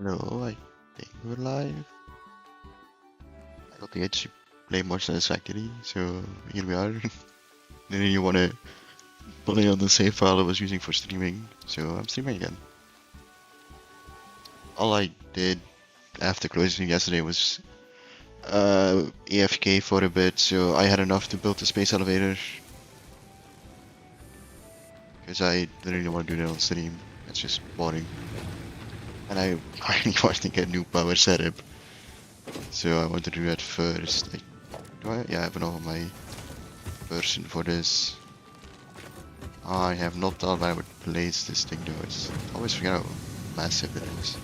No, I think we're live. I don't think I should play more Satisfactory, so here we are. Didn't really want to play on the save file I was using for streaming, so I'm streaming again. All I did after closing yesterday was AFK for a bit, so I had enough to build the space elevator. Because I didn't really want to do that on stream, it's just boring. And I really want to get a new power setup, so I want to do that first. Like, yeah, I have enough of my person for this. I have not thought I would place this thing though. I always forget how massive it is.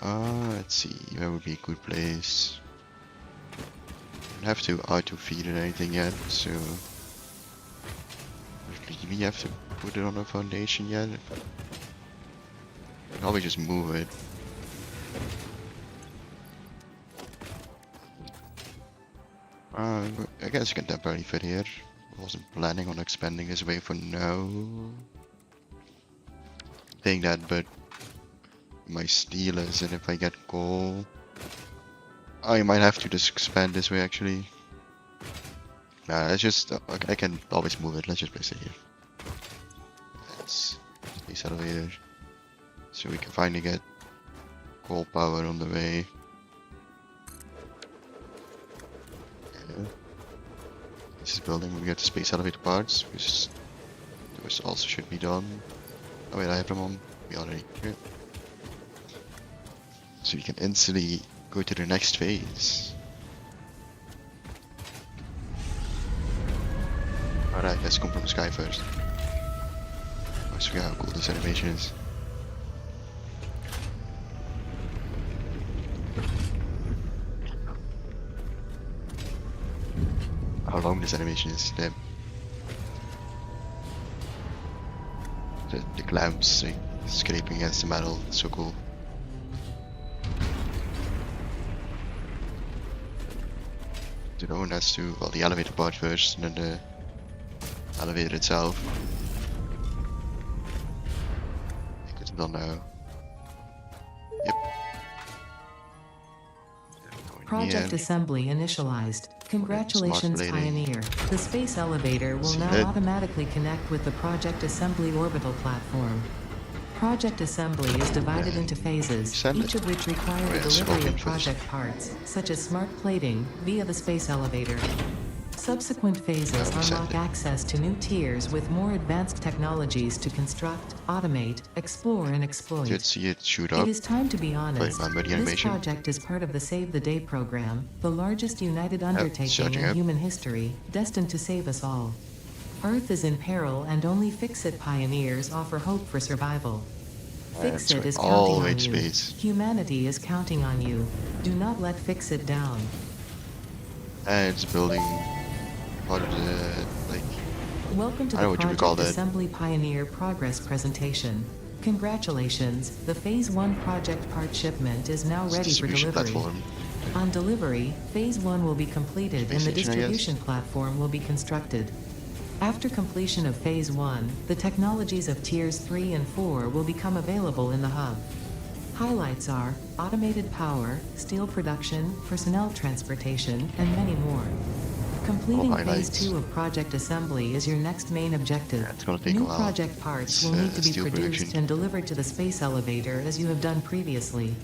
Let's see, where would be a good place? I don't have to auto feed it anything yet, so we have to put it on a foundation yet. Can always just move it. I guess you can temporarily fit here. I wasn't planning on expanding this way for now. Saying that, but my steel is, and if I get coal, I might have to just expand this way actually. Nah, it's just, I can always move it. Let's just place it here. That's space elevator. So we can finally get coal power on the way. Yeah. This is building, we get the space elevator parts, which those also should be done. Oh wait, I have them on. We already. Okay. So we can instantly go to the next phase. Alright, let's come from the sky first. I always forget how cool this animation is. How long this animation is, damn. The clamps like, scraping against the metal, it's so cool. The one has to, well, the elevator part first, and then the elevator itself. I think it's done now. Yep. Project assembly initialized. Congratulations, Pioneer. The space elevator will now automatically connect with the Project Assembly orbital platform. Project assembly is divided into phases, each of which require the delivery of project parts, such as smart plating, via the space elevator. Subsequent phases unlock access to new tiers with more advanced technologies to construct, automate, explore, and exploit. See it shoot up. It is time to be honest. This project is part of the Save the Day program, the largest united undertaking in human history, destined to save us all. Earth is in peril and only Fix-It pioneers offer hope for survival. Fix-It is counting on you. Humanity is counting on you. Do not let Fix-It down. And it's building part of the, like, welcome to the Project Assembly Pioneer Progress presentation. Congratulations, the Phase 1 project part shipment is now ready for delivery. On delivery, Phase 1 will be completed and the distribution platform will be constructed. After completion of Phase 1, the technologies of Tiers 3 and 4 will become available in the hub. Highlights are automated power, steel production, personnel transportation, and many more. Completing Phase 2 of Project Assembly is your next main objective. New project parts will need to be produced and delivered to the space elevator as you have done previously.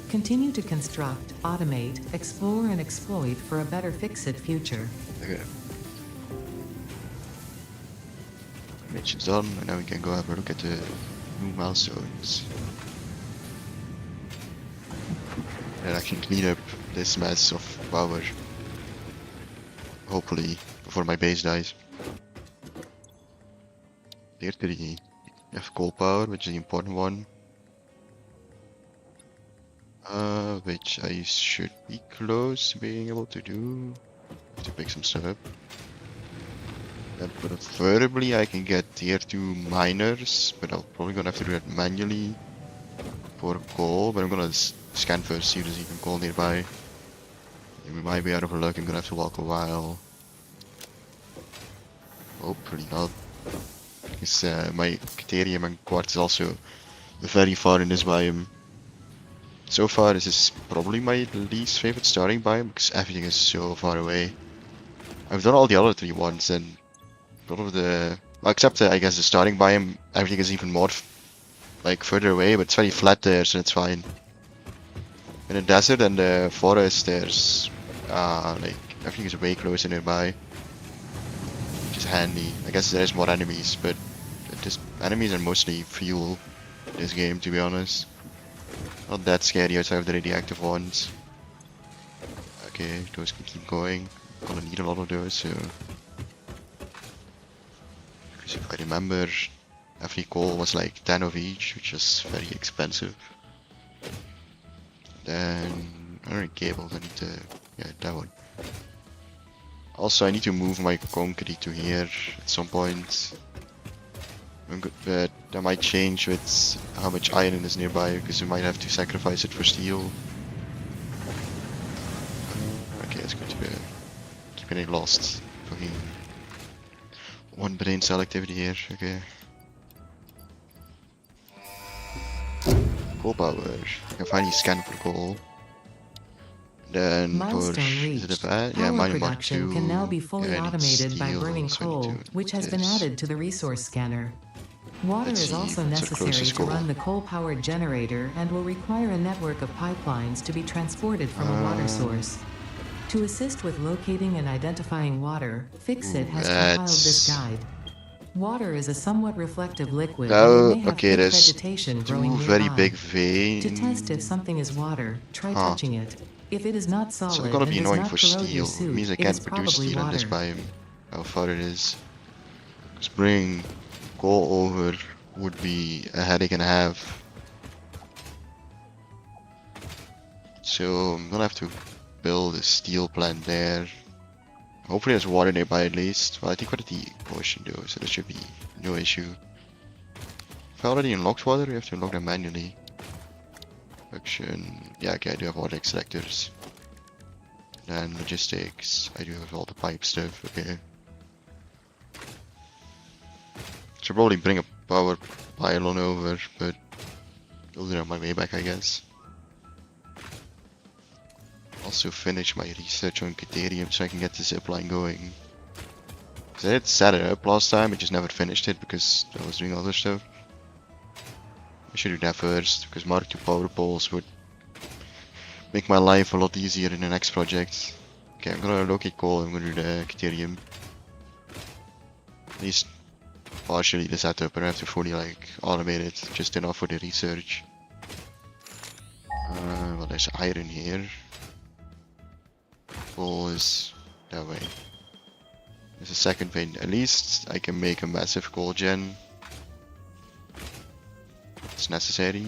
Continue to construct, automate, explore, and exploit for a better Fix-It future. Okay. Mission's done, and now we can go have a look at the new milestones. And I can clean up this mess of power. Hopefully, before my base dies. Tier 3. You have coal power, which is the important one. Which I should be close to being able to do. Have to pick some stuff up. And preferably I can get tier 2 miners, but I'm probably gonna have to do that manually for coal, but I'm gonna scan first, see if there's even coal nearby. And we might be out of luck, I'm gonna have to walk a while. Hopefully not. Because my Caterium and Quartz is also very far in this biome. So far, this is probably my least favorite starting biome because everything is so far away. I've done all the other 3 ones and all of the, well, except I guess the starting biome, everything is even more like further away, but it's very flat there, so it's fine. In the desert and the forest, there's like everything is way closer nearby, which is handy. I guess there's more enemies, but just enemies are mostly fuel in this game, to be honest. Not that scary outside of the radioactive ones. Okay, those can keep going. Gonna need a lot of those, so. Because if I remember, every coal was like 10 of each, which is very expensive. Then, I don't need cables, I need to, yeah, that one. Also, I need to move my concrete to here at some point. But that might change with how much iron is nearby, because we might have to sacrifice it for steel. Okay, it's going to be keep getting lost. Fucking one brain cell activity here. Okay. Coal power. I can finally scan for coal. Then Milestone for reached. is it a bad? Power Yeah, mine Mark production 2. can now be fully Yeah, I need automated by steel, burning so I need coal, to which has put been this. added to the resource scanner. Water Let's is see, also what's the necessary closest to goal? run the coal-powered generator and will require a network of pipelines to be transported from a water source. To assist with locating and identifying water, Fixit has compiled this guide. Water is a somewhat reflective liquid and it may have Okay, thick there's vegetation 2 growing very nearby. big veins. To test if something is water, try Huh. touching it. If it is not So it's solid gonna and be does annoying not for corrode your steel. It suit, means I it is can't produce probably steel in this water. biome. How far it is. Because bringing coal over would be a headache and a half. So I'm gonna have to build a steel plant there. Hopefully there's water nearby at least. Well, I think we're at the ocean though, so there should be no issue. If I already unlocked water, we have to unlock them manually. Production. Yeah, okay, I do have water extractors. Then logistics. I do have all the pipe stuff, okay. Should probably bring a power pylon over, but I'll do it on my way back, I guess. Also finish my research on Caterium so I can get the zipline going. Cause I did set it up last time, I just never finished it because I was doing other stuff. I should do that first, because Mark II power poles would make my life a lot easier in the next project. Okay, I'm gonna locate coal, I'm gonna do the Caterium. At least partially the setup, I don't have to fully like automate it, just enough for the research. Well, there's iron here. Coal is that way. There's a second vein. At least I can make a massive coal gen. It's necessary.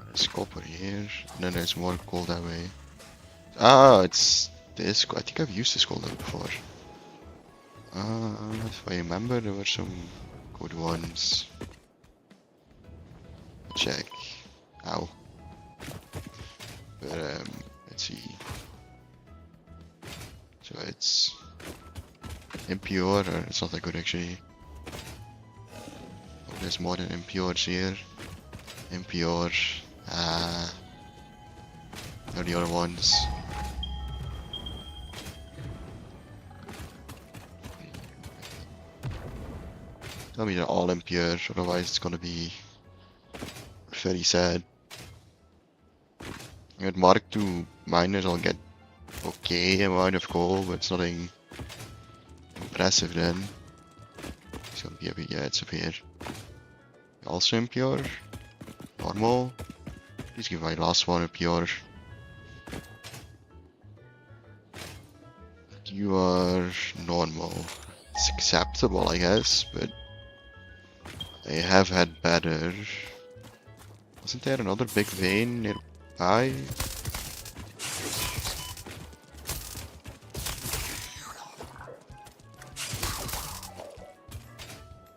There's copper here. And then there's more coal that way. Ah, it's this. I think I've used this coal before. If I remember, there were some good ones. Check. Ow. But let's see. So it's impure, or it's not that good actually. Oh, there's more than impures here. Impure. Are the other ones. Tell me they're all impure, otherwise it's gonna be very sad. With Mark II miners, I'll get okay amount of coal, but it's nothing impressive then. It's gonna be a bit, yeah, it's up here. Also impure. Normal. Please give my last one impure. You are normal. It's acceptable, I guess, but I have had better. Wasn't there another big vein nearby?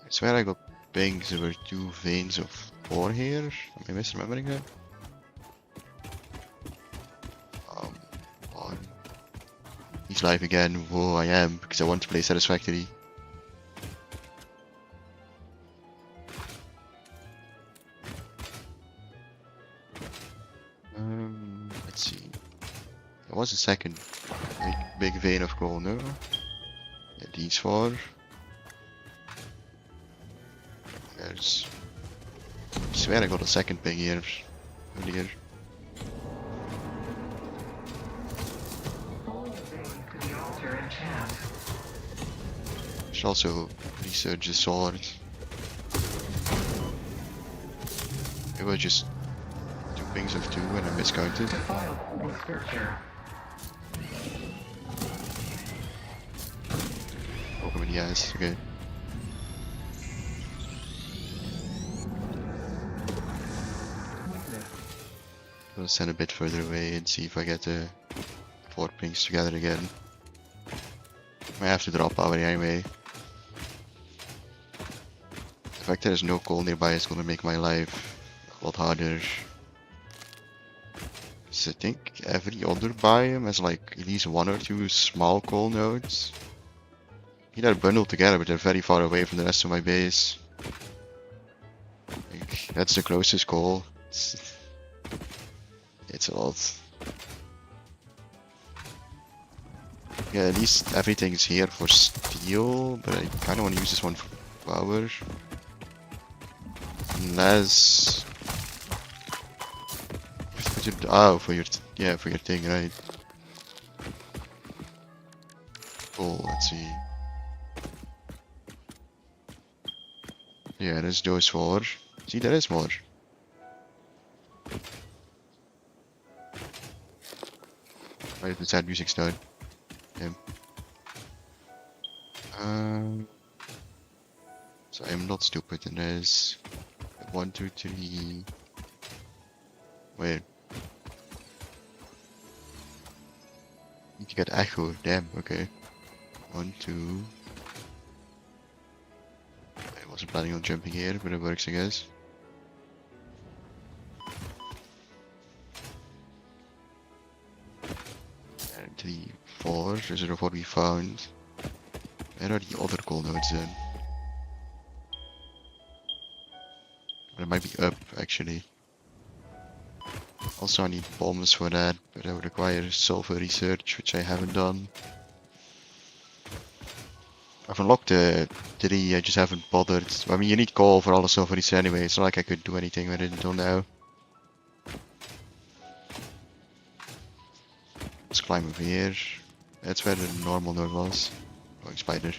I swear I got pings. There were 2 veins of ore here. Am I misremembering that? On. He's live again. Whoa, I am, because I want to play Satisfactory. Let's see. There was a second big vein of coal, no? Yeah, these four. There's... I swear I got a second ping here earlier. Should also research the sword. It was just 2 pings of 2 and I miscounted. Open with the eyes, okay. I'll send a bit further away and see if I get the 4 pings together again. I have to drop power anyway. The fact there's no coal nearby is gonna make my life a lot harder. So I think every other biome has like at least 1 or 2 small coal nodes. They're bundled together, but they're very far away from the rest of my base. Like, that's the closest coal. It's a lot. Yeah, at least everything's here for steel, but I kind of want to use this one for power. Unless... Oh, for your thing, right? Cool, let's see. Yeah, there's those 4. See, there is more. Right, the sad music's done. Yeah. So I'm not stupid, and there's 1, 2, 3. Wait. Need to get echo. Damn. Okay. 1, 2. I wasn't planning on jumping here, but it works, I guess. And 3, 4. Those are what we found. Where are the other coal nodes then? It might be up, actually. Also, I need bombs for that, but that would require sulfur research, which I haven't done. I've unlocked the 3, I just haven't bothered. I mean, you need coal for all the sulfur research anyway. It's not like I could do anything with it until now. Let's climb over here. That's where the normal node was. Going spider.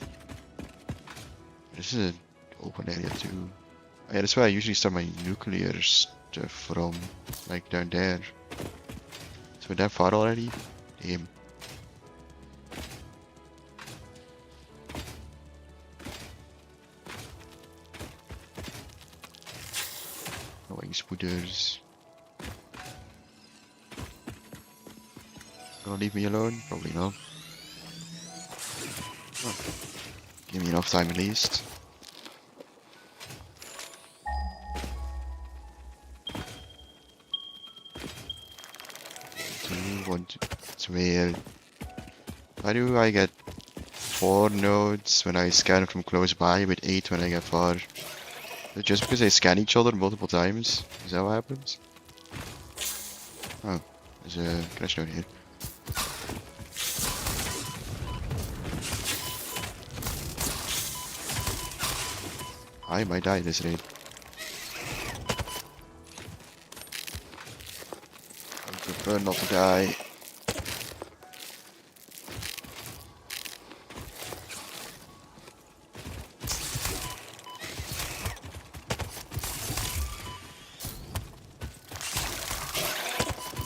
This is an open area too. Yeah, that's where I usually start my nuclear stuff from. Like down there. So we're that far already? Damn. Going spooters. Gonna leave me alone? Probably not. Oh. Give me enough time at least. It's weird. Why do I get 4 nodes when I scan from close by, but 8 when I get far? Is it just because they scan each other multiple times? Is that what happens? Oh, there's a crash node here. I might die this raid. I prefer not to die.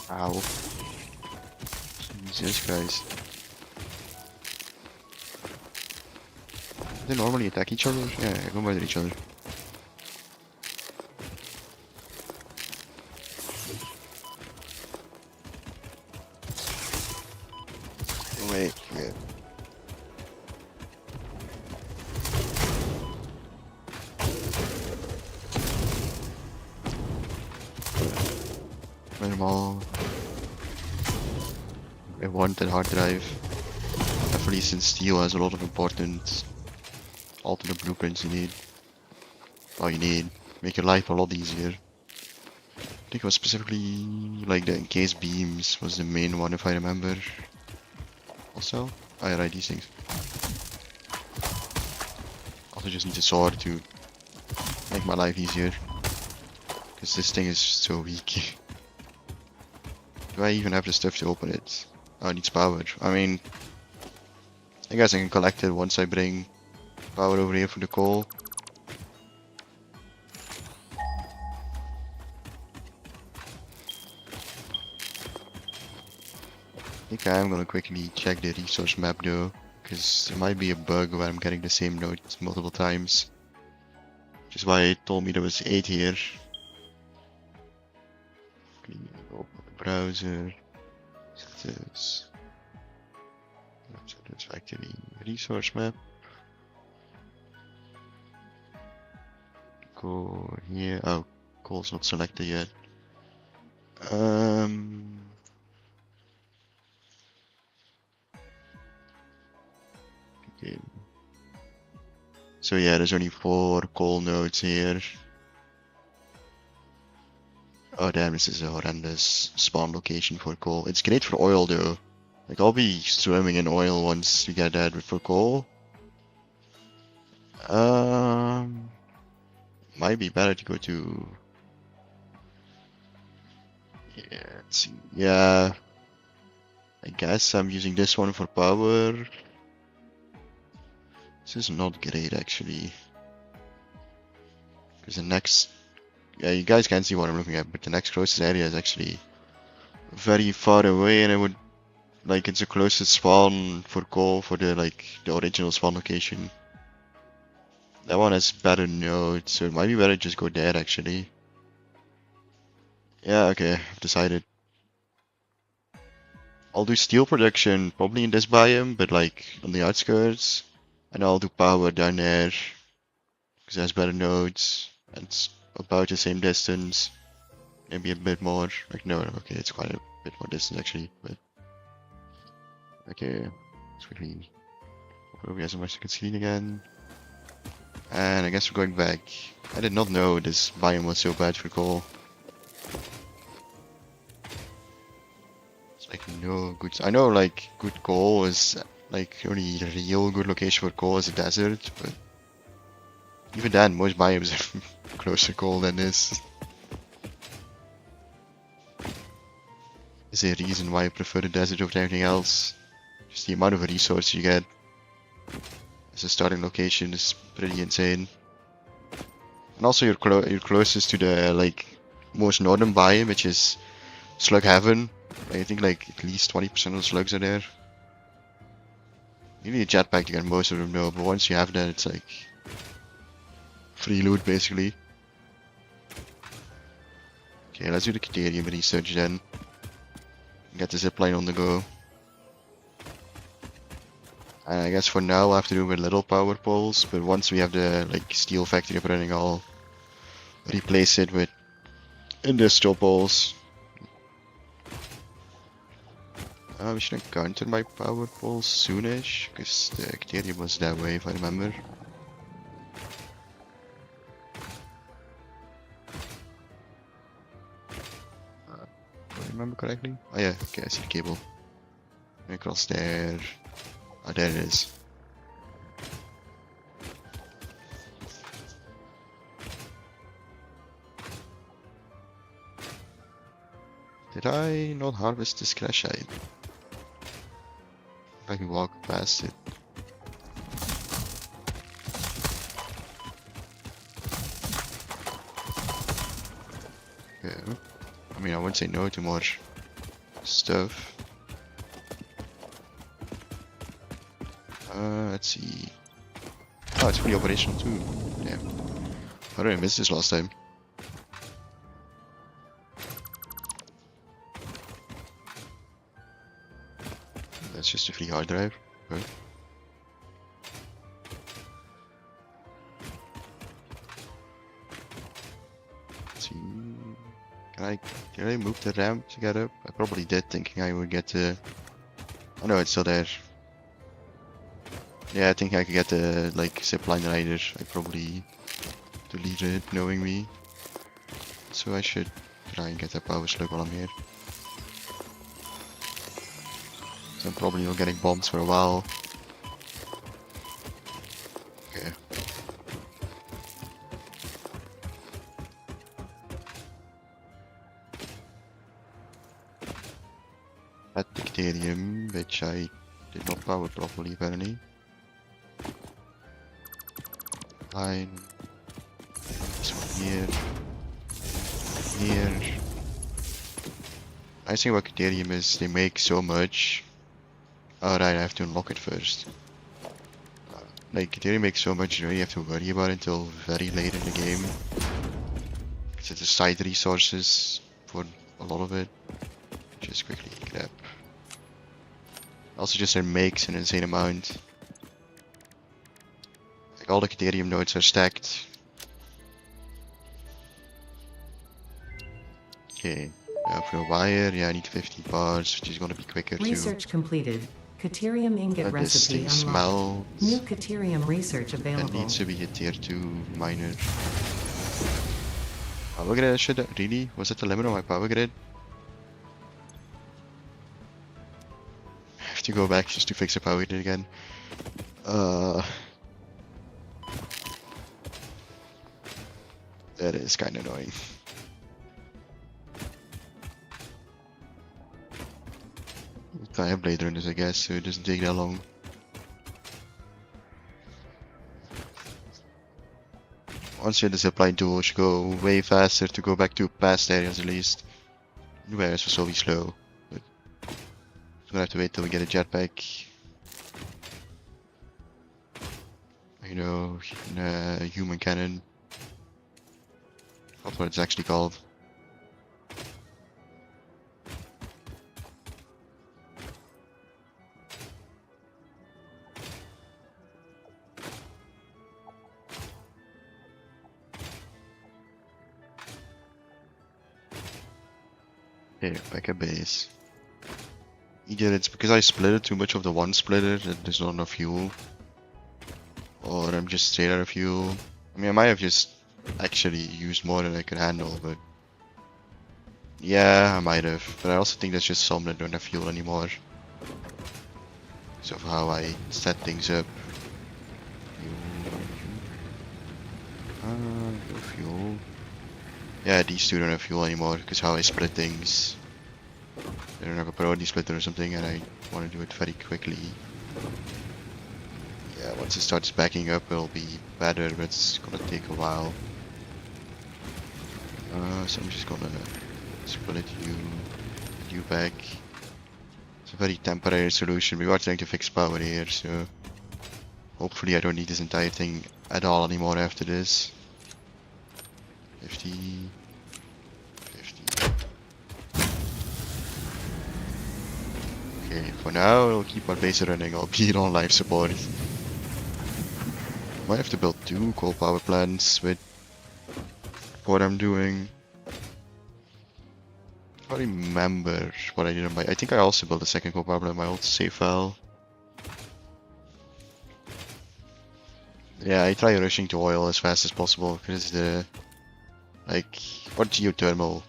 Ow. Jesus Christ. Do they normally attack each other? Yeah, they go murder each other. Wait, yeah. Run them all. I want that hard drive. Definitely since steel has a lot of important alternate blueprints you need. Oh, you need. Make your life a lot easier. think it was specifically like the encased beams was the main one if I remember. Also, I write these things. Also just need a sword to make my life easier. Because this thing is so weak. Do I even have the stuff to open it? Oh, it needs power. I mean, I guess I can collect it once I bring power over here for the coal. I think I am gonna quickly check the resource map though, because there might be a bug where I'm getting the same note multiple times. Which is why it told me there was 8 here. Open the browser. This. Satisfactory resource map. Go here. Oh, coal's not selected yet. Okay. So yeah, there's only 4 coal nodes here. Oh damn, this is a horrendous spawn location for coal. It's great for oil though. Like I'll be swimming in oil once we get that for coal. Might be better to go to. Yeah, let's see. Yeah, I guess I'm using this one for power. This is not great actually. Because the next. Yeah, you guys can't see what I'm looking at, but the next closest area is actually very far away, and I would. Like, it's the closest spawn for coal for the, like, the original spawn location. That one has better nodes, so it might be better to just go there actually. Yeah, okay, I've decided. I'll do steel production probably in this biome, but like on the outskirts. And I'll do power down there, because it has better nodes, and it's about the same distance. Maybe a bit more. Like, no, okay, it's quite a bit more distance actually, but. Okay, let's quickly. Hopefully we have so much to concede again. And I guess we're going back. I did not know this biome was so bad for coal. It's like no good. I know like good coal is like only real good location for coal is a desert, but even then most biomes are closer to coal than this. Is there a reason why I prefer the desert over everything else? Just the amount of resource you get as a starting location is pretty insane. And also you're closest to the like most northern biome, which is Slug Heaven. I think like at least 20% of the slugs are there. You need a jetpack to get most of them though, but once you have that it's like free loot basically. Okay, let's do the Caterium research then. Get the zipline on the go. And I guess for now I have to do with little power poles, but once we have the like steel factory up running, I'll replace it with industrial poles. We should encounter my power poles soonish, because the Caterium was that way if I remember. Do I remember correctly? Oh yeah, okay, I see the cable. Across there. Oh, there it is. Did I not harvest this crashite? If I can walk past it. Okay. I mean, I wouldn't say no to more stuff. Let's see. Oh, it's fully operational too. Damn. How did I miss this last time? That's just a free hard drive. Okay. Let's see. Did I move the ramp to get up? I probably did, thinking I would get the. Oh no, it's still there. Yeah, I think I could get the like zipline rider. I probably deleted it, knowing me. So I should try and get that power slug while I'm here. So I'm probably not getting bombs for a while. Okay. At Dicterium, which I did not power properly apparently. Fine. This one here. Here. Nice thing about Dicterium is they make so much. Alright, I have to unlock it first. Like, Dicterium makes so much you don't really have to worry about it until very late in the game. Because it's the side resources for a lot of it. Just quickly grab. Also just it makes an insane amount. Like all the Caterium nodes are stacked. Okay, now for a wire, yeah I need 50 bars, which is gonna be quicker too. Research completed. Caterium ingot This recipe thing unlocked. smells. New Caterium research That available. needs to be a tier 2 miner. Power grid, really? Was it the limit on my power grid? I have to go back just to fix the power grid again. That is kinda annoying. I have blade runners I guess, so it doesn't take that long. Once you have the zipline tool, it should go way faster to go back to past areas at least. New areas will still be slow, but we're gonna have to wait till we get a jetpack. You know, human cannon. That's what it's actually called. Here, back at base. Either it's because I splitted too much of the one splitter that there's not enough fuel. Or I'm just straight out of fuel. I mean, I might have just actually used more than I could handle, but... Yeah, I might have. But I also think that's just some that don't have fuel anymore. Because of how I set things up. No fuel. Yeah, these two don't have fuel anymore because how I split things. I don't have a priority splitter or something and I want to do it very quickly. Yeah, once it starts backing up it'll be better, but it's gonna take a while. So I'm just gonna split you back. It's a very temporary solution. We are trying to fix power here, so hopefully I don't need this entire thing at all anymore after this. 50. Okay, for now we'll keep our base running. I'll be on life support. Might have to build 2 coal power plants with what I'm doing. I don't remember what I did on my... I think I also built a second coal power plant on my old save file. Yeah, I try rushing to oil as fast as possible because the... Like, or geothermal.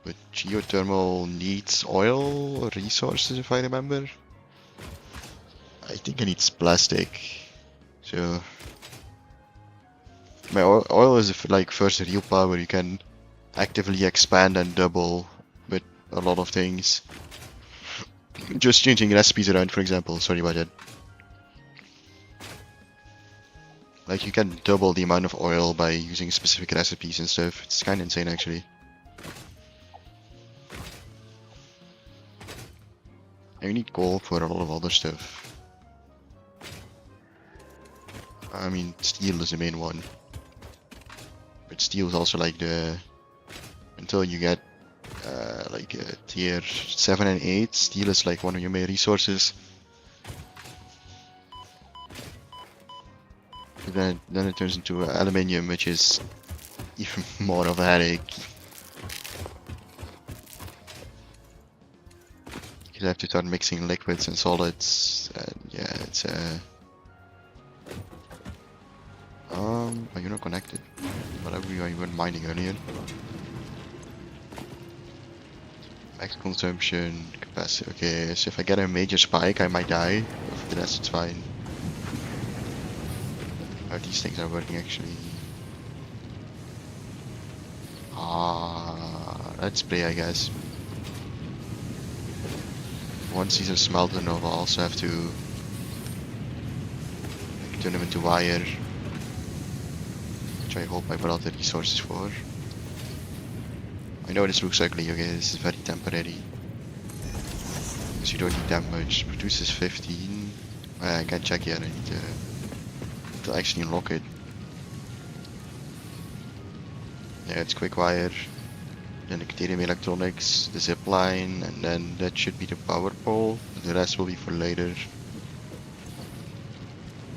But geothermal needs oil resources if I remember. I think it needs plastic. So... My oil is like first real power you can actively expand and double with a lot of things. Just changing recipes around, for example. Sorry about that. Like you can double the amount of oil by using specific recipes and stuff. It's kind of insane actually. And you need coal for a lot of other stuff. I mean, steel is the main one. But steel is also like the... Until you get like tier 7 and 8, steel is like one of your main resources. Then it turns into aluminium, which is even more of a headache. You have to start mixing liquids and solids, and yeah, it's oh, you're not connected. Whatever you weren't mining earlier. Max consumption, capacity. Okay, so if I get a major spike, I might die. But for the rest, it's fine. How these things are working actually. Let's play, I guess. Once these are smelted, I'll also have to turn them into wire, which I hope I put out the resources for. I know this looks ugly, okay, this is very temporary. Because you don't need that much. Produces 15. I can't check yet, I need to actually unlock it. Yeah, it's quick wire. Then the Caterium electronics, the zip line, and then that should be the power pole. The rest will be for later.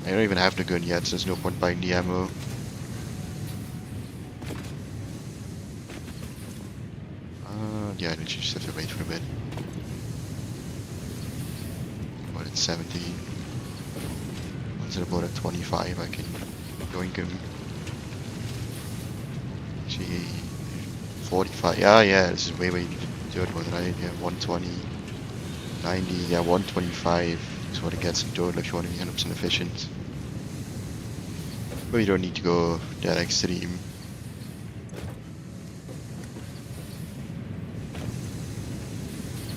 I don't even have the gun yet, so there's no point buying the ammo. Yeah, I just have to wait for a bit. About at 17. Once they're about at 25, I can yoink him. Actually, 45. Yeah, this is way third one, right? Yeah, 120, 90, yeah, 125 is what it gets in total if you want to be 100% efficient. But you don't need to go that extreme.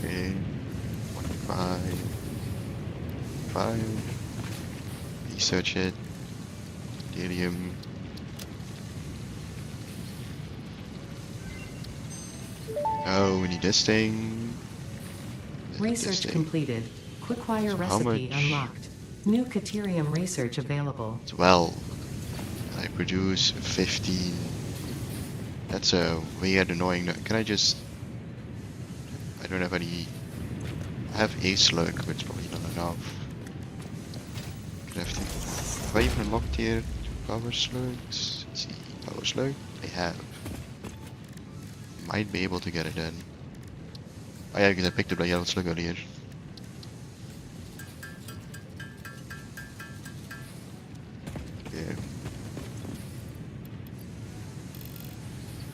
Okay, 25, 5. Research it. Helium. Oh, we need this thing. Research completed. Quickwire recipe unlocked. New Caterium research available. 12. I produce 15. That's a weird annoying. Can I just... I don't have any... I have a slug, but it's probably not enough. Have I even unlocked here 2 power slugs? Let's see. Power slug? I have. Might be able to get it then. Oh yeah, because I picked up the yellow slug earlier. Okay.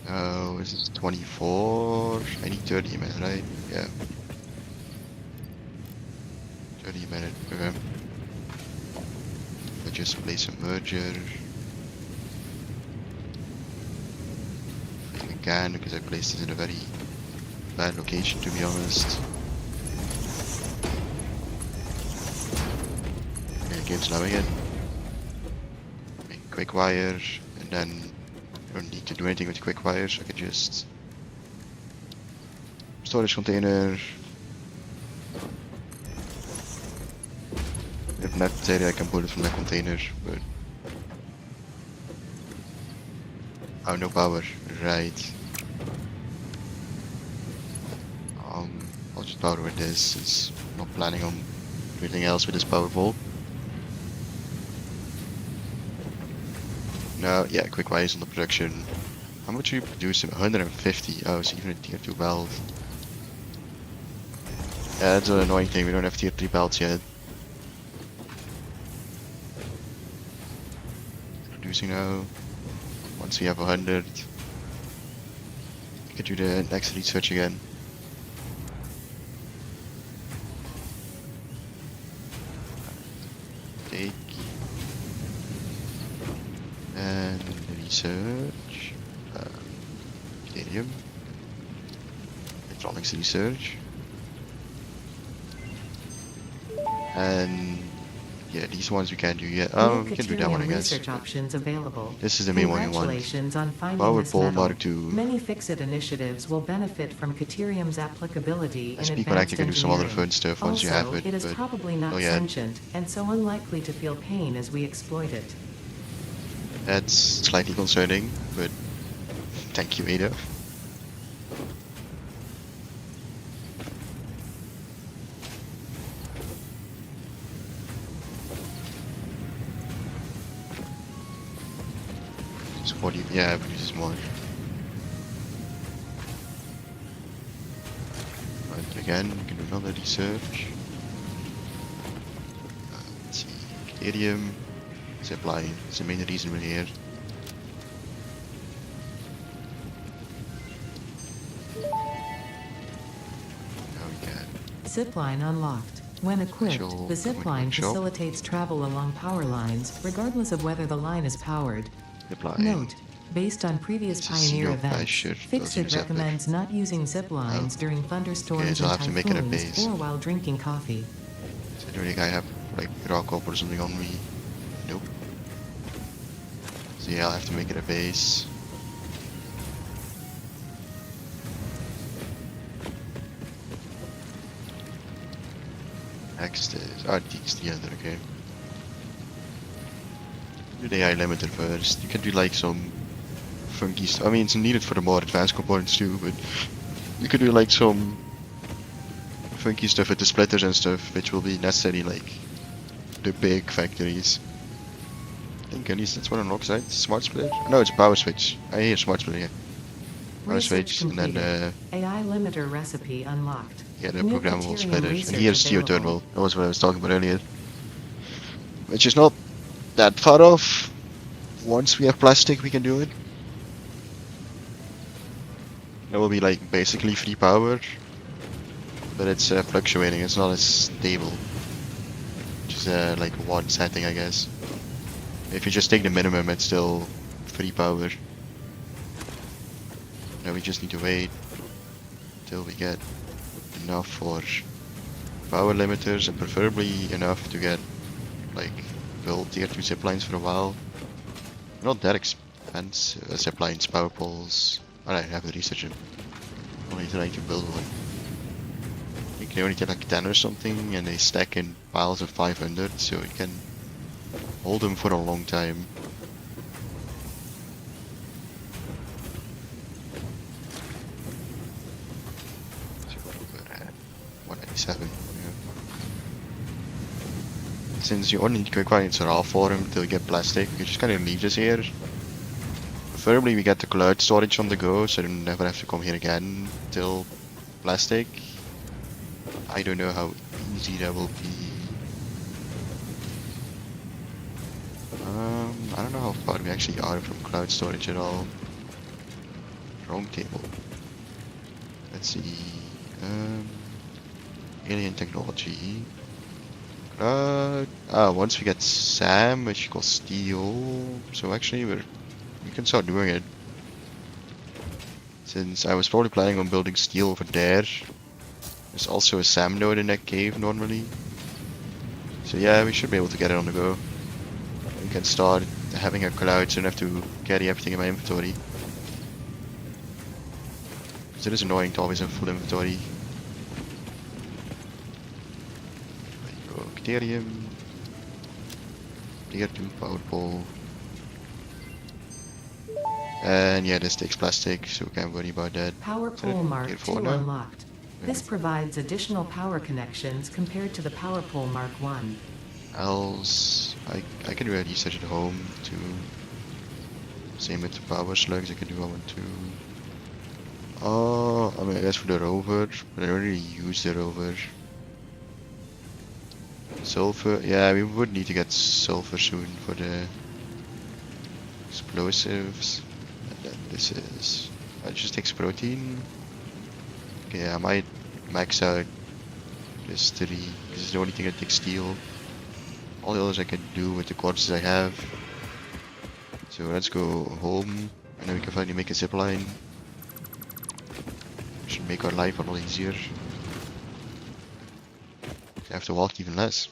Oh, is this 24? I need 30 minutes, right? Yeah. 30 minutes, okay. I just place a merger. I think I can, because I placed it in a very bad location, to be honest. Okay, game's loving it. Make a quick wire, and then I don't need to do anything with quick wires. I can just storage container. If necessary, I can pull it from the container, but oh, no power. Right. I'll just power with this, since I'm not planning on anything else with this power pole. No, yeah, quick wires on the production. How much are you producing? 150. Oh, so even a tier 2 belt. Yeah, that's an annoying thing. We don't have tier 3 belts yet. Producing now. Once we have 100, we can do the next research again. Take. And research. Stadium. Electronics research. And yeah, these ones we can't do yet. Oh, we can do that one, I guess. Research options available. This is the main one we want. Congratulations on finding Power this pole metal. Mark II. Many Fix-It initiatives will benefit from Caterium's applicability in SP advanced Connect, you can do some other engineering. fun stuff once you have it. It is but probably not oh yeah, sentient, and so unlikely to feel pain as we exploit it. that's slightly concerning, but thank you, Ada. It's 40, yeah, it produces more. But again, we can do another research. Let's see, Caterium, zipline, it's the main reason we're here. Zipline unlocked. When equipped, the zipline facilitates travel along power lines, regardless of whether the line is powered. Note, based on previous Pioneer events, Fixit recommends not using ziplines during thunderstorms and typhoons or while drinking coffee. So do I have like rock up or something on me? Nope. So yeah, I'll have to make it a base. Next is it's the other, okay. Do the AI limiter first. You can do like some funky stuff. I mean, it's needed for the more advanced components too, but you could do like some funky stuff with the splitters and stuff, which will be necessary like the big factories. I think at least that's what unlocks, right? Smart splitter? No, it's a power switch. I hear smart splitter, yeah. Power switch, and then AI limiter recipe unlocked. Yeah, the programmable splitters. And here's geothermal. That was what I was talking about earlier. Which is not that far off. Once we have plastic, we can do it. It will be like basically free power, but it's fluctuating. It's not as stable. Which is like one setting, I guess. If you just take the minimum, it's still free power. Now we just need to wait till we get enough for power limiters, and preferably enough to get like build tier 2 ziplines for a while. Not that expensive. Ziplines, power poles. I have to research them. Only trying to build one. You can only get like 10 or something, and they stack in piles of 500, so you can hold them for a long time. So we're at 197. Since you only require raw for him till you get plastic, you just kind of leave this here. Preferably we get the cloud storage on the go, so you never have to come here again till plastic. I don't know how easy that will be. I don't know how far we actually are from cloud storage at all. Wrong table. Let's see. Alien technology. Once we get SAM, which equals steel, so actually we can start doing it. Since I was probably planning on building steel over there. There's also a SAM node in that cave normally. So yeah, we should be able to get it on the go. We can start having a cloud, so I don't have to carry everything in my inventory. Because it is annoying to always have full inventory. Bacterium, tier 2 power pole, and yeah, this takes plastic, so we can't worry about that. Power pole Mark II unlocked. This provides additional power connections compared to the Power Pole Mark I. Else, I can do a research at home too. Same with the power slugs, I can do one too. Oh, I mean, I guess for the rover, but I don't really use the rover. Sulfur, yeah, we would need to get sulfur soon for the explosives. And then this is, it just takes protein. Okay, I might max out this 3, because it's the only thing that takes steel. All the others I can do with the quartz I have. So let's go home, and then we can finally make a zipline. Should make our life a lot easier. I have to walk even less.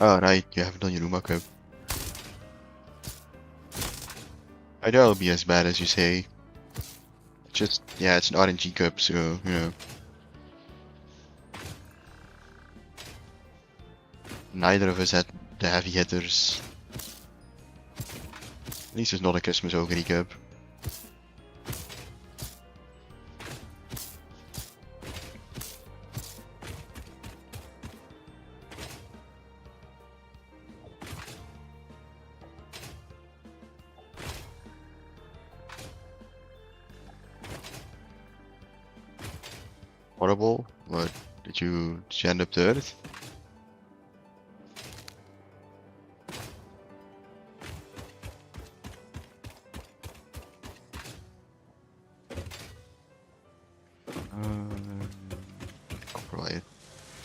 Oh right, you haven't done your Uma cup. I doubt it'll be as bad as you say. Just, yeah, it's an RNG cup, so, you know. Neither of us had the heavy hitters. At least it's not a Christmas Ogre cup. Horrible? What? Did you end up third?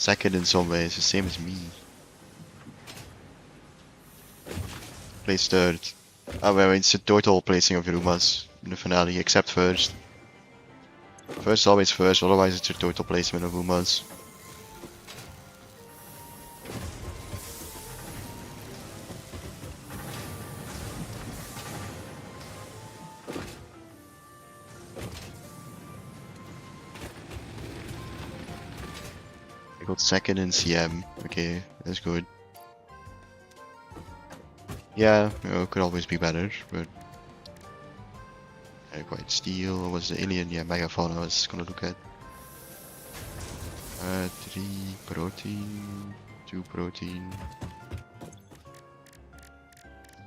second in some ways, the same as me. Place third. Oh, well, it's a total placing of Rumas in the finale, except first. First always first, otherwise it's a total placement of Rumas. I got second in CM. Okay, that's good. Yeah, you know, could always be better, but I quite steel. Was the alien? Yeah, megafauna I was gonna look at. 3 protein, 2 protein.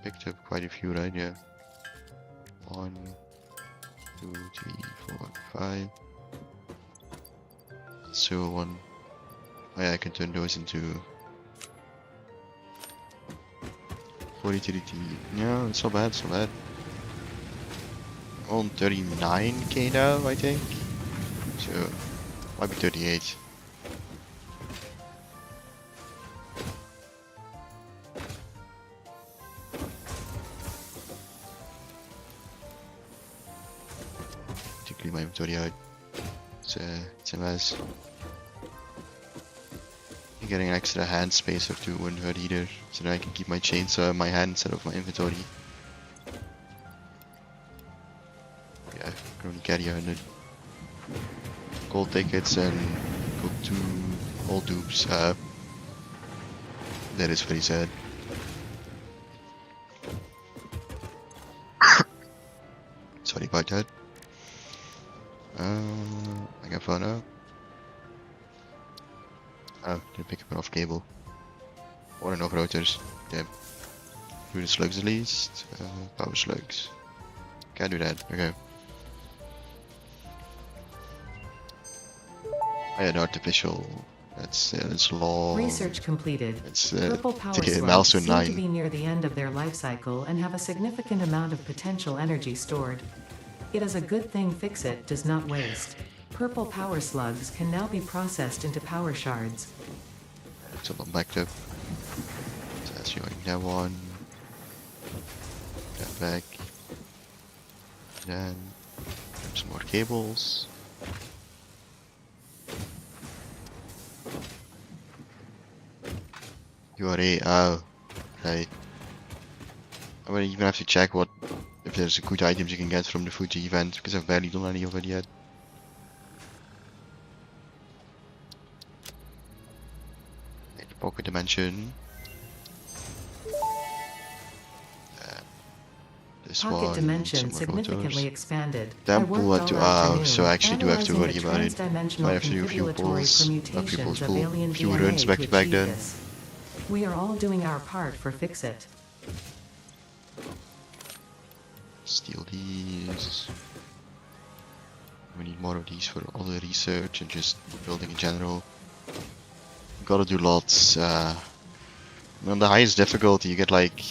Picked up quite a few, right? Yeah. 1, 2, 3, 4, 5. So 1. Oh yeah, I can turn those into 43T. Yeah, it's not bad, it's not bad. On 39k now, I think. So, might be 38. To clean my inventory out. It's a mess. Getting an extra hand space or 2 wouldn't hurt either, so that I can keep my chainsaw in my hand instead of my inventory. Yeah, I can only carry 100 gold tickets and got 2 old dupes. That is very sad. Sorry about that. I got fun up. Oh, didn't pick up enough cable. Or enough rotors. Damn. Do the slugs at least. Power slugs. Can't do that. Okay. I had artificial. That's law. Research completed. It's Purple power slugs milestone seem 9. to be near the end of their life cycle and have a significant amount of potential energy stored. It is a good thing Fix-It does not waste. Purple power slugs can now be processed into power shards. It's all backed up. So that's showing that one. That back. Then some more cables. You are a oh, right. I'm gonna even have to check if there's good items you can get from the Fuji event because I've barely done any of it yet. Pocket dimension. This Pocket one, dimension some significantly rotors. expanded. Temple to so I actually do have to worry about it. Might have to do a few pulls, few runs back to back then. We are all doing our part for Fix-It. Steal these. We need more of these for all the research and just building in general. Gotta do lots. On the highest difficulty, you get like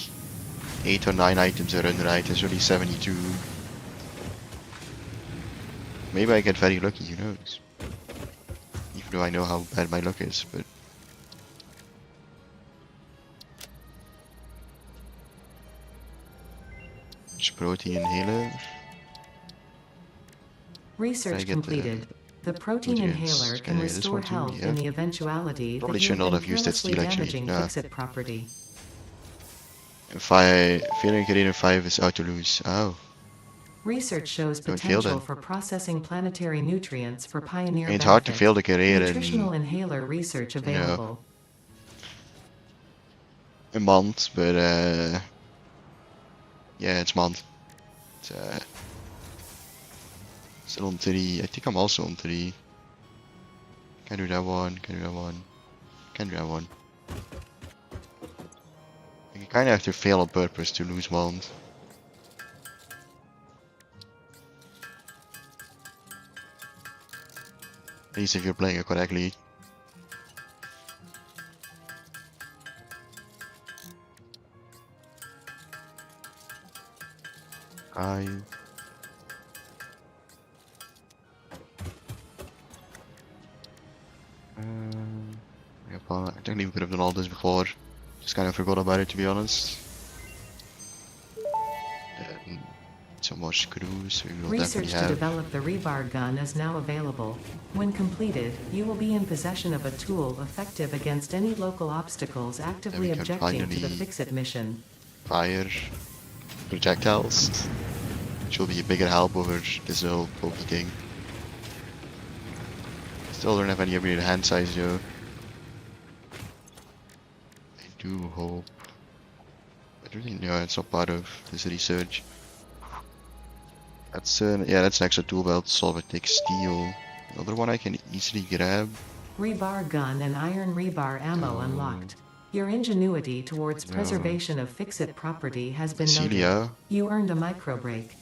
8 or 9 items a run, right? There's only 72. Maybe I get very lucky, who knows? Even though I know how bad my luck is, but. Protein inhaler. Research completed. The protein inhaler can restore health in the eventuality Probably that you should not have have been used that carelessly steel actually. damaging Nah. Fix-It property. Failing Creator 5 is out to lose. Oh. Research shows Don't fail potential then. for processing planetary nutrients for Pioneer I mean, it's benefit. hard to fail the career Nutritional in inhaler research available. a month, but yeah, it's month. It's still on 3. I think I'm also on 3. Can't do that one, can't do that one, can't do that one. You kinda have to fail on purpose to lose one. At least if you're playing it correctly. technically we could have done all this before. Just kind of forgot about it, to be honest. Some more screws, we will Research definitely to have. develop the rebar gun is now available. When completed, you will be in possession of a tool effective against any local obstacles actively objecting to the Fix-It mission. Fire projectiles, which will be a bigger help over this whole pokey thing. Still don't have any upgraded hand size though. I do hope. I don't think, no, it's not part of this research. That's yeah, that's an extra tool belt, solvatic steel. Another one I can easily grab. Rebar gun and iron rebar ammo unlocked. Your ingenuity towards preservation of Fix-It property has been noted. You earned a micro break.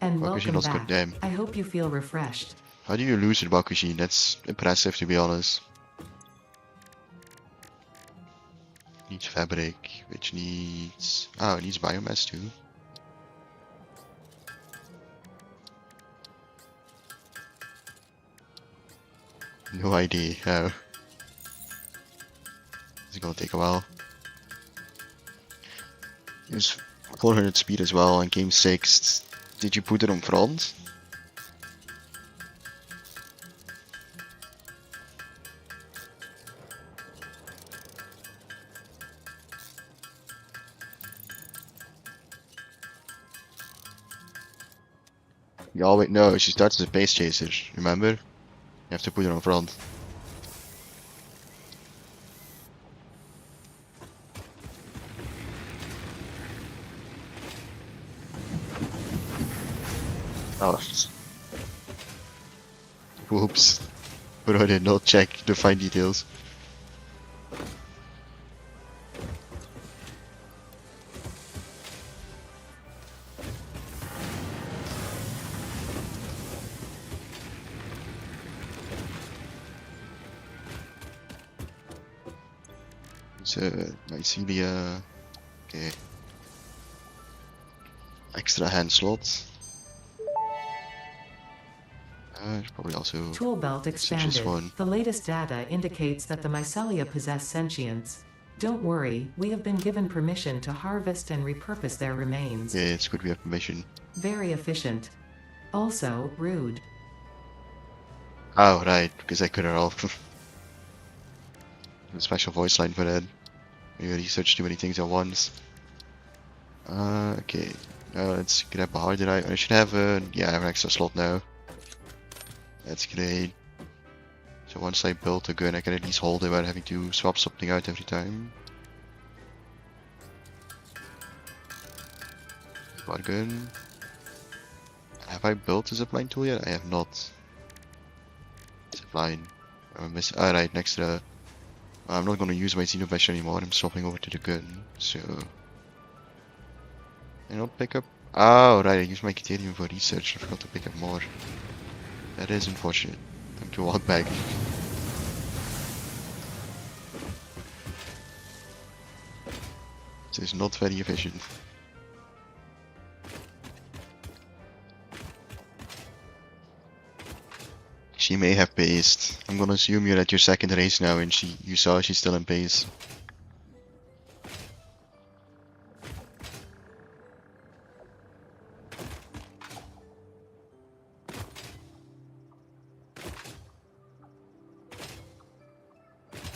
And welcome back. I hope you feel refreshed. How do you lose with Bakushin? That's impressive, to be honest. Needs fabric, which needs... oh, it needs biomass too. No idea how. It's gonna take a while. It's 400 speed as well on game 6. Did you put it on front? You always no, she starts as a base chaser, remember? You have to put it on front. Oh. Whoops. But I did not check the fine details. It's mycelia. Okay. Extra hand slot. Probably also Tool belt expanded. One. The latest data indicates that the mycelia possess sentience. Don't worry, we have been given permission to harvest and repurpose their remains. Yeah, it's good we have permission. Very efficient. Also, rude. Oh, right, because I cut her off. A special voice line for that. You research too many things at once. Okay. Now let's grab a hard drive. I should have yeah, I have an extra slot now. That's great. So once I build a gun, I can at least hold it without having to swap something out every time. Bar gun. Have I built a zipline tool yet? I have not. Zipline. Alright, next to the... I'm not going to use my xenomesh anymore. I'm swapping over to the gun. So... and I'll pick up... oh, right, I used my Caterium for research. I forgot to pick up more. That is unfortunate. Time to walk back. This is not very efficient. She may have paced. I'm gonna assume you're at your second race now and you saw she's still in pace.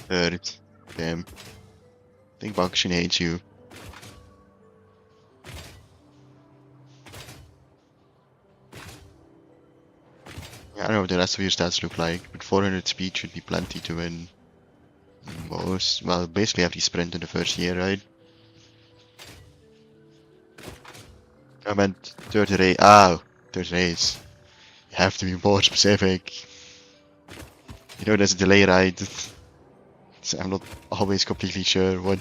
Third. Damn. I think Bakushin hates you. I don't know what the rest of your stats look like, but 400 speed should be plenty to win most. Well, basically every sprint in the first year, right? I meant third race. Oh, third race. You have to be more specific. You know, there's a delay, right? So I'm not always completely sure what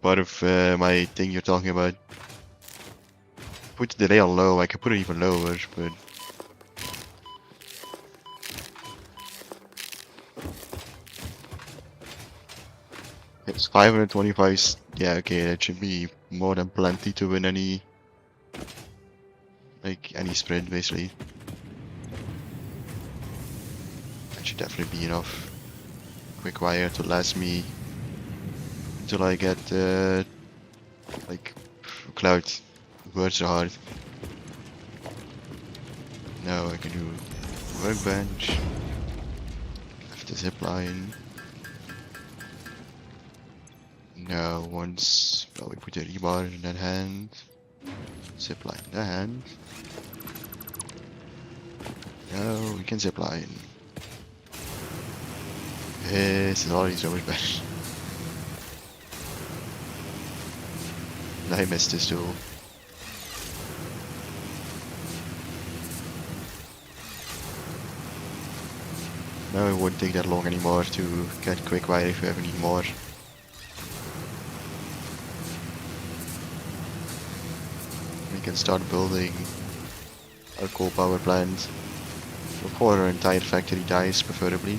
part of my thing you're talking about. Put the delay on low. I could put it even lower, but. It's 525. Yeah, okay, that should be more than plenty to win any sprint, basically. That should definitely be enough. quick wire to last me until I get like cloud. Words are hard. Now I can do workbench. Have the zip line. Now once we put the rebar in that hand. Zip line in that hand. Now we can zip line. This is already so much better. I missed this tool. Now it won't take that long anymore to get quick wire if you ever need more. We can start building our coal power plant before our entire factory dies, preferably.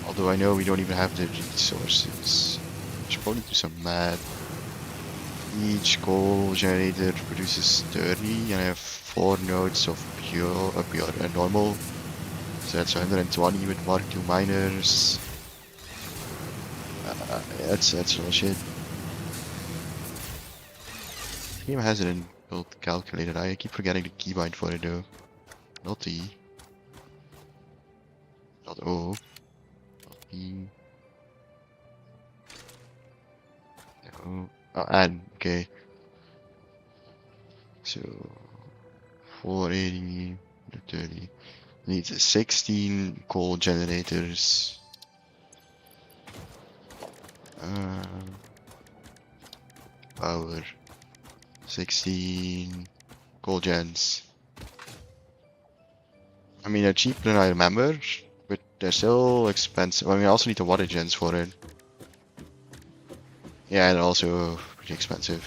Although I know we don't even have the resources. I should probably do some math. Each coal generator produces 30 and I have 4 nodes of pure and normal. So that's 120 with Mark II miners. That's real shit. The game has an inbuilt calculator. I keep forgetting the keybind for it though. Not E. Not O. Not E. No. Oh, and okay. So 480 to 30 needs 16 coal generators. Power 16 coal gens. I mean, they're cheaper than I remember, but they're still expensive. I mean, I also need the water gens for it. Yeah, they're also pretty expensive.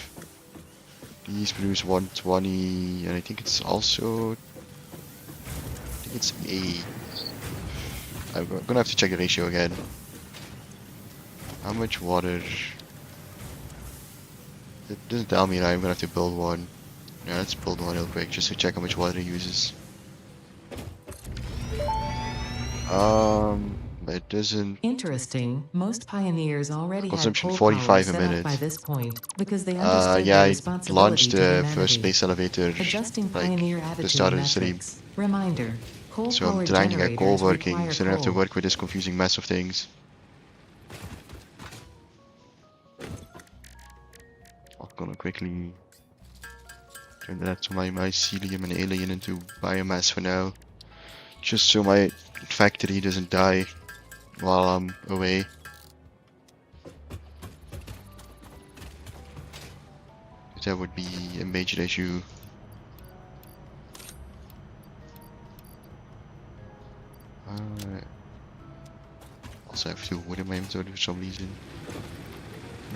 These produce 120, and I think it's also, I think it's 8. I'm gonna have to check the ratio again. How much water? It doesn't tell me, right? I'm gonna have to build one. Yeah, let's build one real quick just to check how much water it uses. It doesn't. Interesting. Most pioneers already had Consumption coal 45 power a set minute. up by this point because they understood Yeah, their I responsibility launched to the humanity. first space elevator Adjusting like pioneer the attitude start of the stream. metrics. Reminder. So I'm Coal-powered trying to get coal generators working, require so I don't have to coal. work with this confusing mess of things. I'm gonna quickly turn that to my mycelium and alien into biomass for now. Just so my factory doesn't die while I'm away. That would be a major issue. Also have 2 wood in my inventory for some reason.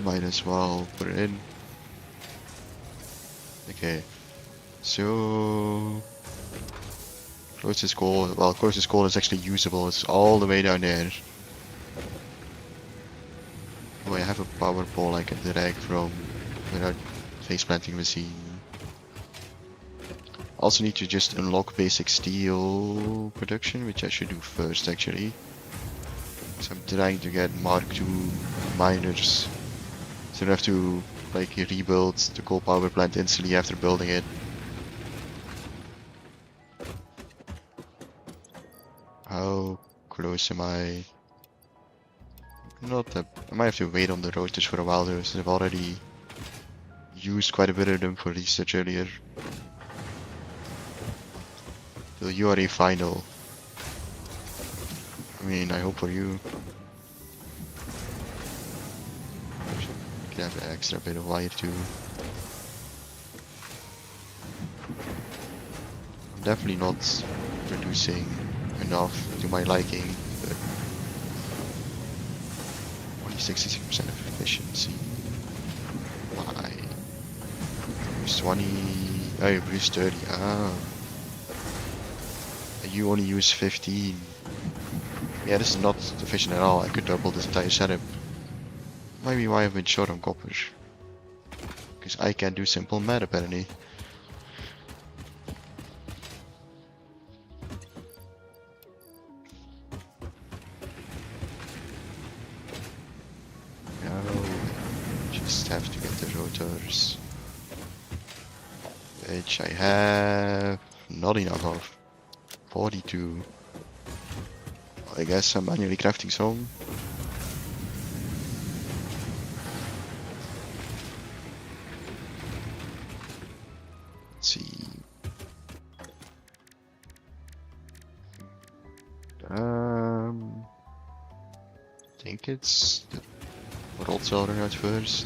Might as well put it in. Okay. So closest coal, well, closest coal is actually usable. It's all the way down there. Oh, I have a power pole I can drag from without face planting machine. Also need to just unlock basic steel production, which I should do first actually. So I'm trying to get Mark II miners. So I have to like rebuild the coal power plant instantly after building it. How close am I? Not that. I might have to wait on the roasters for a while though, since I've already used quite a bit of them for research earlier. So you are a final. I mean, I hope for you. Can have an extra bit of wire too. I'm definitely not producing enough to my liking, but only 66% of efficiency. Why? Use 20. Oh, you produce 30. Ah. You only use 15. Yeah, this is not efficient at all. I could double this entire setup. Maybe why I've been short on copper. Because I can't do simple math apparently. just have to get the rotors. Which I have not enough of. 42. I guess I'm manually crafting some. Let's see. I think it's the rod solder out first.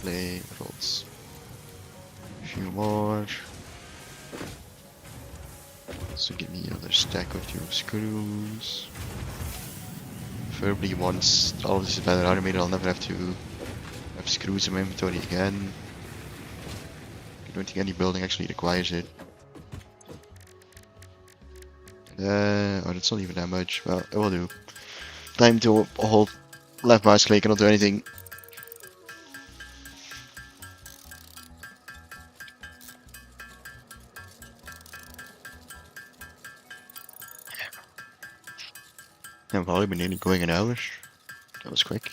Play rods. A few more. So give me another stack of 2 screws. Preferably once all of this is better automated, I'll never have to have screws in my inventory again. I don't think any building actually requires it. Oh, that's not even that much. Well, it will do. Time to hold left mouse click and not do anything. I've probably been nearly going an hour. That was quick.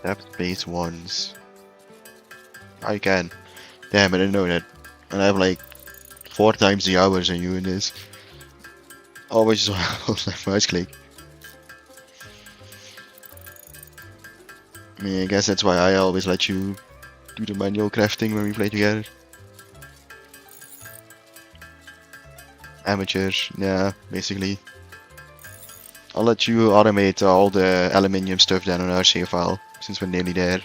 Depth base ones. I can. Damn, I didn't know that. And I have like 4 times the hours on you in this. Always just hold left mouse click. I mean, I guess that's why I always let you do the manual crafting when we play together. Amateur, yeah, basically. I'll let you automate all the aluminium stuff down on our save file, since we're nearly there.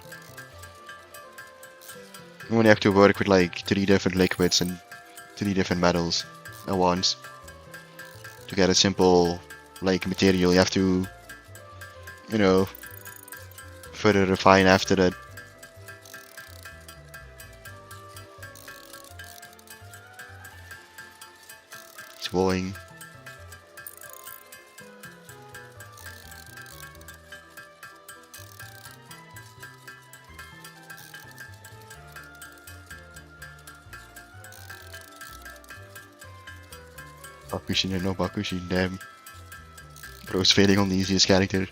You only have to work with like 3 different liquids and 3 different metals at once. To get a simple, like, material, you have to, you know, further refine after that. It's boring. Bakushin and no Bakushin, damn. Bro's failing on the easiest character.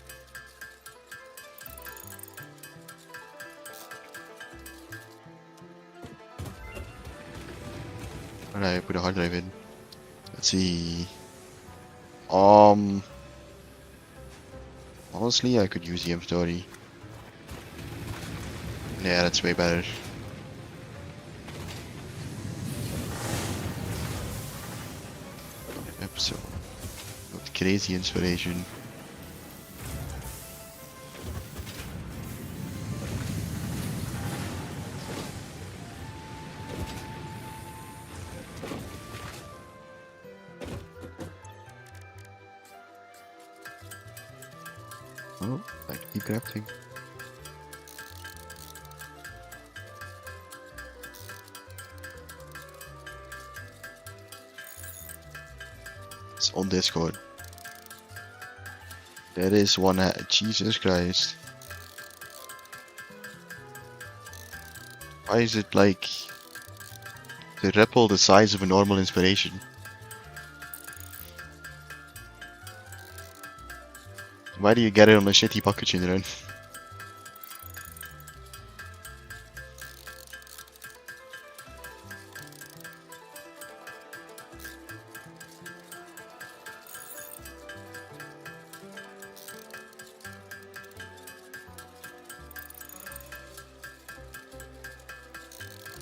Alright, put a hard drive in. Let's see. Honestly, I could use the inventory. Yeah, that's way better. Episode. Got crazy inspiration. Oh, I keep crafting. It's on Discord. That is one. Jesus Christ. Why is it like the ripple the size of a normal inspiration? Why do you get it on a shitty Bakuchin run?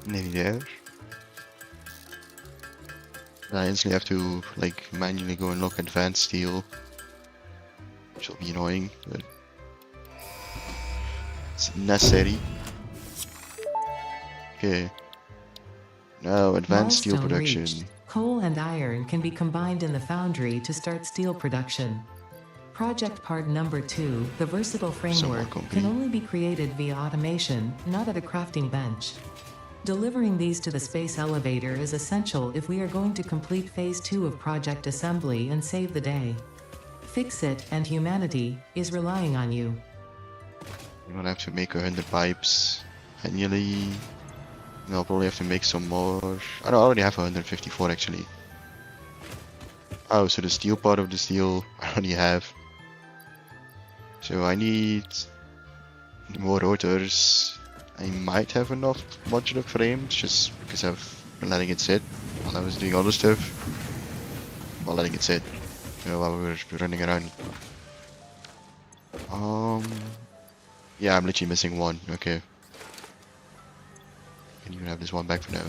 Nearly there. I instantly have to like manually go and look advanced steel, which will be annoying, but it's necessary. Okay. Now advanced steel Milestone production. reached. Coal and iron can be combined in the foundry to start steel production. Project part number 2, the versatile framework, can only be created via automation, not at a crafting bench. Delivering these to the space elevator is essential if we are going to complete phase 2 of project assembly and save the day. Fix It and humanity is relying on you. I'm gonna have to make 100 pipes manually. And I'll probably have to make some more. I don't already have 154 actually. Oh, so the steel part of the steel I already have. So I need more rotors. I might have enough modular frames just because I've been letting it sit while I was doing other stuff. While letting it sit, while we were running around. Yeah, I'm literally missing one. Okay. Can even have this one back for now.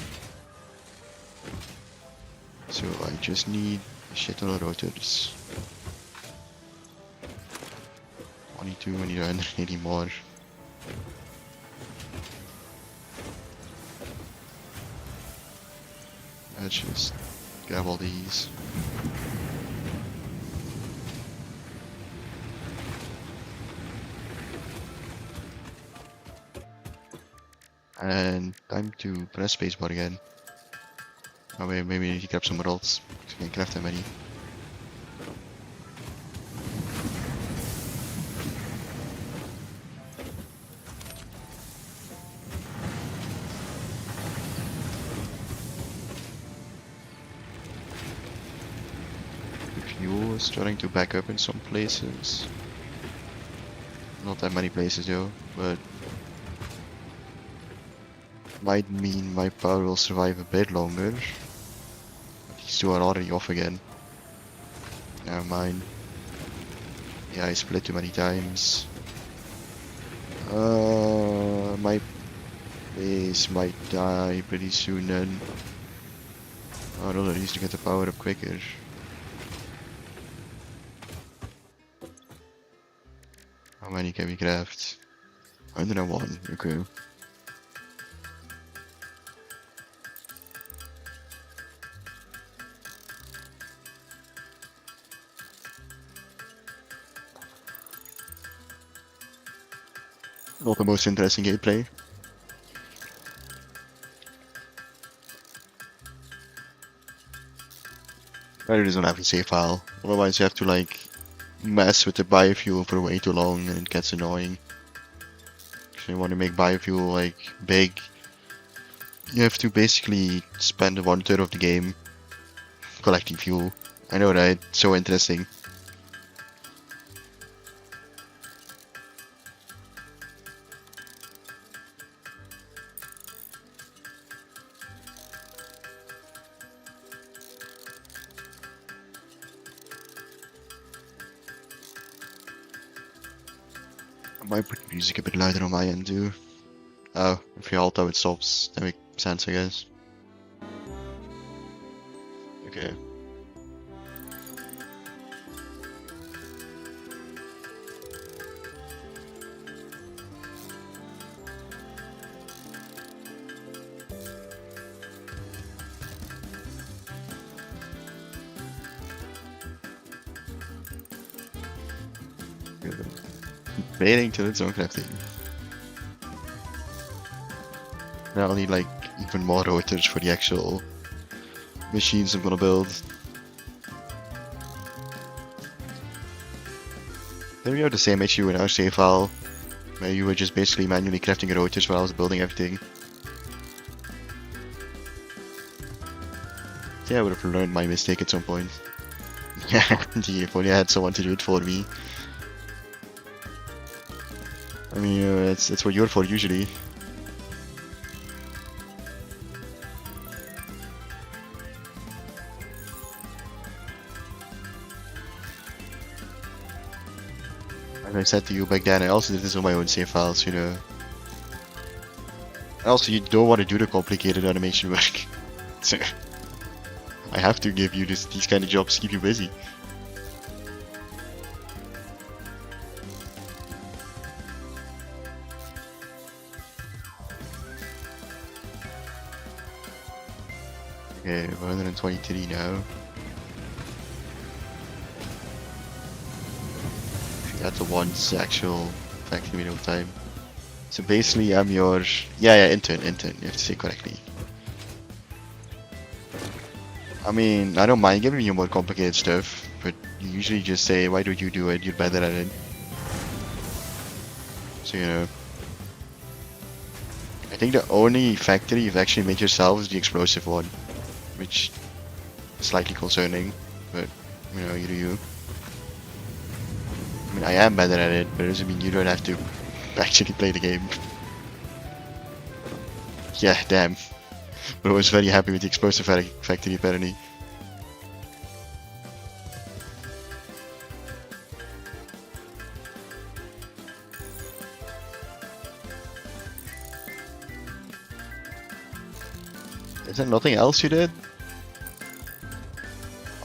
So I just need a shit ton of rotors. 22, I need 180 more. Let's just grab all these. And time to press spacebar again. Oh wait, maybe I need to grab somewhere else. I can't craft that many. The fuel is starting to back up in some places. Not that many places though, but might mean my power will survive a bit longer. These two are already off again. Never mind. Yeah, I split too many times. My base might die pretty soon then. Oh no, I need to get the power up quicker. How many can we craft? 101, okay. Not the most interesting gameplay. I just don't have a save file. Otherwise you have to like mess with the biofuel for way too long and it gets annoying. If you want to make biofuel like big, you have to basically spend 1/3 of the game collecting fuel. I know, right? So interesting. I might put music a bit louder on my end too. Oh, if you alt out it stops. That makes sense, I guess. Okay. Good. Waiting till it's own crafting. Now I'll need like even more rotors for the actual machines I'm gonna build. Then we have the same issue in our save file, where you were just basically manually crafting rotors while I was building everything. Yeah, I would have learned my mistake at some point. Yeah, gee, if only I had someone to do it for me. I mean, it's what you're for usually. As I said to you back then, I also did this on my own save files, And also, you don't want to do the complicated animation work. So, I have to give you these kind of jobs to keep you busy. Okay, 123 now. That's the one's actual factory minimum time. So basically, I'm your intern. You have to say correctly. I mean, I don't mind giving you more complicated stuff, but you usually just say, "Why don't you do it? You're better at it." So I think the only factory you've actually made yourself is the explosive one, which is slightly concerning, but you know, you do you. I mean, I am better at it, but it doesn't mean you don't have to actually play the game. Yeah, damn. But I was very happy with the explosive factory apparently. Is there nothing else you did?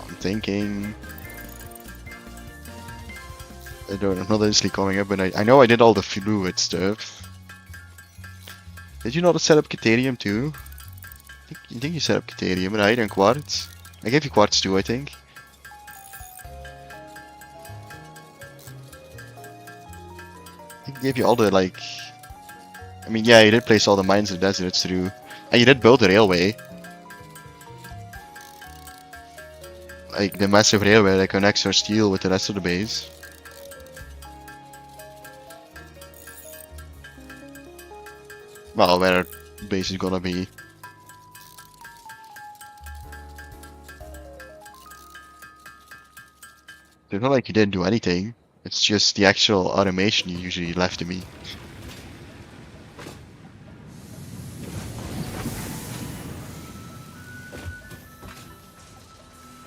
I'm thinking. I don't know, not instantly coming up, but I know I did all the fluid stuff. Did you not set up Caterium too? You think you set up Caterium, right? And Quartz? I gave you Quartz too, I think. I think I gave you all the, like... I mean, yeah, you did place all the mines in the deserts through. And you did build a railway. Like, the massive railway that connects our steel with the rest of the base. Well, where our base is gonna be. It's not like you didn't do anything. It's just the actual automation you usually left to me.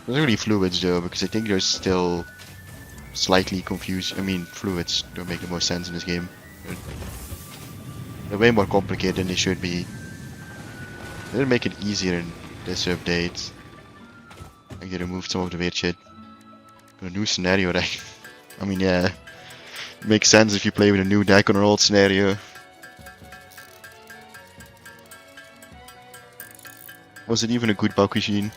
There's really fluids though, because I think there's still slightly confused. I mean, fluids don't make the most sense in this game. But they're way more complicated than they should be. They didn't make it easier in this update. Like they removed some of the weird shit. A new scenario deck. I mean, yeah, it makes sense if you play with a new deck on an old scenario. Was it even a good bulk machine?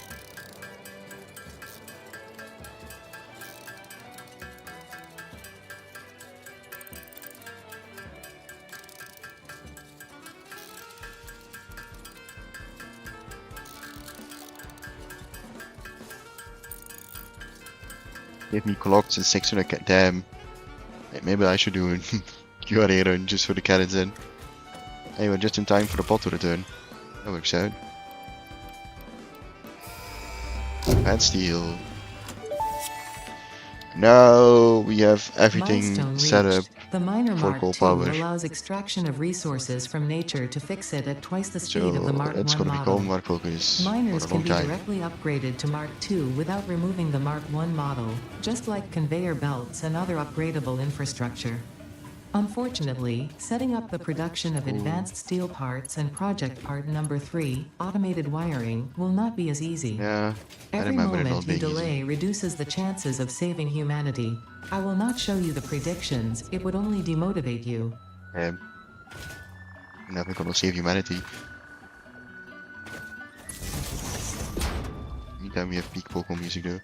Gave me clocks and 600 damn. Hey, maybe I should do a QRA run just for the cannons in. Anyway, just in time for the pot to return. That works out. And steel. Now we have everything Milestone set up reached. The miner for Mark coal II power. allows extraction of resources from nature to fix it at twice the speed of the Mark It's I gonna be model. called Mark Focus for Miners a can long be time. directly upgraded to Mark II without removing the Mark I model, just like conveyor belts and other upgradable infrastructure. Unfortunately, setting up the production of advanced steel parts and project part number 3, automated wiring, will not be as easy. Yeah, I Every remember it moment not you being delay easy. reduces the chances of saving humanity. I will not show you the predictions, it would only demotivate you. Never gonna save humanity. Meantime, we have peak Pokemon music though.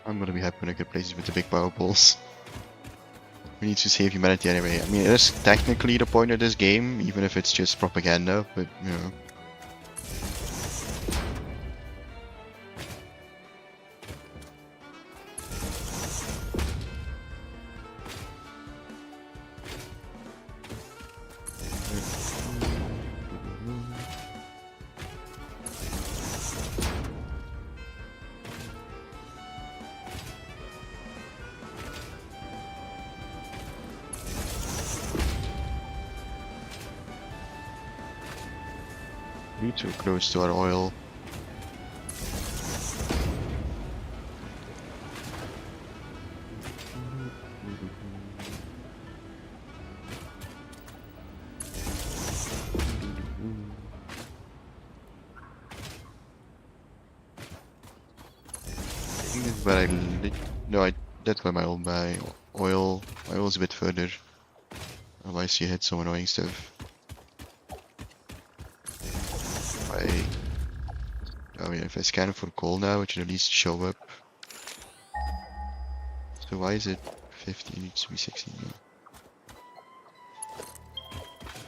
I'm gonna be happy when I get places with the big power balls. We need to save humanity anyway. I mean, it is technically the point of this game, even if it's just propaganda, but you know. We're too close to our oil. But no, that's why my old buy oil. My oil's a bit further. Otherwise, you hit some annoying stuff. I mean, if I scan for coal now, it should at least show up. So why is it 50? It needs to be 16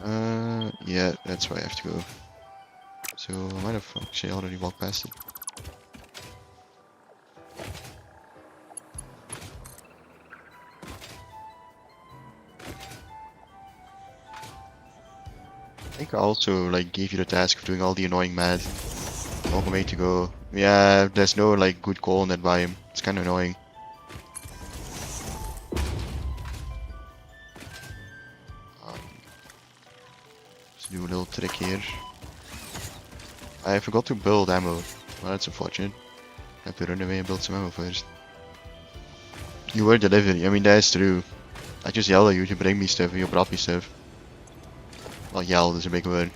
now. Yeah, that's why I have to go. So I might have actually already walked past it. I think I also like gave you the task of doing all the annoying math. Long way to go. Yeah, there's no like good call on that biome. It's kind of annoying. Let's do a little trick here. I forgot to build ammo. Well, that's unfortunate. I have to run away and build some ammo first. You were delivery. I mean, that's true. I just yelled at you to bring me stuff and you brought me stuff. Well, yelled is a big word.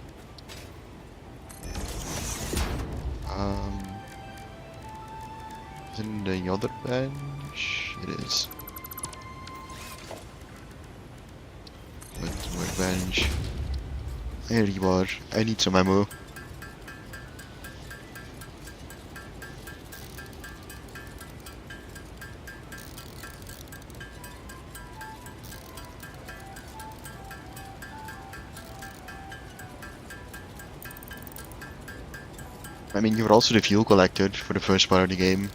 Is it in the other bench? It is. Workbench. There you are. I need some ammo. I mean, you were also the fuel collector for the first part of the game.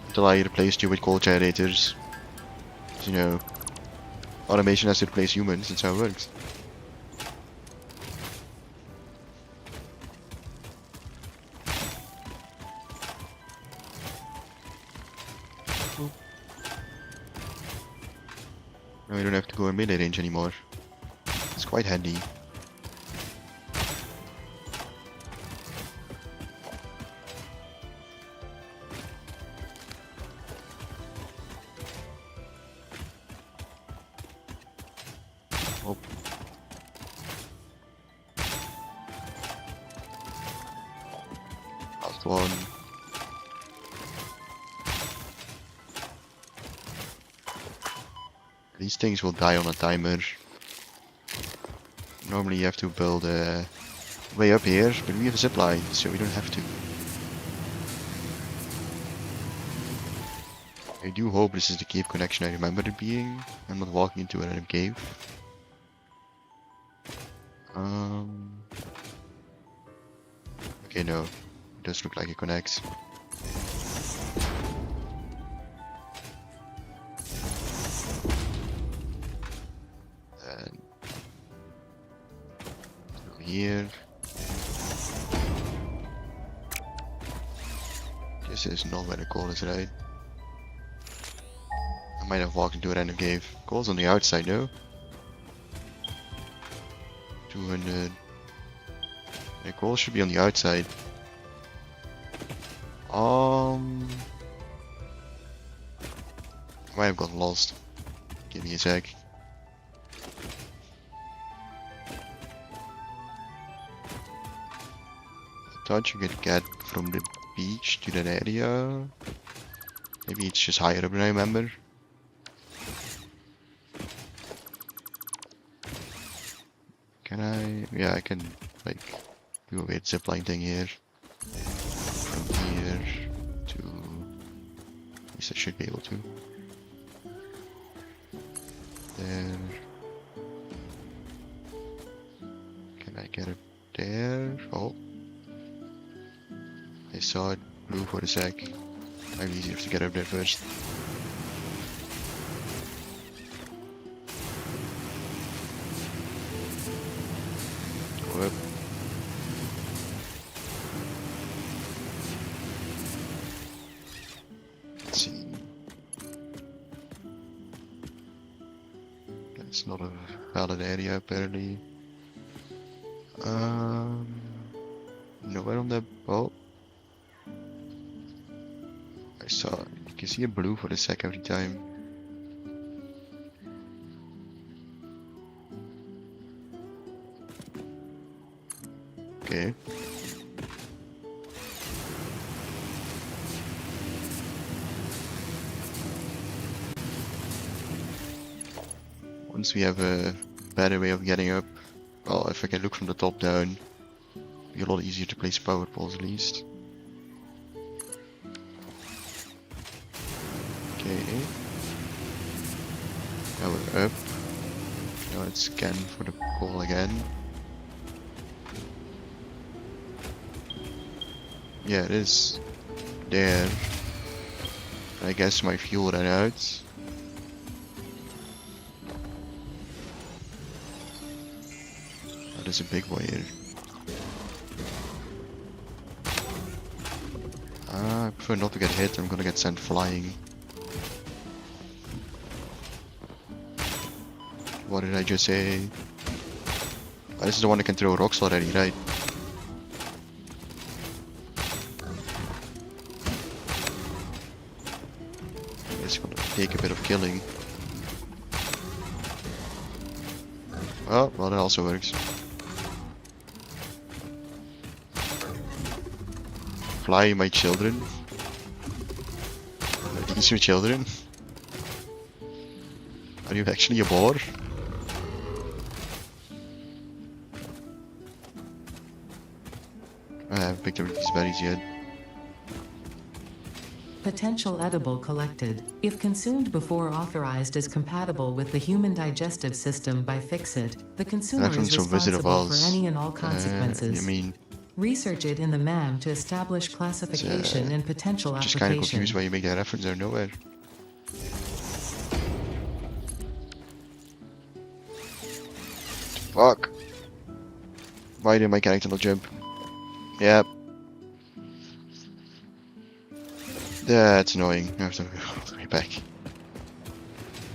Until I replaced you with coal generators. So, you know, automation has to replace humans, that's how it works. Now we don't have to go in melee range anymore. It's quite handy. Oh. Last one. These things will die on a timer. Normally you have to build way up here, but we have a zipline, so we don't have to. I do hope this is the cave connection I remember it being. I'm not walking into a random cave. Okay, no. It does look like it connects. And through here. This is not where the coal is, right? I might have walked into a random cave. Coal's on the outside, no? 200. The coal should be on the outside. I might have gotten lost. Give me a sec. I thought you could get from the beach to that area. Maybe it's just higher up than I remember. Can I? Yeah, I can like do a weird zipline thing here. From here to. At least I should be able to. There. Can I get up there? Oh. I saw it blue for a sec. Might be easier to get up there first. Go up. Let's see. That's not a valid area apparently. Nowhere on that boat. I saw, you can see a blue for a sec every time. Okay. Once we have a better way of getting up, well, if I can look from the top down, it'll be a lot easier to place power poles at least. Okay. Now we're up. Now let's scan for the coal again. Yeah, it is there. I guess my fuel ran out. Oh, there's a big boy here. I prefer not to get hit, I'm gonna get sent flying. What did I just say? Oh, this is the one that can throw rocks already, right? It's gonna take a bit of killing. Oh, well that also works. Fly, my children. Are these your children? Are you actually a boar? I haven't picked up these berries yet. Potential edible collected. If consumed before authorized is compatible with the human digestive system by Fixit, the consumer And from is some Wizard of responsible for Oz. any and all I consequences. mean, Research it in the MAM to establish classification and potential just kind of application. confused why you make that reference out of nowhere. Fuck. Why did my character not jump? Yep. That's annoying. I have to go way back.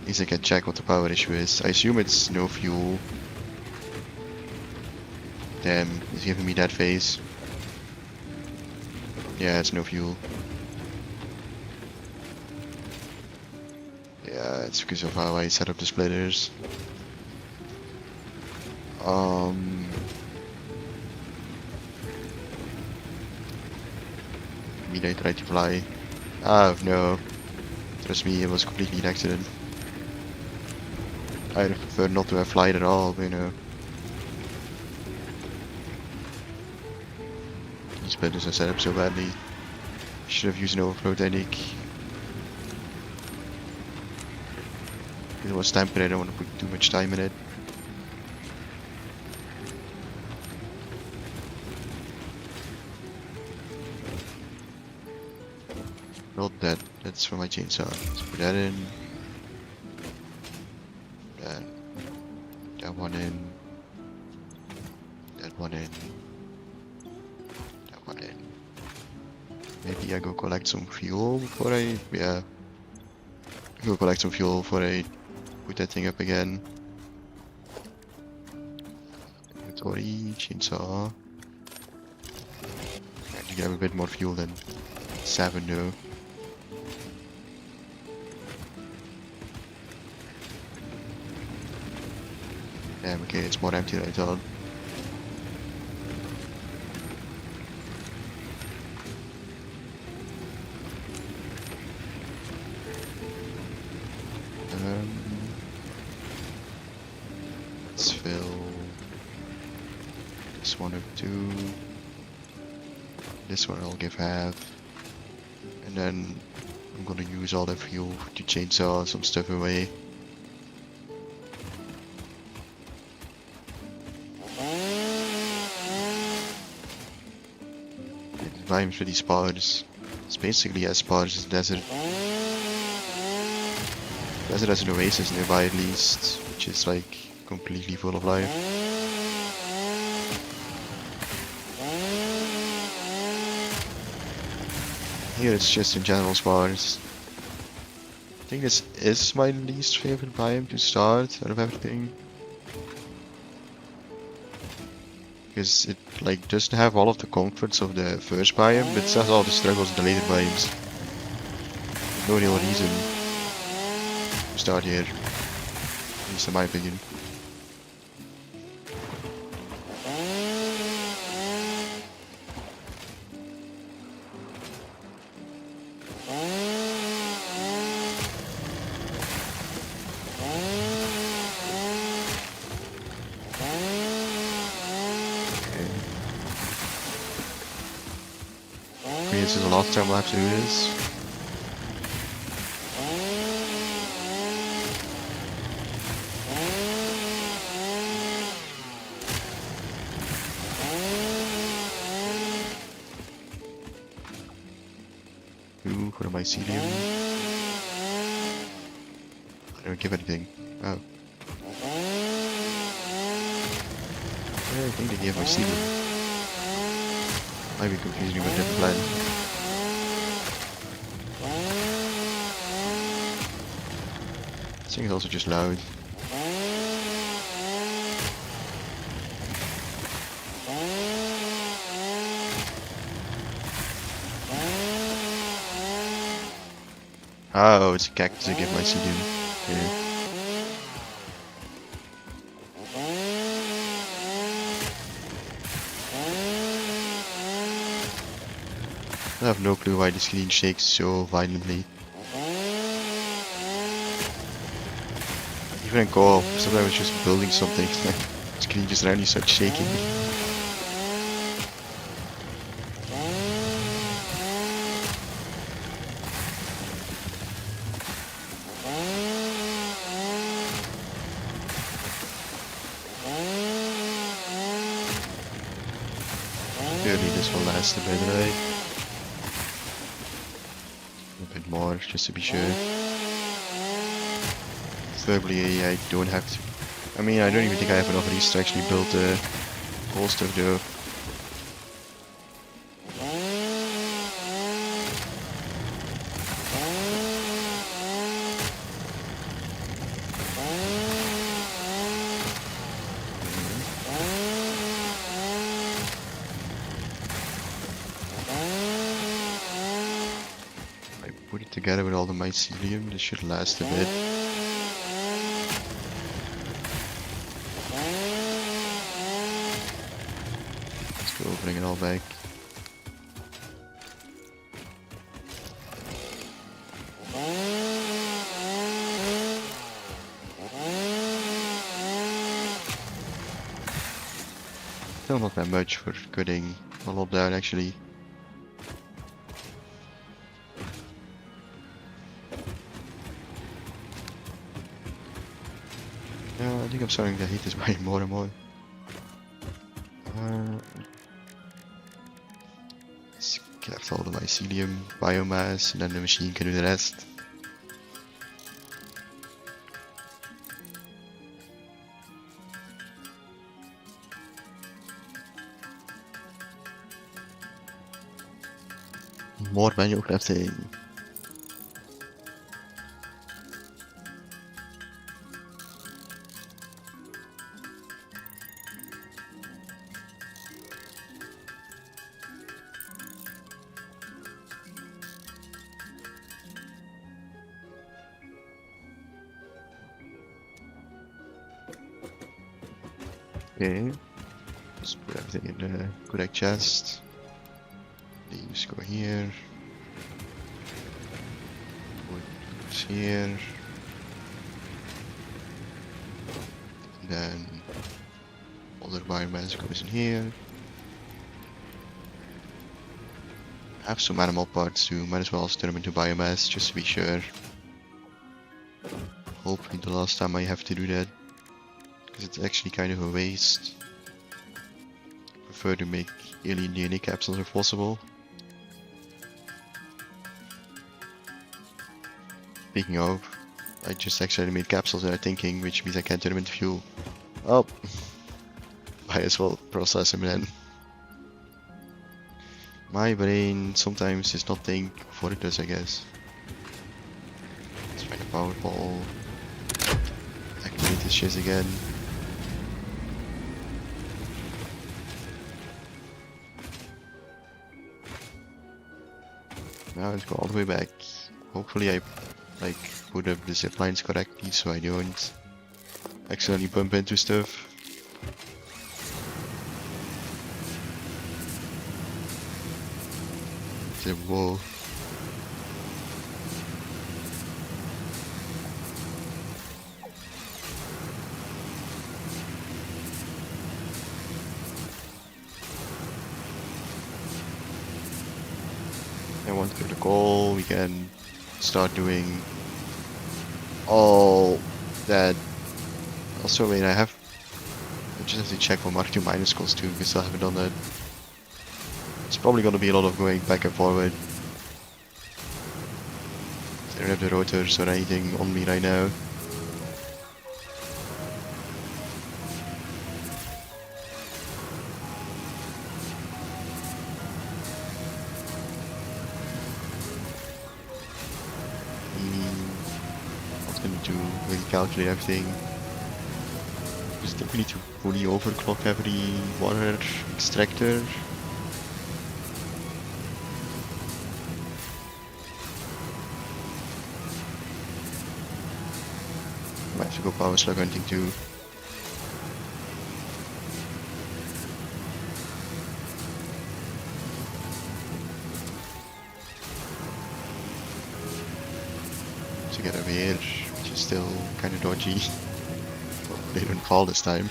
At least I can check what the power issue is. I assume it's no fuel. Damn, he's giving me that face. Yeah, it's no fuel. Yeah, it's because of how I set up the splitters. Mean I tried to fly. Oh no. Trust me, it was completely an accident. I'd prefer not to have flight at all, but you know. These splitters are set up so badly. Should have used an overflow technique. It was tempered, I don't want to put too much time in it. Not that, that's for my chainsaw. Let's put that in. That one in. That one in. That one in. Maybe I go collect some fuel before I, yeah. Go collect some fuel before I put that thing up again. Inventory, chainsaw. I need to have a bit more fuel than 7 though. Damn, okay, it's more empty than I thought. Let's fill this one up too. This one I'll give half. And then I'm gonna use all the fuel to chainsaw some stuff away. The biome's pretty sparse. It's basically as sparse as desert. Desert has an oasis nearby at least, which is like completely full of life. Here it's just in general sparse. I think this is my least favorite biome to start out of everything. Because it like doesn't have all of the comforts of the first biome, but it has all the struggles of the later biomes. No real reason to start here, at least in my opinion. This is the last time we'll have to do this. for the mycelium. I don't give anything. Oh. Yeah, I think they gave mycelium. Might be confusing with a different plant. This thing is also just loud. Oh, it's a cactus to give mycelium. Yeah. I have no clue why the screen shakes so violently. Even in co-op, sometimes I was just building something, the screen just randomly starts shaking. Surely this will last a bit, right? A bit more, just to be sure. Preferably I don't have to. I mean, I don't even think I have enough of these to actually build the whole stuff though. I put it together with all the mycelium, this should last a bit. Bring it all back. Still not that much for cutting a lot down actually. Yeah, I think I'm starting to hate this way more and more. Let's get all the mycelium biomass and then the machine can do the rest. More manual crafting. Okay, let's put everything in the correct chest. These go here. Wood goes here. And then other biomass goes in here. I have some animal parts too, might as well turn them into biomass just to be sure. Hopefully the last time I have to do that. Because it's actually kind of a waste. I prefer to make alien DNA capsules if possible. Speaking of, I just actually made capsules that are thinking, which means I can't turn them into fuel. Oh, might as well process them then. My brain sometimes does not think of what it does, I guess. Let's find a power ball. Activate this shit again. Now let's go all the way back. Hopefully I put up the zip lines correctly so I don't accidentally bump into stuff. Whoa. And once we get the goal, we can start doing all that. Also, wait, I just have to check for Mark II minus calls too, because I haven't done that. It's probably going to be a lot of going back and forward. I don't have the rotors or anything on me right now. Not gonna do really calculate everything. Just think we need to fully overclock every water extractor. Might have to go power slug hunting too. To get over here, which is still kind of dodgy. Well, they don't call this time.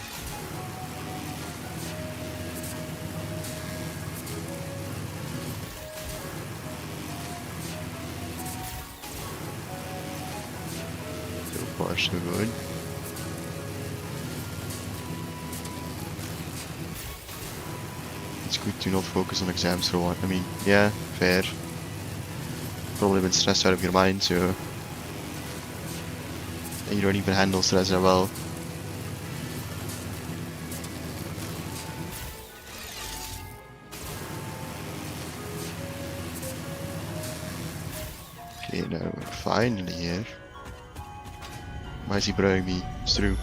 So far so good. It's good to not focus on exams for one. I mean, yeah, fair. Probably been stressed out of your mind, so and you don't even handle stress that well. Okay, now we're finally here. Why is he blowing me through?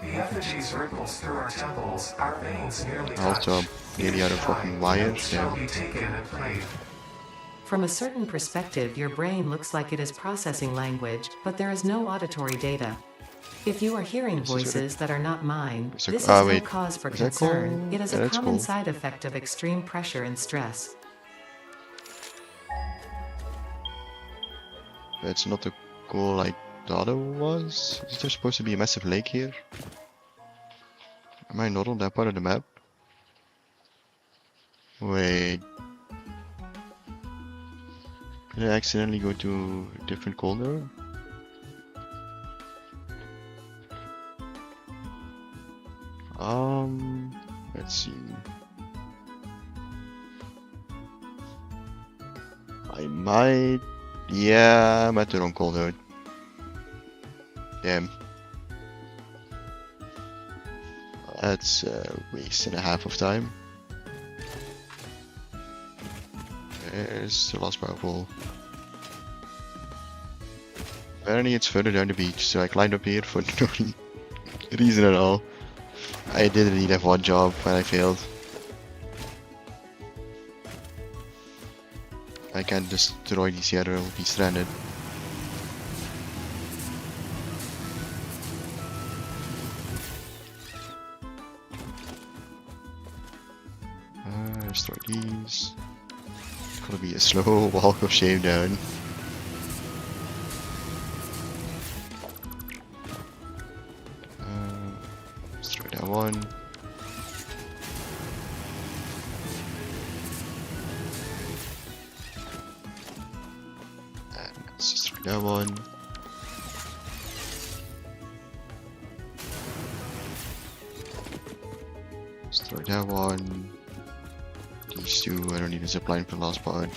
The effigy circles through our temples, our veins nearly touch. Also, nearly out of fucking wire. Shall be taken and played. From a certain perspective, your brain looks like it is processing language, but there is no auditory data. If you are hearing voices that are not mine, this is no cause for concern. It is a common side effect of extreme pressure and stress. That's not the goal like the other was. Is there supposed to be a massive lake here? Am I not on that part of the map? Wait. Did I accidentally go to a different corner? Let's see. I might. Yeah, I'm at the wrong corner. Damn. That's a waste and a half of time. There's the last powerful. Apparently it's further down the beach, so I climbed up here for no reason at all. I did indeed have one job when I failed. I can't destroy these here or I'll be stranded. Destroy these. It's gonna be a slow walk of shame down. Destroy that one. And let's destroy that one. Destroy that one. These two, I don't need a zipline for the last part.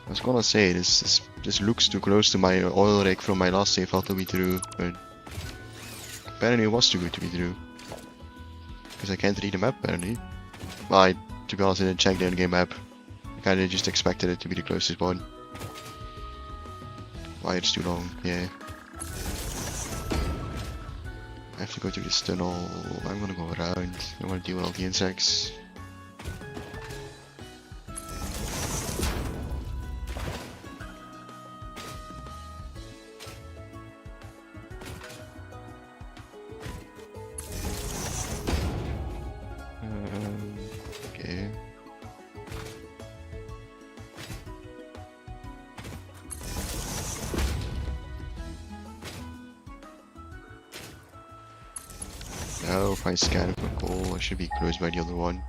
I was gonna say, this looks too close to my oil rig from my last save file to be true, but apparently it was too good to be true. Because I can't read the map apparently. Well, to be honest, I didn't check the in-game map. I kinda just expected it to be the closest one. Why it's too long, yeah. I have to go through this tunnel. I'm gonna go around. I wanna deal with all the insects. Okay. Now if I scan for coal, I should be close by the other one.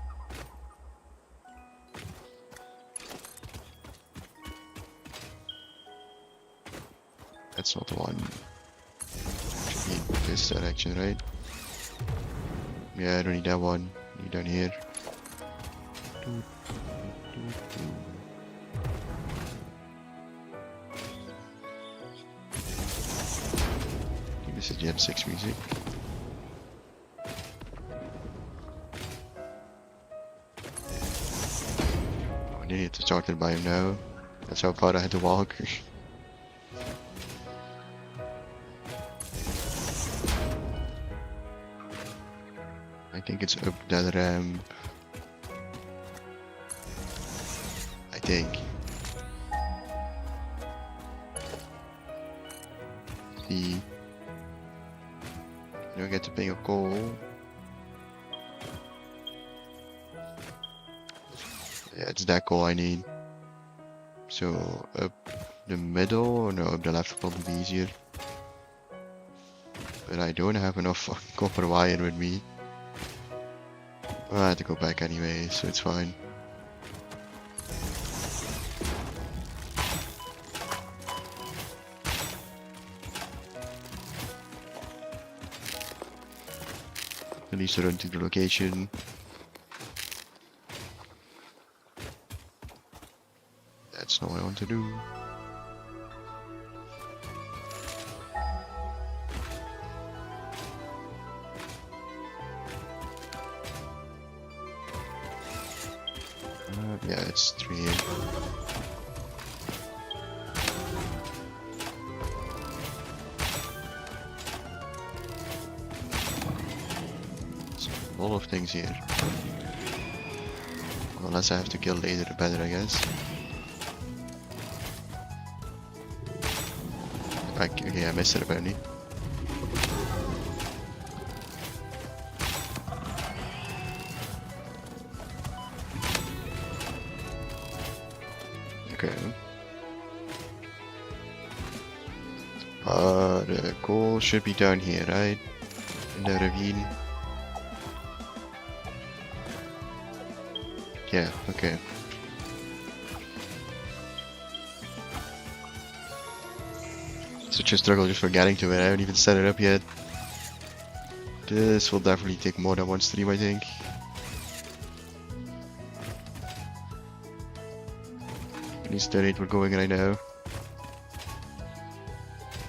That's not the one. Should be in this direction, right? Yeah, I don't need that one. Need down here. I think this is Gen 6 music. Oh, I needed to start it by him now. That's how far I had to walk. I think it's up that ramp. I think. See. You don't get to pay a call. Yeah, it's that call I need. So up the middle, or no, up the left will probably be easier. But I don't have enough copper wire with me. Well, I had to go back anyway, so it's fine. At least run to the location. That's not what I want to do. Yeah, it's 3 here. There's a lot of things here. Well, unless I have to kill later, the better, I guess. Okay, I missed it apparently. Okay. The goal should be down here, right? In the ravine. Yeah, okay. Such a struggle just for getting to it. I haven't even set it up yet. This will definitely take more than one stream, I think. At least the rate we're going right now.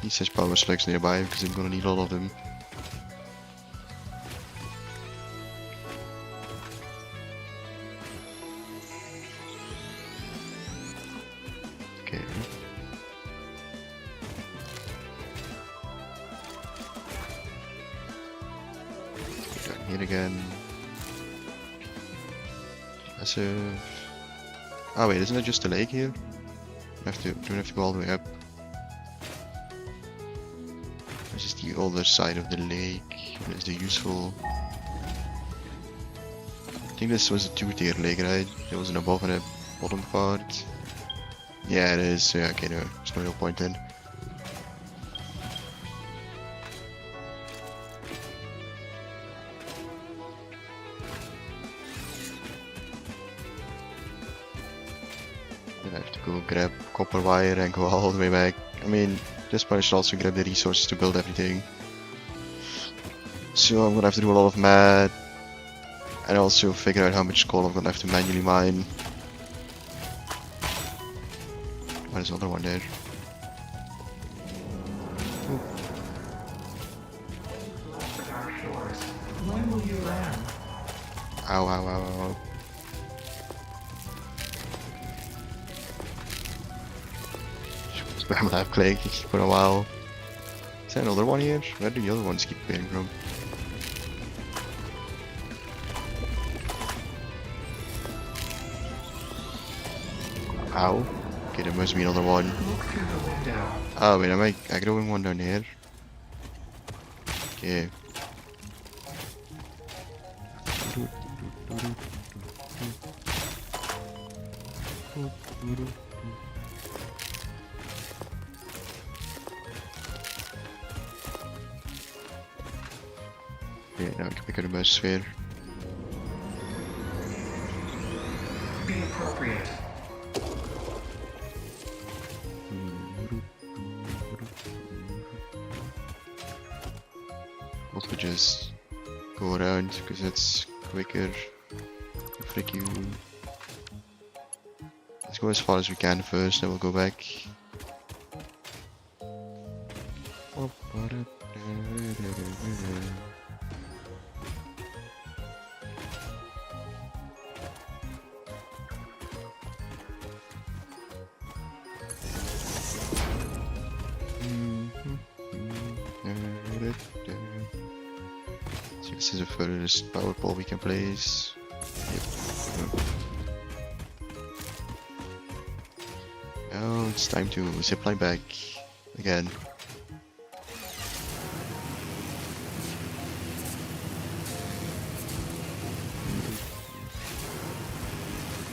He says power slugs nearby because I'm gonna need all of them. Okay. Down here again. Massive. Oh wait, isn't it just a lake here? Don't have to go all the way up. This is the other side of the lake. What is the useful? I think this was a 2-tier lake, right? There was an above and a bottom part. Yeah, it is. Yeah, okay, no, there's no real point then. Then I have to go grab copper wire and go all the way back. I mean, this part I should also grab the resources to build everything. So I'm gonna have to do a lot of math. And also figure out how much coal I'm gonna have to manually mine. Oh, there's another one there. Ooh. When will you land? Ow, ow, ow, ow. Spam lab click for a while. Is there another one here? Where do the other ones keep appearing from? Ow. Okay, there must be another one. Look through the window. Oh wait, am I aggroing one down here? Okay. Yeah, now I can pick out a mouse sphere. Be appropriate. Also just go around because it's quicker. Frick you. Let's go as far as we can first, then we'll go back. So this is the furthest power pole we can place. Yep. Now it's time to zipline back again.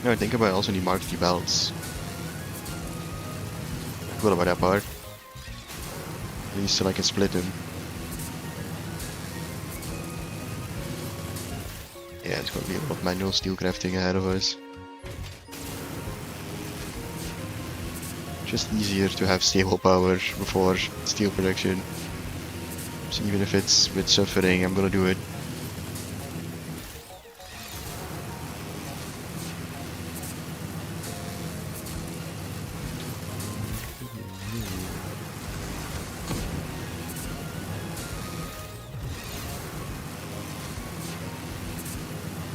No, I think about I also need marquee belts. Cool about that part. At least so I can split them. Yeah, it's gonna be a lot of manual steel crafting ahead of us. Just easier to have stable power before steel production. So even if it's with suffering, I'm gonna do it.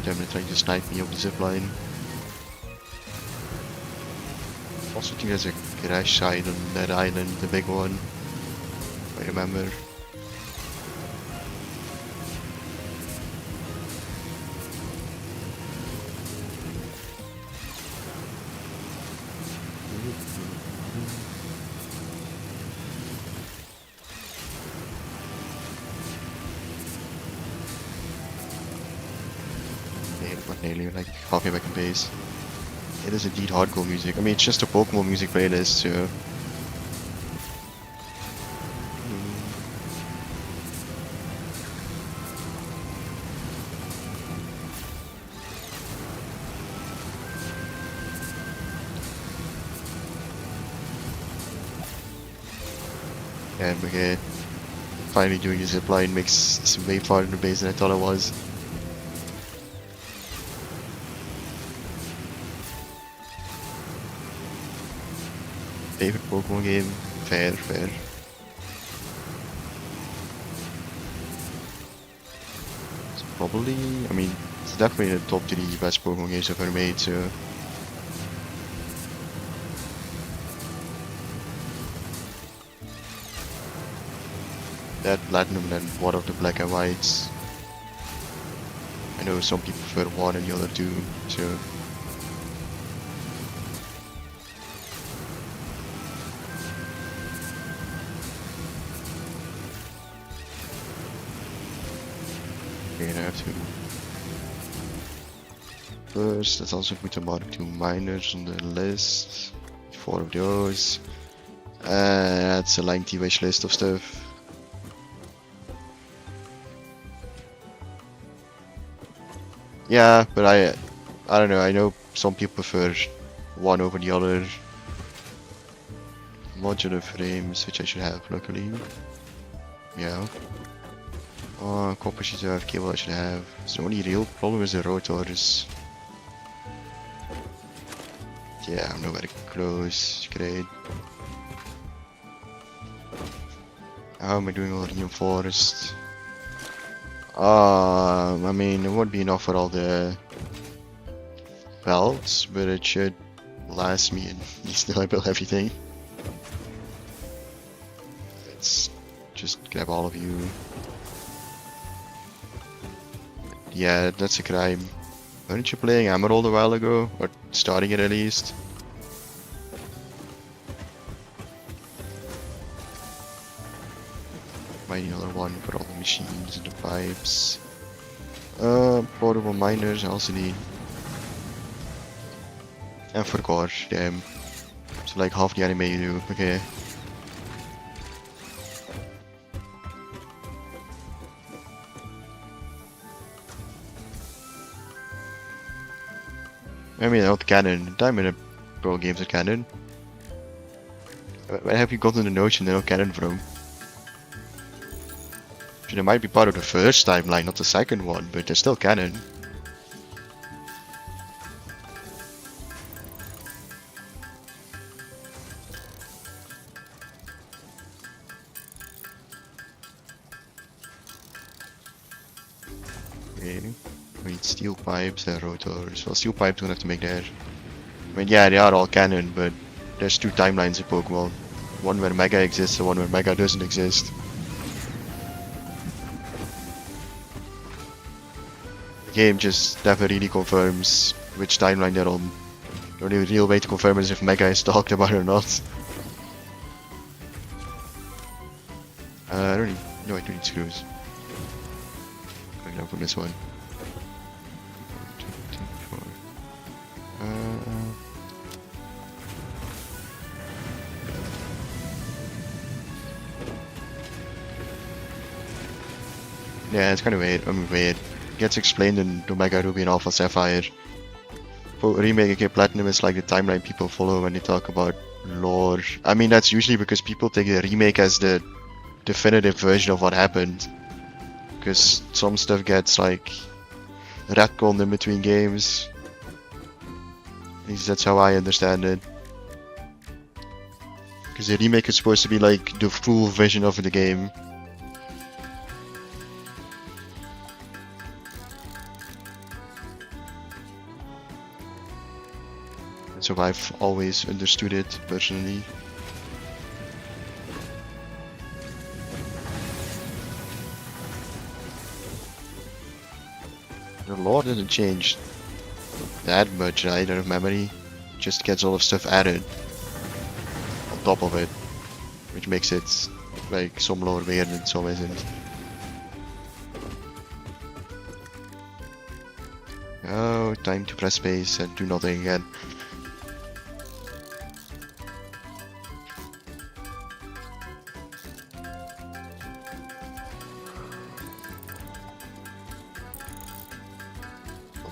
They're trying to snipe me up the zipline. Also think there's a crash site on that island, the big one, if I remember. Not nearly, like halfway back in base. It is indeed hardcore music. I mean, it's just a Pokemon music playlist, so. And okay, finally doing the zipline makes this way farther in the base than I thought it was. Favorite Pokemon game? Fair, fair. It's probably, I mean, it's definitely in the top 3 best Pokemon games I've ever made, so. That Platinum and one of the Black and Whites. I know some people prefer one and the other two, so. Okay, I have to. First, let's also put the Mark 2 miners on the list. 4 of those. That's a lengthy wish list of stuff. Yeah, but I don't know, I know some people prefer one over the other. Modular frames, which I should have, luckily. Yeah. Copper sheet have, cable I should have. So the only real problem is the rotors. Yeah, I'm nowhere close. Great. How am I doing on reinforced? I mean, it won't be enough for all the belts, but it should last me and still I build everything. Let's just grab all of you. Yeah, that's a crime. Weren't you playing Emerald a while ago? Or starting it at least? Might need another one for all the machines and the pipes. Portable miners I also need. And for core, damn. So like half the anime you do, okay. I mean, not canon. Diamond Pro games are canon. Where have you gotten the notion they're not canon from? They might be part of the first timeline, not the second one, but they're still canon. Okay. We need steel pipes and rotors. Well, steel pipes don't have to make there. I mean, yeah, they are all canon, but there's two timelines in Pokemon. One where Mega exists and one where Mega doesn't exist. The game just never really confirms which timeline they're on. The only real way to confirm is if Mega is talked about or not. I don't need... No, I do need screws. I'm gonna put this one. 1, 2, 3, 4. Yeah, it's kind of weird. I mean, weird. It gets explained in Omega Ruby and Alpha Sapphire. For Remake Platinum is like the timeline people follow when they talk about lore. I mean, that's usually because people take the remake as the definitive version of what happened. Because some stuff gets like retconned in between games. At least that's how I understand it. Because the remake is supposed to be like the full vision of the game. So I've always understood it personally. The lore doesn't change that much either of memory, just gets all of stuff added on top of it, which makes it like some lore weird and some isn't. Oh, time to press space and do nothing again.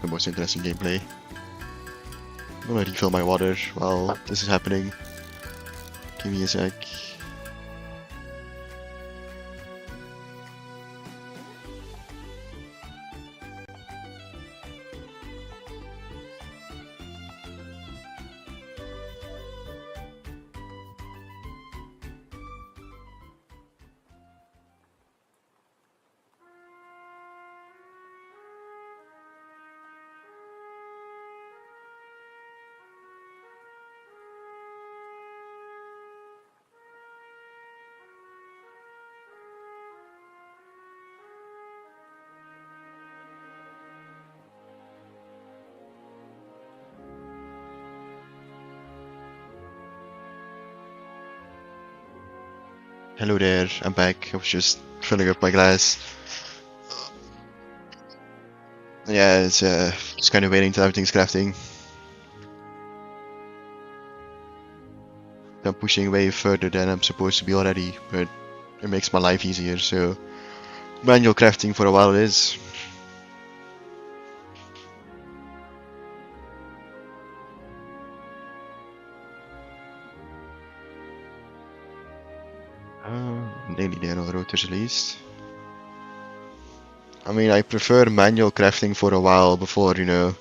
The most interesting gameplay. I'm gonna refill my water while this is happening. Give me a sec. Hello there, I'm back. I was just filling up my glass. Yeah, it's just kind of waiting till everything's crafting. I'm pushing way further than I'm supposed to be already, but it makes my life easier, so manual crafting for a while it is. Nearly there on the rotors at least. I mean, I prefer manual crafting for a while before, you know.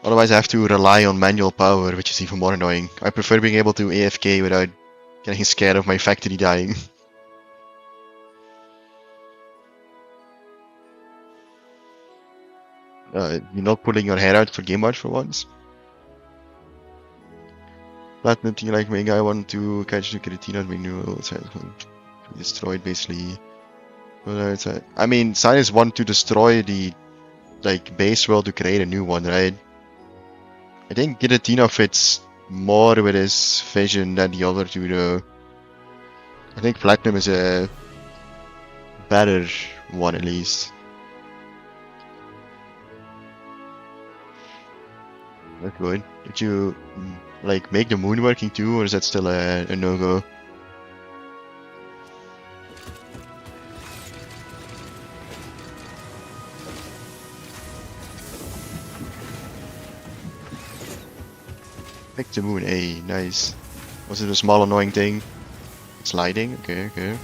Otherwise I have to rely on manual power, which is even more annoying. I prefer being able to AFK without getting scared of my factory dying. You're not pulling your hair out for game watch for once? Platinum team like me, I want to catch the Keratina renewal. It's destroyed basically. But I mean, scientists want to destroy the like base world to create a new one, right? I think Giratina fits more with his vision than the other two though. I think Platinum is a better one at least. That's good. Did you like make the moon working too, or is that still a no-go? Make the moon, hey, nice. Was it a small annoying thing? It's lighting? Okay, okay.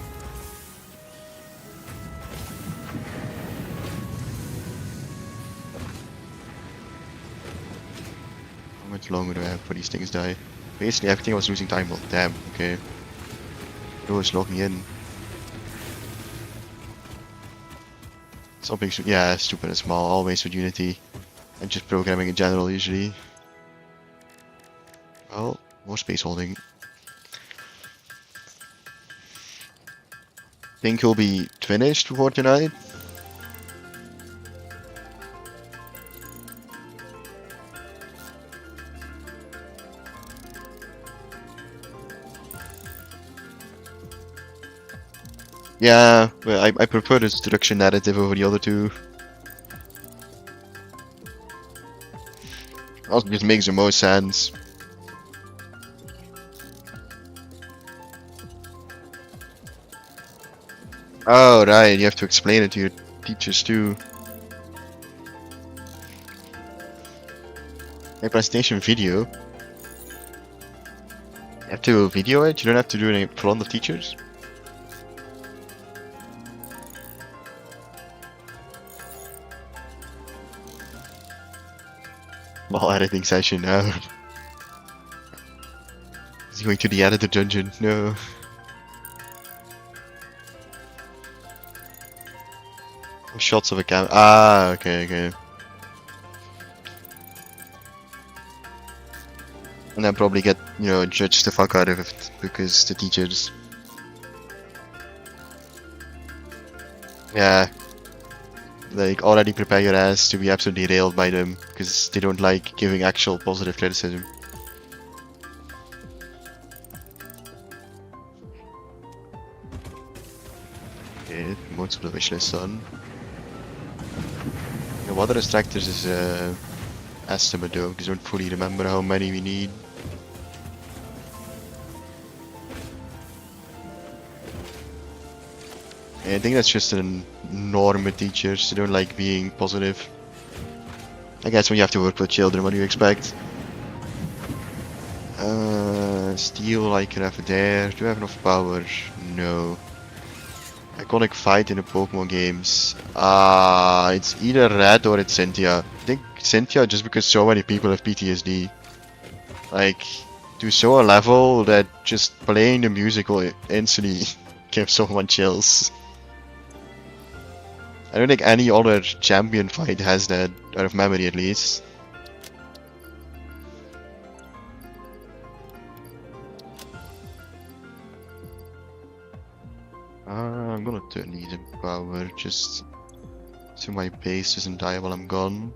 much longer do I have for these things die? Basically, everything I was losing time. Well, damn. Okay. It was locked me in. Something, yeah, stupid and small. Always with Unity. And just programming in general, usually. Well, more space holding. Think he'll be finished before tonight? Yeah, but I prefer the destruction narrative over the other two. Also just makes the most sense. Oh right, you have to explain it to your teachers too. A presentation video. You have to video it? You don't have to do it in front of teachers? Well, editing session now. He's going to the editor dungeon. No. Shots of a camera. Ah, okay, okay. And then probably get, judged the fuck out of it because the teachers. Yeah. Like, already prepare your ass to be absolutely railed by them because they don't like giving actual positive criticism. Okay, most of the wish list done. The water extractors is estimate though, because I don't fully remember how many we need. Yeah, I think that's just a norm with teachers, they don't like being positive. I guess when you have to work with children, what do you expect? Steel I can have there. Do I have enough power? No. Iconic fight in the Pokemon games. It's either Red or it's Cynthia. I think Cynthia just because so many people have PTSD. Like, to so a level that just playing the music will instantly give someone chills. I don't think any other champion fight has that, out of memory at least. I'm gonna turn these in power just so my base doesn't die while I'm gone.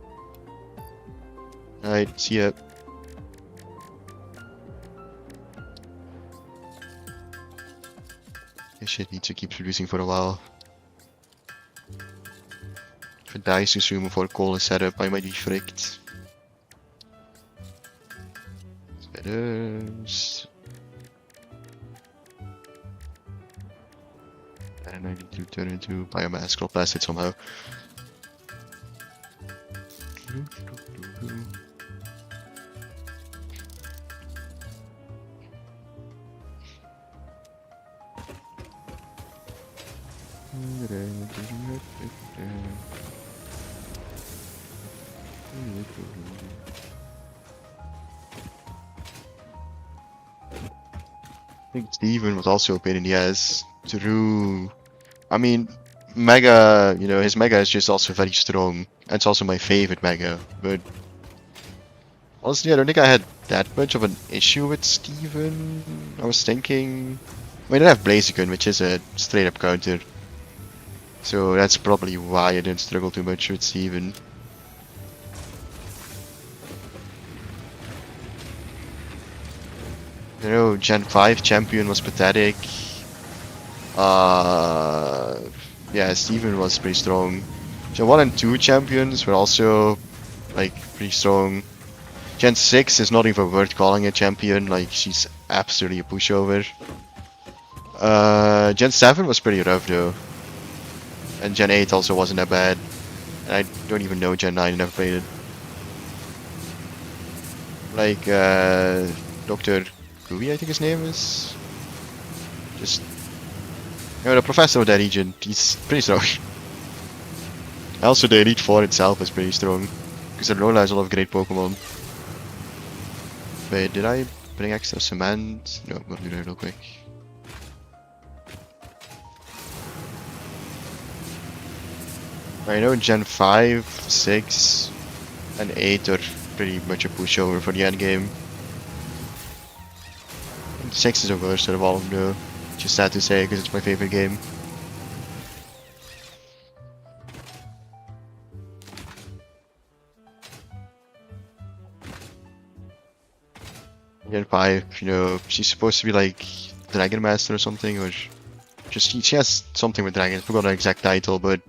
Alright, see ya. This shit needs to keep producing for a while. If it dies too soon before coal is set up, I might be fricked. Spitters. And I need to turn into biomass crop plastic somehow. I think Steven was also a pain in the ass. True. I mean, Mega, his Mega is just also very strong. It's also my favorite Mega, but honestly, I don't think I had that much of an issue with Steven. I was thinking, I don't have Blaziken, which is a straight up counter. So that's probably why I didn't struggle too much with Steven. Gen 5 champion was pathetic. Yeah, Steven was pretty strong. Gen 1 and 2 champions were also, like, pretty strong. Gen 6 is not even worth calling a champion, like, she's absolutely a pushover. Gen 7 was pretty rough though. And Gen 8 also wasn't that bad. And I don't even know Gen 9, I never played it. Like, Dr. Ruby, I think his name is. Just, the professor of that region, he's pretty strong. Also, the Elite Four itself is pretty strong. Because Alola has a lot of great Pokemon. Wait, did I bring extra cement? No, I'm gonna do that real quick. I know Gen 5, 6, and 8 are pretty much a pushover for the end game. 6 is the worst out of all of them though. Just sad to say because it's my favorite game. Gen 5, you know, she's supposed to be like Dragon Master or something, or just she has something with dragons. I forgot her exact title, but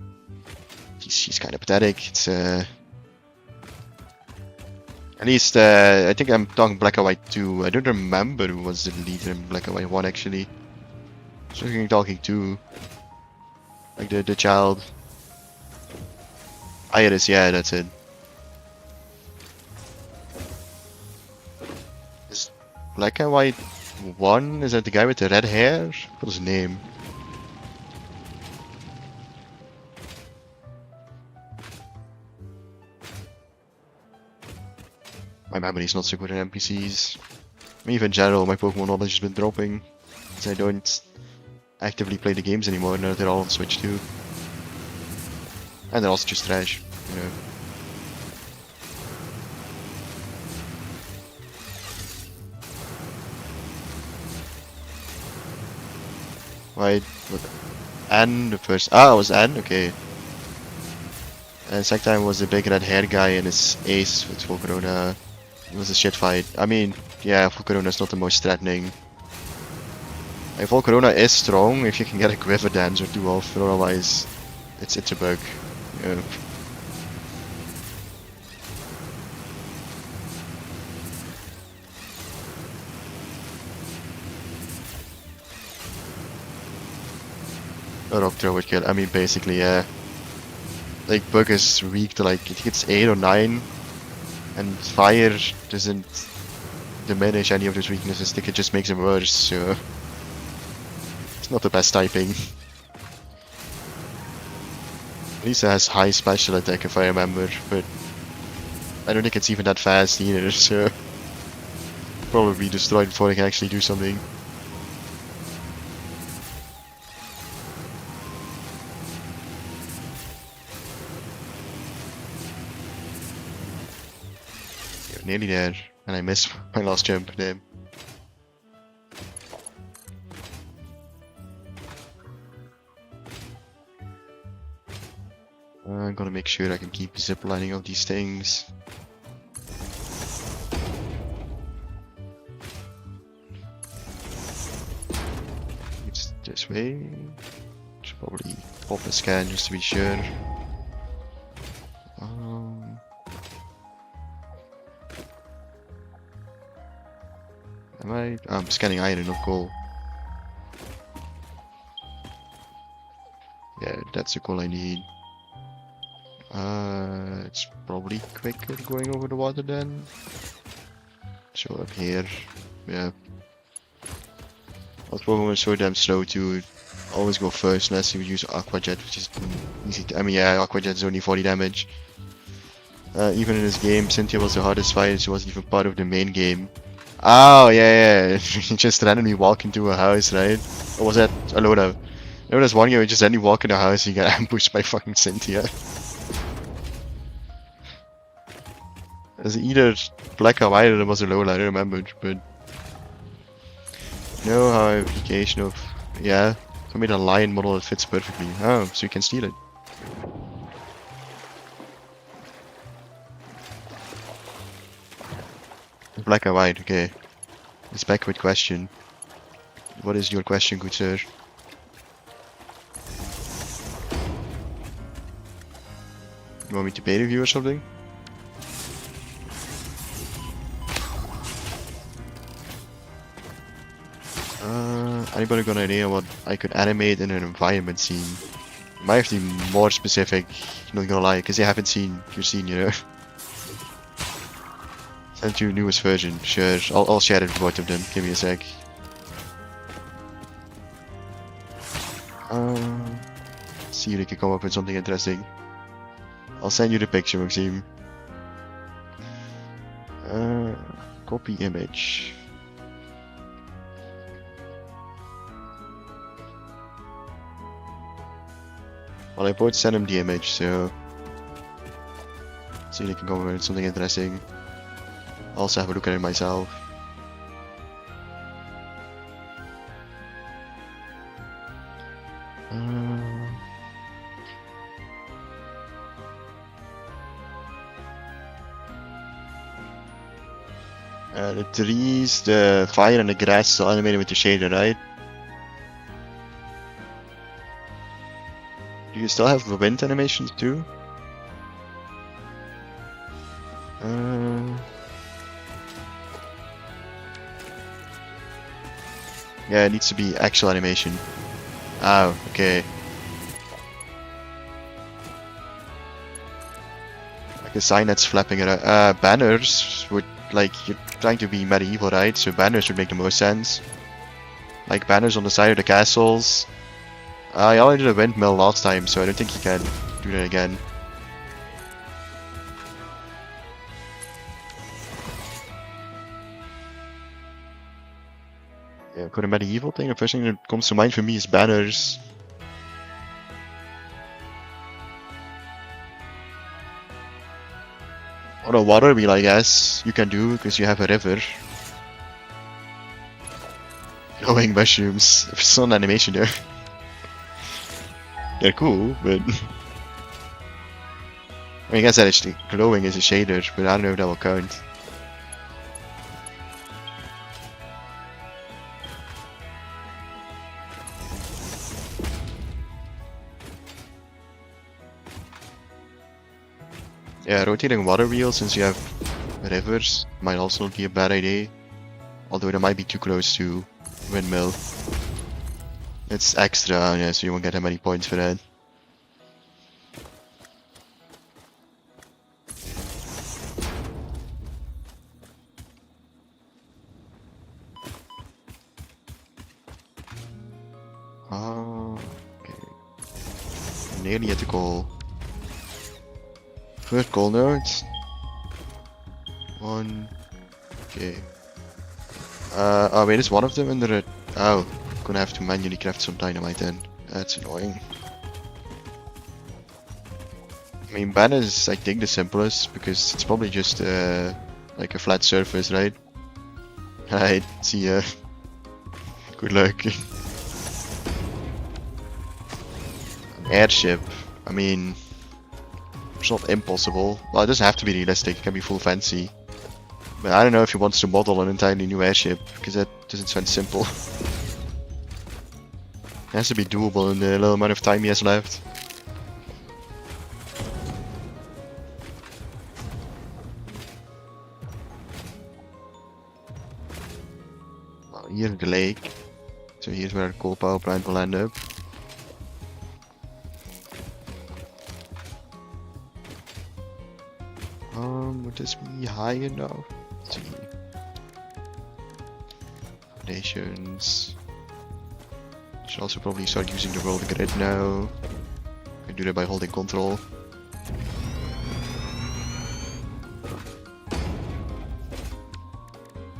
she's kind of pathetic. It's at least I think I'm talking Black and White 2. I don't remember who was the leader in Black and White 1 actually. So I'm talking 2, like the child. Iris, yeah, that's it. Is Black and White 1? Is that the guy with the red hair? What's his name? My memory's not so good at NPCs. I mean, even in general, my Pokemon knowledge has been dropping. Because I don't actively play the games anymore now that they're all on Switch too. And they're also just trash, you know. Right, Anne the first. Ah, it was Anne? Okay. And second time was the big red hair guy and his ace with Volcarona. It was a shit fight. I mean, yeah, Volcarona's not the most threatening. Like, Volcarona is strong if you can get a Quiver Dance or 2 off, but otherwise, it's a bug. Yeah. A Rock Throw would kill. I mean, basically, yeah. Like, Bug is weak to like, I think it's 8 or 9. And Fire doesn't diminish any of those weaknesses, I think it just makes them worse, so... It's not the best typing. Lisa has high special attack if I remember, but... I don't think it's even that fast either, so... Probably destroyed before I can actually do something. Nearly there, and I missed my last jump. Damn. I'm gonna make sure I can keep ziplining of these things. It's this way. Should probably pop a scan just to be sure. Am I? I'm scanning iron, not gold. Yeah, that's the coal I need. It's probably quicker going over the water then. So up here, yeah. I'll probably so damn slow to always go first unless you use Aqua Jet, which is easy to, I mean, yeah, Aqua Jet is only 40 damage. Even in this game, Cynthia was the hardest fight, she wasn't even part of the main game. Oh, yeah, yeah, you just randomly walk into a house, right? Or was that Alona? No, there's one game where you just randomly walk in a house and you get ambushed by fucking Cynthia. It's either Black or White or it was Alola, I don't remember, but... You know how application of... Yeah, I made a lion model that fits perfectly. Oh, so you can steal it. Black and White, okay. It's back with question. What is your question, good sir? You want me to pay review or something? Anybody got an idea what I could animate in an environment scene? Might have to be more specific, not gonna lie, because I haven't seen your scene, you know. Send you newest version, sure. I'll share it with both of them. Give me a sec. See if we can come up with something interesting. I'll send you the picture, Maxime. Copy image. Well, I both sent him the image, so see if he can come up with something interesting. I'll also have a look at it myself. The trees, the fire, and the grass is all animated with the shader, right? Do you still have the wind animations too? Yeah, it needs to be actual animation. Oh, okay. Like a sign that's flapping around. Banners would, like, you're trying to be medieval, right? So banners would make the most sense. Like banners on the side of the castles. I already did a windmill last time, so I don't think you can do that again. Yeah, for a medieval thing, the first thing that comes to mind for me is banners. On a water wheel, I guess, you can do, because you have a river. Glowing mushrooms. There's some animation there. They're cool, but... I mean, I guess that actually glowing is a shader, but I don't know if that will count. Yeah, rotating water wheels since you have rivers might also be a bad idea. Although they might be too close to windmill. It's extra, yeah, so you won't get that many points for that. Oh, okay. Nearly at the goal. First goal note. 1. Okay. Oh wait, is one of them in the... Oh, gonna have to manually craft some dynamite then. That's annoying. I mean, banner is, I think, the simplest, because it's probably just like a flat surface, right? Alright, see ya. Good luck. An airship. I mean, it's not impossible. Well, it doesn't have to be realistic, it can be full fancy. But I don't know if he wants to model an entirely new airship, because that doesn't sound simple. It has to be doable in the little amount of time he has left. Well, here's the lake. So here's where the coal power plant will end up. Would this be high enough? Let's see. Foundations. Should also probably start using the world grid now. Can do that by holding control.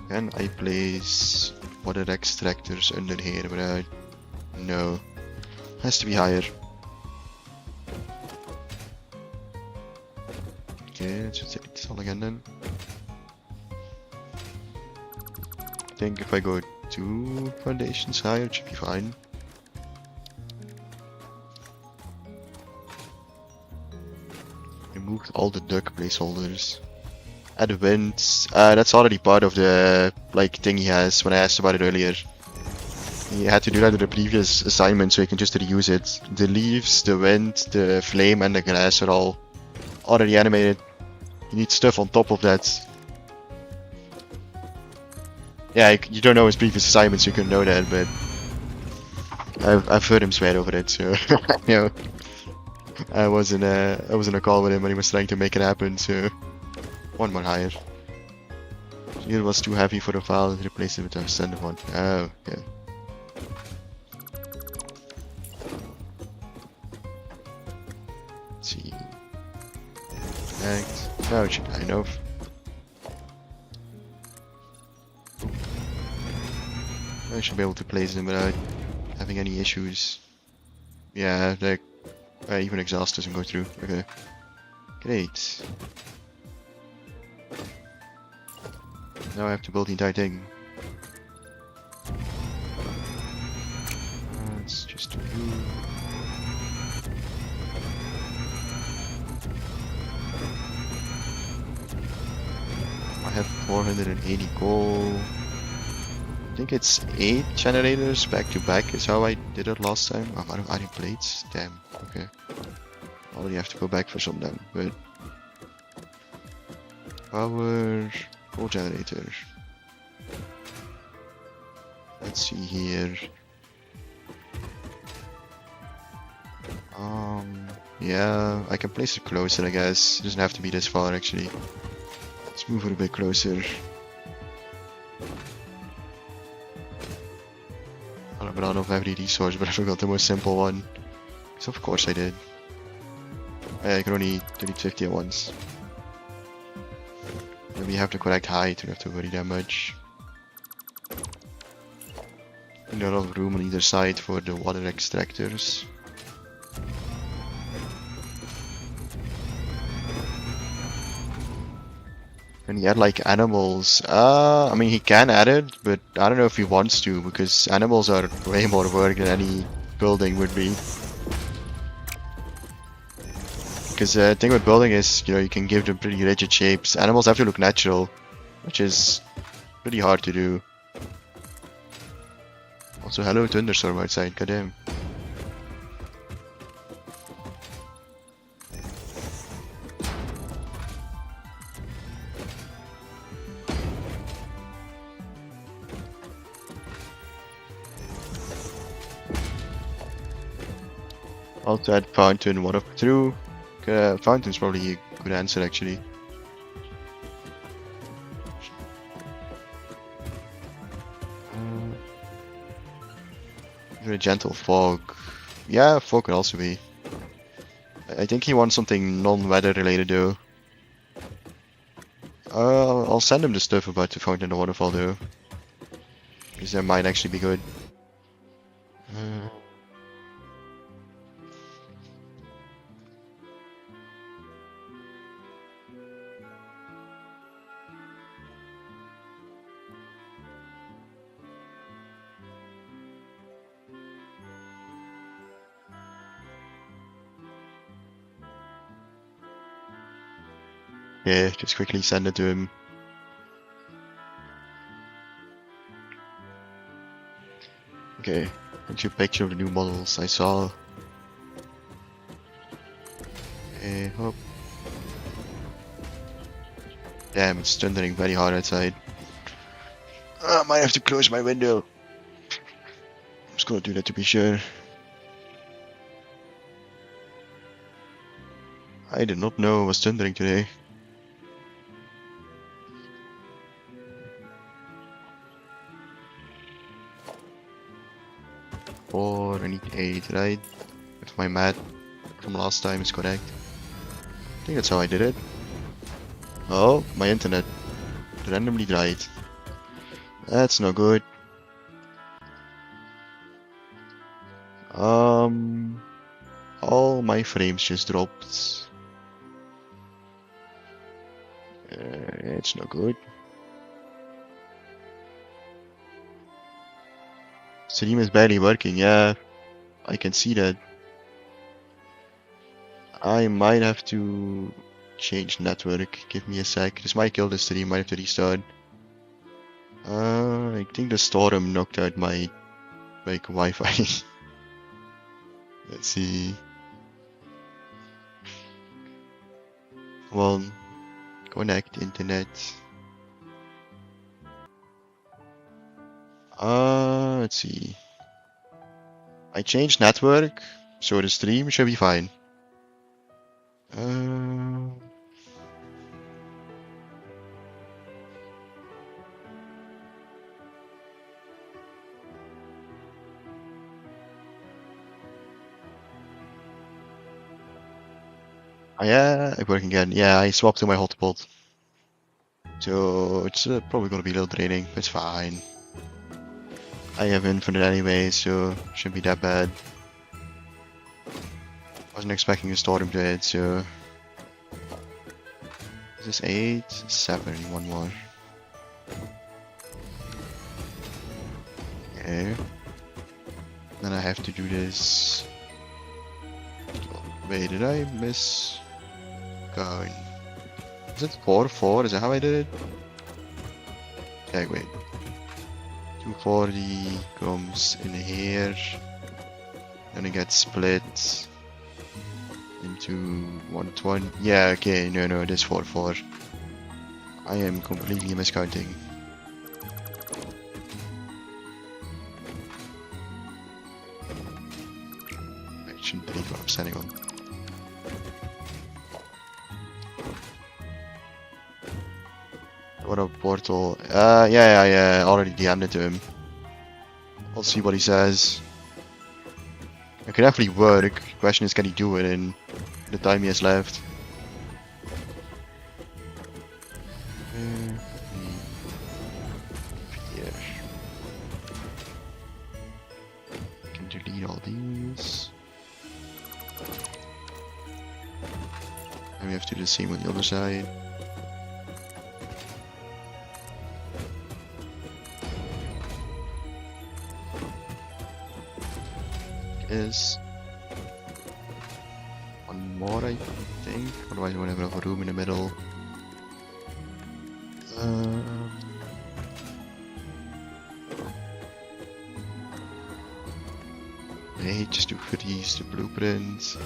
Can I place water extractors under here without... No. Has to be higher. Okay, let's just take this all again then. I think if I go 2 foundations higher, it should be fine. Remove all the duck placeholders. Add the wind. That's already part of the like thing he has when I asked about it earlier. He had to do that in the previous assignment, so he can just reuse it. The leaves, the wind, the flame, and the grass are all already animated. You need stuff on top of that. Yeah, you don't know his previous assignments, you can know that, but I've heard him swear over it, so you know. I was in a call with him when he was trying to make it happen, so 1 more higher. It was too heavy for the file, replace it with a standard one. Oh, okay. Let's see. Connect. No, it should be high enough. I should be able to place them without having any issues. Yeah, like even exhaust doesn't go through. Okay, great. Now I have to build the entire thing. Let's just do. I have 480 coal. I think it's 8 generators back to back is how I did it last time. I'm out of iron plates. Damn. Okay. I'll only have to go back for some then. But power coal generator. Let's see here. Yeah, I can place it closer, I guess. It doesn't have to be this far actually. Let's move it a bit closer. I don't know if I have any resource, but I forgot the most simple one. So of course I did. I can only delete 50 at once. Maybe you have to collect height, you don't have to worry that much. And a lot of room on either side for the water extractors. And he had like animals. I mean he can add it, but I don't know if he wants to because animals are way more work than any building would be. Because the thing with building is, you know, you can give them pretty rigid shapes. Animals have to look natural, which is pretty hard to do. Also, hello thunderstorm outside, goddamn. Also add fountain, water through. Fountain's probably a good answer actually. Even a gentle fog. Yeah, fog could also be. I think he wants something non-weather related though. I'll send him the stuff about the fountain and the waterfall though. Because that might actually be good. Yeah, just quickly send it to him. Okay, and you picture of the new models I saw. Okay, hop. Damn, it's thundering very hard outside. I might have to close my window. I'm just gonna do that to be sure. I did not know it was thundering today. I need 8, right? If my math from last time is correct. I think that's how I did it. Oh, my internet randomly died. That's no good. All my frames just dropped. It's no good. Stream is barely working, yeah. I can see that. I might have to change network. Give me a sec. This might kill the stream. Might have to restart. I think the storm knocked out my Wi-Fi. Let's see. Well, connect internet. Let's see. I changed network, so the stream should be fine. Yeah, it's working again. Yeah, I swapped to my hotspot. So it's probably gonna be a little draining, but it's fine. I have infinite anyway, so shouldn't be that bad. Wasn't expecting a storm to hit, so... Is this 8? 7, one more. Okay. Then I have to do this... Wait, did I miss... going? Is it 4-4? Is that how I did it? Okay, wait. 240 comes in here. Then it gets split into 120. Yeah, okay, no, it is 4-4. I am completely miscounting. I shouldn't believe what I'm standing on. What a portal. Yeah, already DM'd it to him. I'll see what he says. It could definitely work. Question is, can he do it in the time he has left? Here. Can delete all these. And we have to do the same on the other side. Is one more, I think. Otherwise, we won't have enough room in the middle. Hey, just to freeze the blueprint.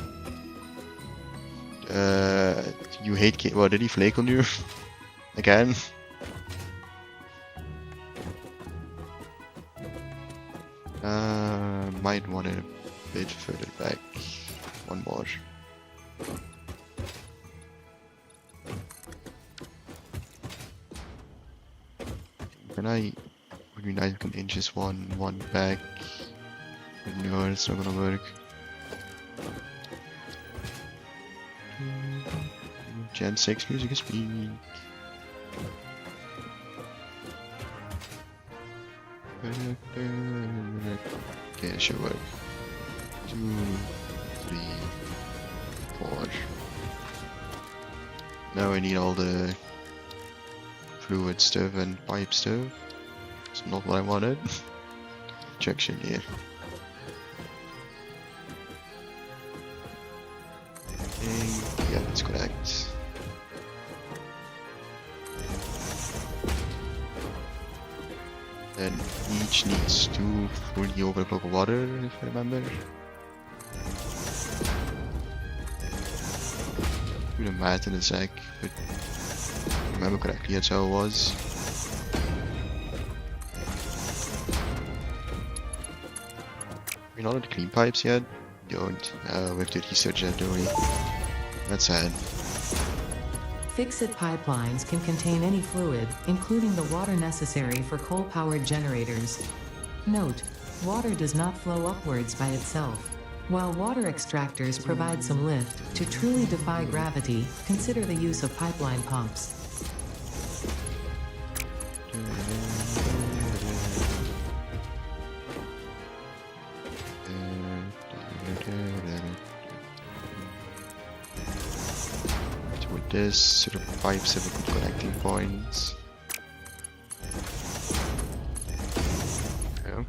You hate what did he flake on you? Again? Might want it a bit further back. One more. Can I? Would be nice to come inches one back. No, it's not gonna work. Gen 6 music is weak. Okay, it should work. 2, 3, 4. Now I need all the fluid stuff and pipe stuff. It's not what I wanted. Injection here. Okay, yeah, that's correct. And each needs 2 fully overflow of water, if I remember. Do the math in a sec, but if I remember correctly, that's how it was. We're not at the clean pipes yet. Don't. We have to research that, don't we? That's sad. Fix-it pipelines can contain any fluid, including the water necessary for coal-powered generators. Note, water does not flow upwards by itself. While water extractors provide some lift, to truly defy gravity, consider the use of pipeline pumps. With this, sort of pipes have a good connecting points. Yeah.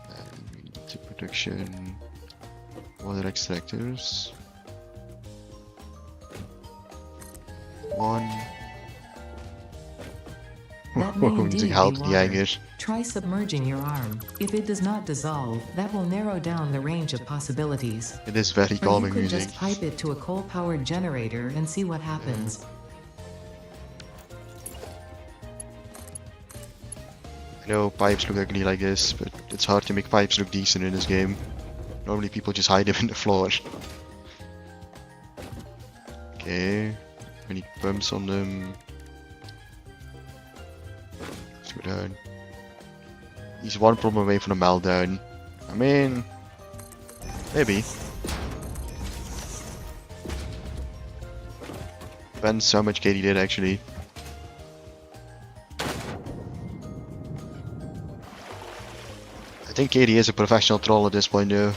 And we need to production water extractors. 1. That may indeed be help the water. anger. Try submerging your arm. If it does not dissolve, that will narrow down the range of possibilities. It is very Or you calming could music. just pipe it to a coal-powered generator and see what happens. I know pipes look ugly like this, but it's hard to make pipes look decent in this game. Normally people just hide them in the floor. Okay, we need pumps on them. Let's go down. He's one problem away from a meltdown. I mean, maybe. Depends how much Katie did actually. I think Katie is a professional troll at this point though.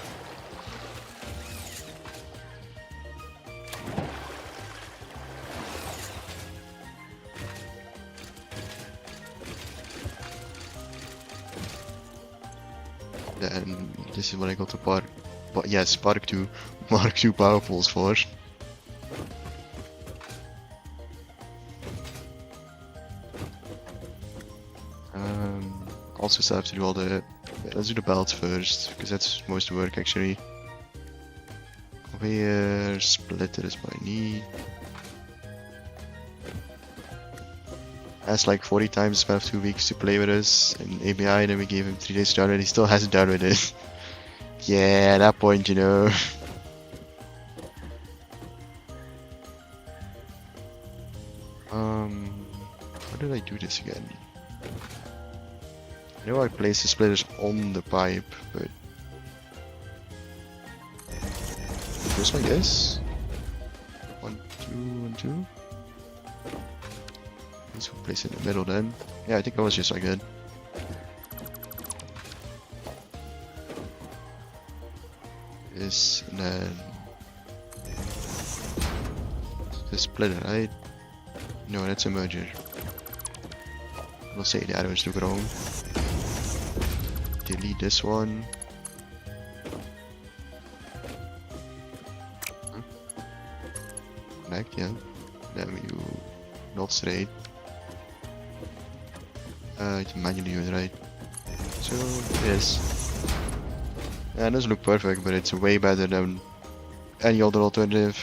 Then this is what I got to park. But yes, Park 2. Mark 2 power poles for. Also still have to do all the... let's do the belts first, because that's most work actually. Conveyor, splitter is my knee. Has like 40 times the span of 2 weeks to play with us in ABI, then we gave him 3 days to download, he still hasn't done with it. Yeah, at that point, you know. How did I do this again? I know I placed the splitters on the pipe, but just like this. 1, 2, and 2. Let's place it in the middle then. Yeah, I think that was just like that. This and then the splitter, right? No, that's a merger. We'll say the other one's too wrong. Delete this one. Connect, yeah. Then we do not straight. It's manually do it right. So yes. Yeah, it doesn't look perfect, but it's way better than any other alternative.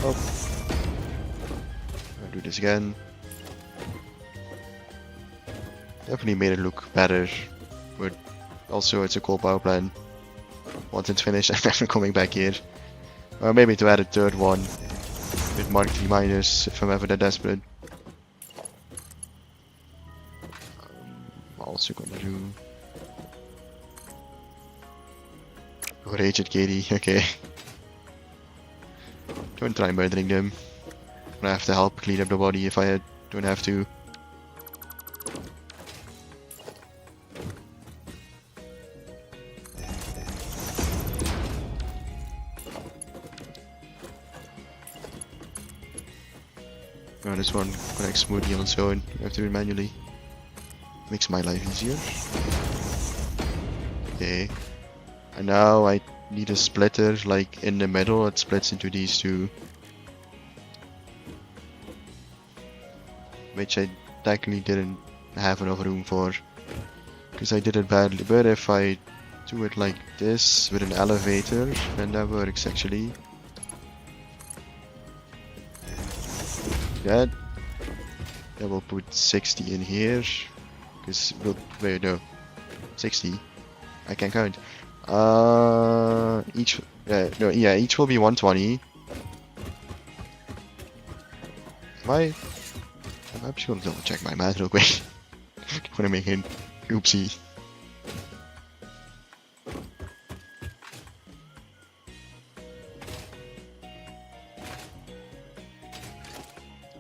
Oh. I'll do this again. Definitely made it look better, but also it's a cool power plant. Once it's finished, I'm never coming back here. Or maybe to add a third one with Mark 3 minus if I'm ever that desperate. Also gonna do... oh, rage at Katie, okay. Don't try murdering them. I have to help clean up the body if I don't have to. Oh, this one connects smoothly on its own. You have to do it manually. Makes my life easier. Okay. And now I need a splitter like in the middle. It splits into these two. Which I technically didn't have enough room for. Because I did it badly. But if I do it like this with an elevator, then that works actually. That will put 60 in here. Because we'll, wait, no, 60. I can't count. Each each will be 120. I'm just gonna double check my math real quick. When I'm making oopsie.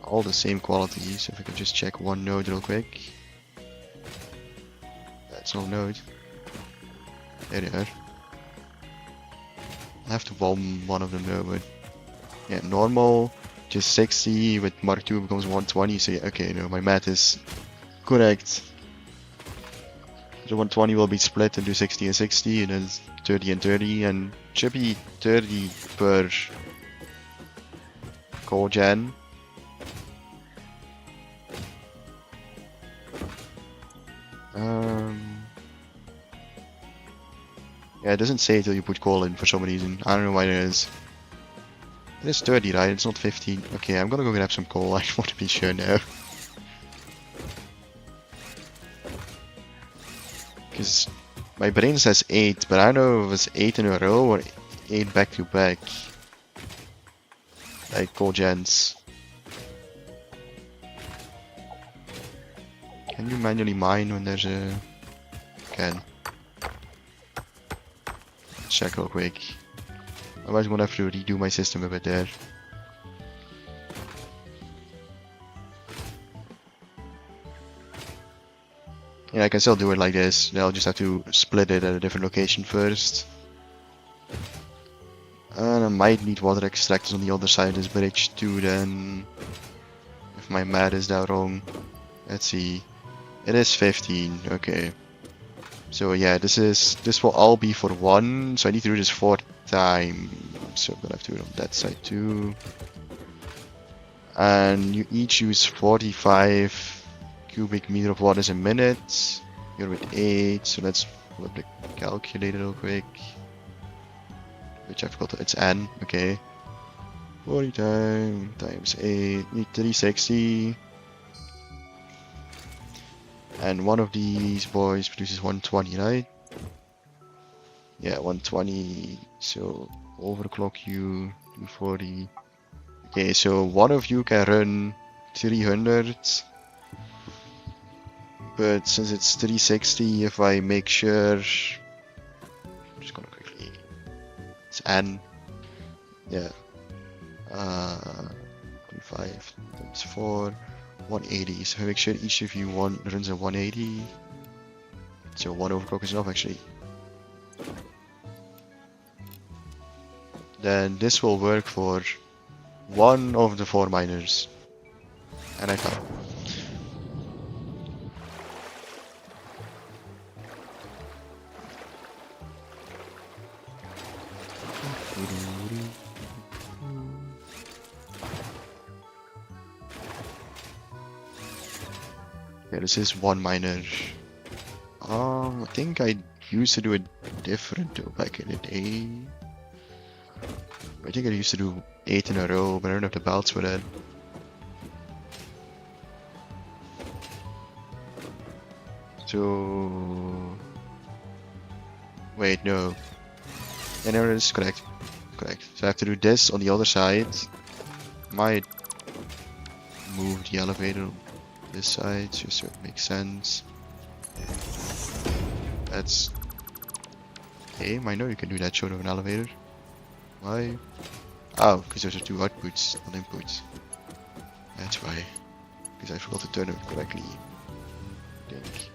All the same qualities. If I could just check one node real quick. That's no node. There they are. I have to bomb one of them though, but yeah, normal, just 60 with Mark 2 becomes 120. So yeah, okay, no, my math is correct. So 120 will be split into 60 and 60, and then 30 and 30, and should be 30 per cogen. Yeah, it doesn't say till you put coal in for some reason. I don't know why it is. It is 30, right? It's not 15. Okay, I'm gonna go grab some coal. I want to be sure now. Because my brain says 8, but I don't know if it was 8 in a row or 8 back to back. Like coal gens. Can you manually mine when there's a... Can. Check real quick. Otherwise I'm gonna have to redo my system a bit there. Yeah, I can still do it like this. I'll just have to split it at a different location first. And I might need water extractors on the other side of this bridge too then. If my math is that wrong. Let's see. It is 15, okay. So yeah, this will all be for 1, so I need to do this 4 times. So I'm gonna have to do it on that side too. And you each use 45 cubic meter of water a minute. You're with 8, so let's pull up the calculator real quick. Which I forgot, it's N, okay. 40 times 8, need 360. And one of these boys produces 120, right? Yeah, 120. So overclock you, 240. Okay, so one of you can run 300. But since it's 360, if I make sure... I'm just gonna quickly... It's N. Yeah. 25 times 4. 180. So make sure each of you runs a 180. So one overclock is enough actually. Then this will work for one of the 4 miners. And I found. Yeah, this is 1 miner. I think I used to do it different though back in the day. I think I used to do 8 in a row, but I don't have the belts for that. So... Wait, no. Yeah, no, this is correct. Correct. So I have to do this on the other side. Might move the elevator on this side, just so it makes sense. That's... Hey, I know you can do that short of an elevator. Why? Oh, because those are 2 outputs, not inputs. That's why. Because I forgot to turn it correctly. I think.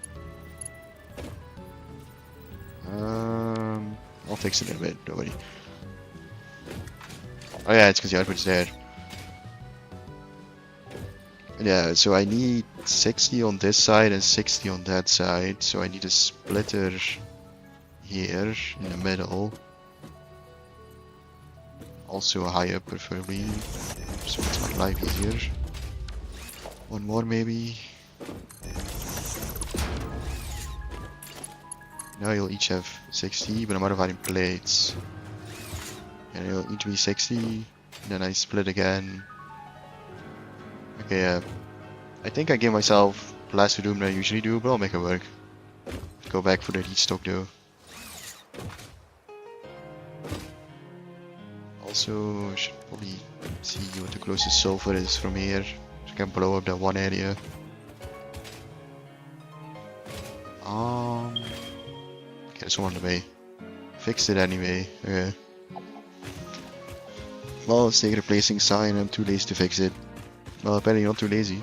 I'll fix it in a bit, don't worry. Oh yeah, it's because the output's there. Yeah, so I need 60 on this side and 60 on that side. So I need a splitter here in the middle. Also higher, preferably, so it's my life easier. One more maybe. Now you'll each have 60, but I'm out of iron plates. And you'll each be 60, and then I split again. Okay, I think I gave myself less to do than I usually do, but I'll make it work. Go back for the heat stock though. Also, I should probably see what the closest sulfur is from here, so I can blow up that one area. Okay, there's one on the way. Fixed it anyway. Okay. Well, let's take a replacing sign. I'm too lazy to fix it. Well, apparently not too lazy.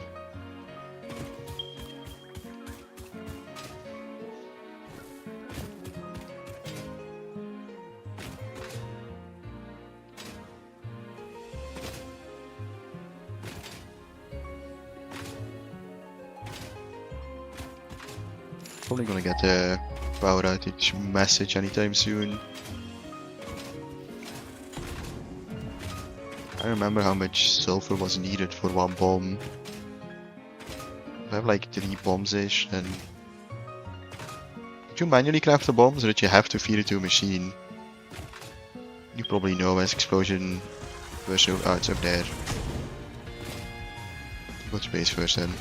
Probably gonna get a power outage message anytime soon. I don't remember how much sulfur was needed for one bomb. I have like 3 bombs-ish, then... Did you manually craft the bombs, or did you have to feed it to a machine? You probably know as explosion first. Oh, it's up there. Go to base first then.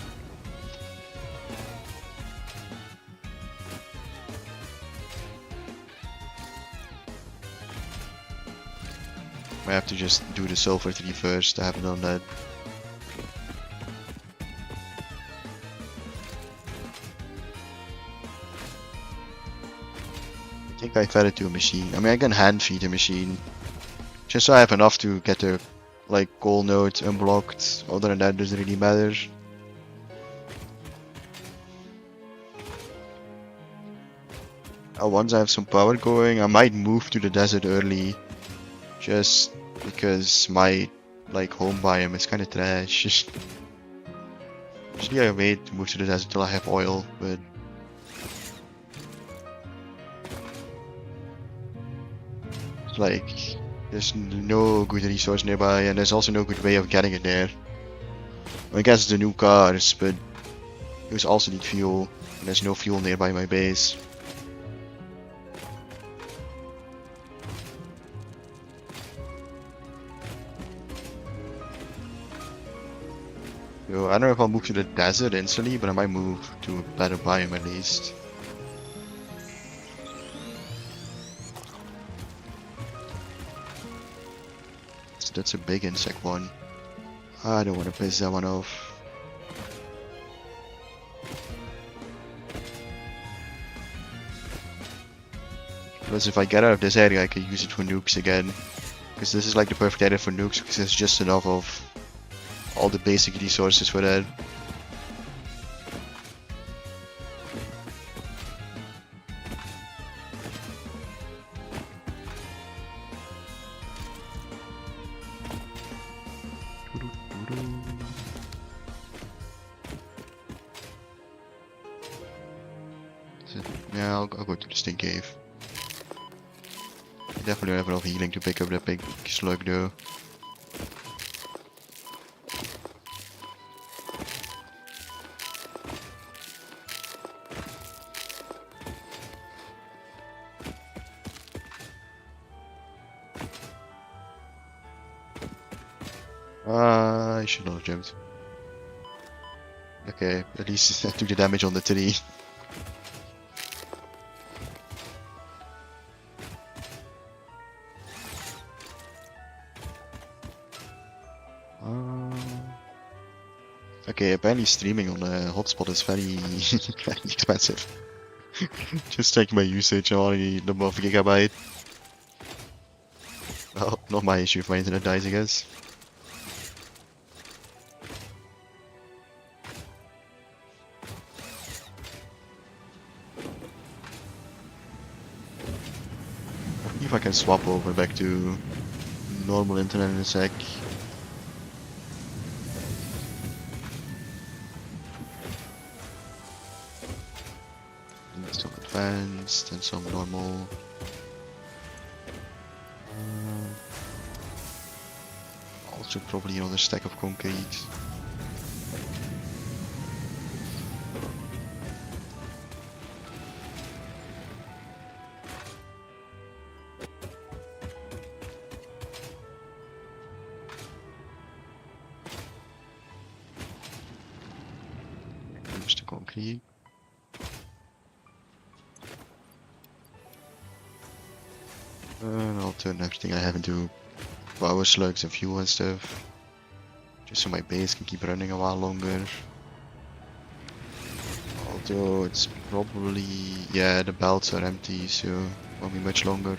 I have to just do the sulfur 3 first. I haven't done that. I think I fed it to a machine. I mean, I can hand feed a machine. Just so I have enough to get the like coal nodes unblocked. Other than that, doesn't really matter. Once I have some power going, I might move to the desert early. Just because my like home biome is kind of trash. Usually I wait to move to the desert till I have oil, but it's like there's no good resource nearby, and there's also no good way of getting it there. I guess the new cars, but those also need fuel, and there's no fuel nearby my base. So I don't know if I'll move to the desert instantly, but I might move to a better biome at least. So that's a big insect one. I don't want to piss that one off. Because if I get out of this area, I can use it for nukes again. Because this is like the perfect area for nukes, because there's just enough of all the basic resources for that. Yeah, I'll go to the stink cave. I definitely don't have enough healing to pick up that big slug though. I should not have jumped. Okay, at least I took the damage on the tree. Okay, apparently streaming on a hotspot is very, very expensive. Just check my usage, I'm already above a gigabyte. Well, not my issue if my internet dies, I guess. If I can swap over back to normal internet in a sec. Some advanced and some normal. Also probably another stack of concrete. There's the concrete. And I'll turn everything I have into power slugs and fuel and stuff. Just so my base can keep running a while longer. Although it's probably... yeah, the belts are empty, so it won't be much longer.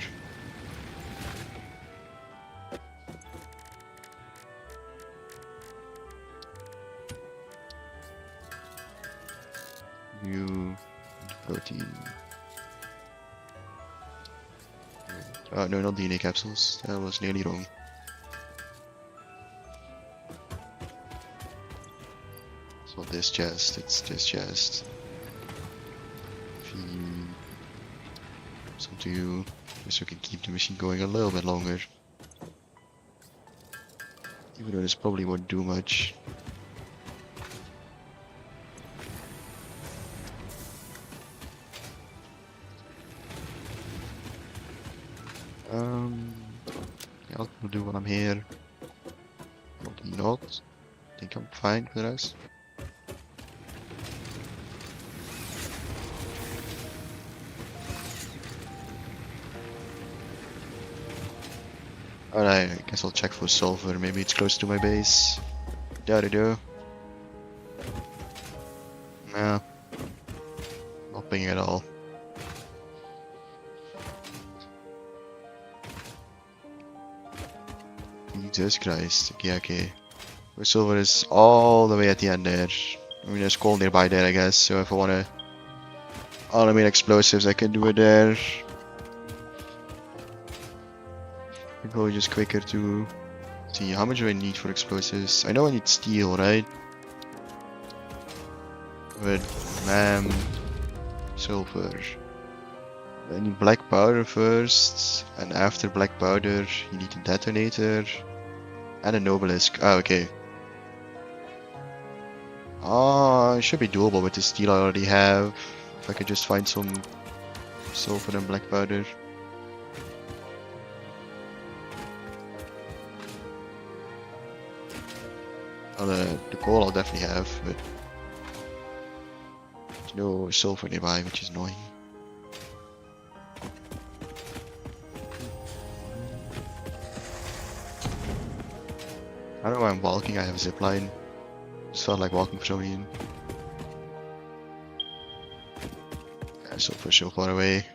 New protein. Oh no, not DNA capsules. That was nearly wrong. It's not this chest, it's this chest. Feed some to you, just so we can keep the machine going a little bit longer. Even though this probably won't do much. Yeah, I'll do when I'm here. Probably not. I think I'm fine for the rest. Alright, I guess I'll check for sulfur. Maybe it's close to my base. There we go. No. Nothing at all. Jesus Christ. Yeah, okay. The silver is all the way at the end there. I mean, there's coal nearby there, I guess. So if I wanna Automated explosives, I can do it there. Probably just quicker to see how much do I need for explosives. I know I need steel, right? But sulfur. I need black powder first, and after black powder, you need a detonator and an obelisk. Ah, okay. Ah, it should be doable with the steel I already have. If I could just find some sulfur and black powder. The coal I'll definitely have, but there's no sulfur nearby, which is annoying. I don't know why I'm walking, I have a zipline. Just felt like walking for some reason. Yeah, sulfur so far away.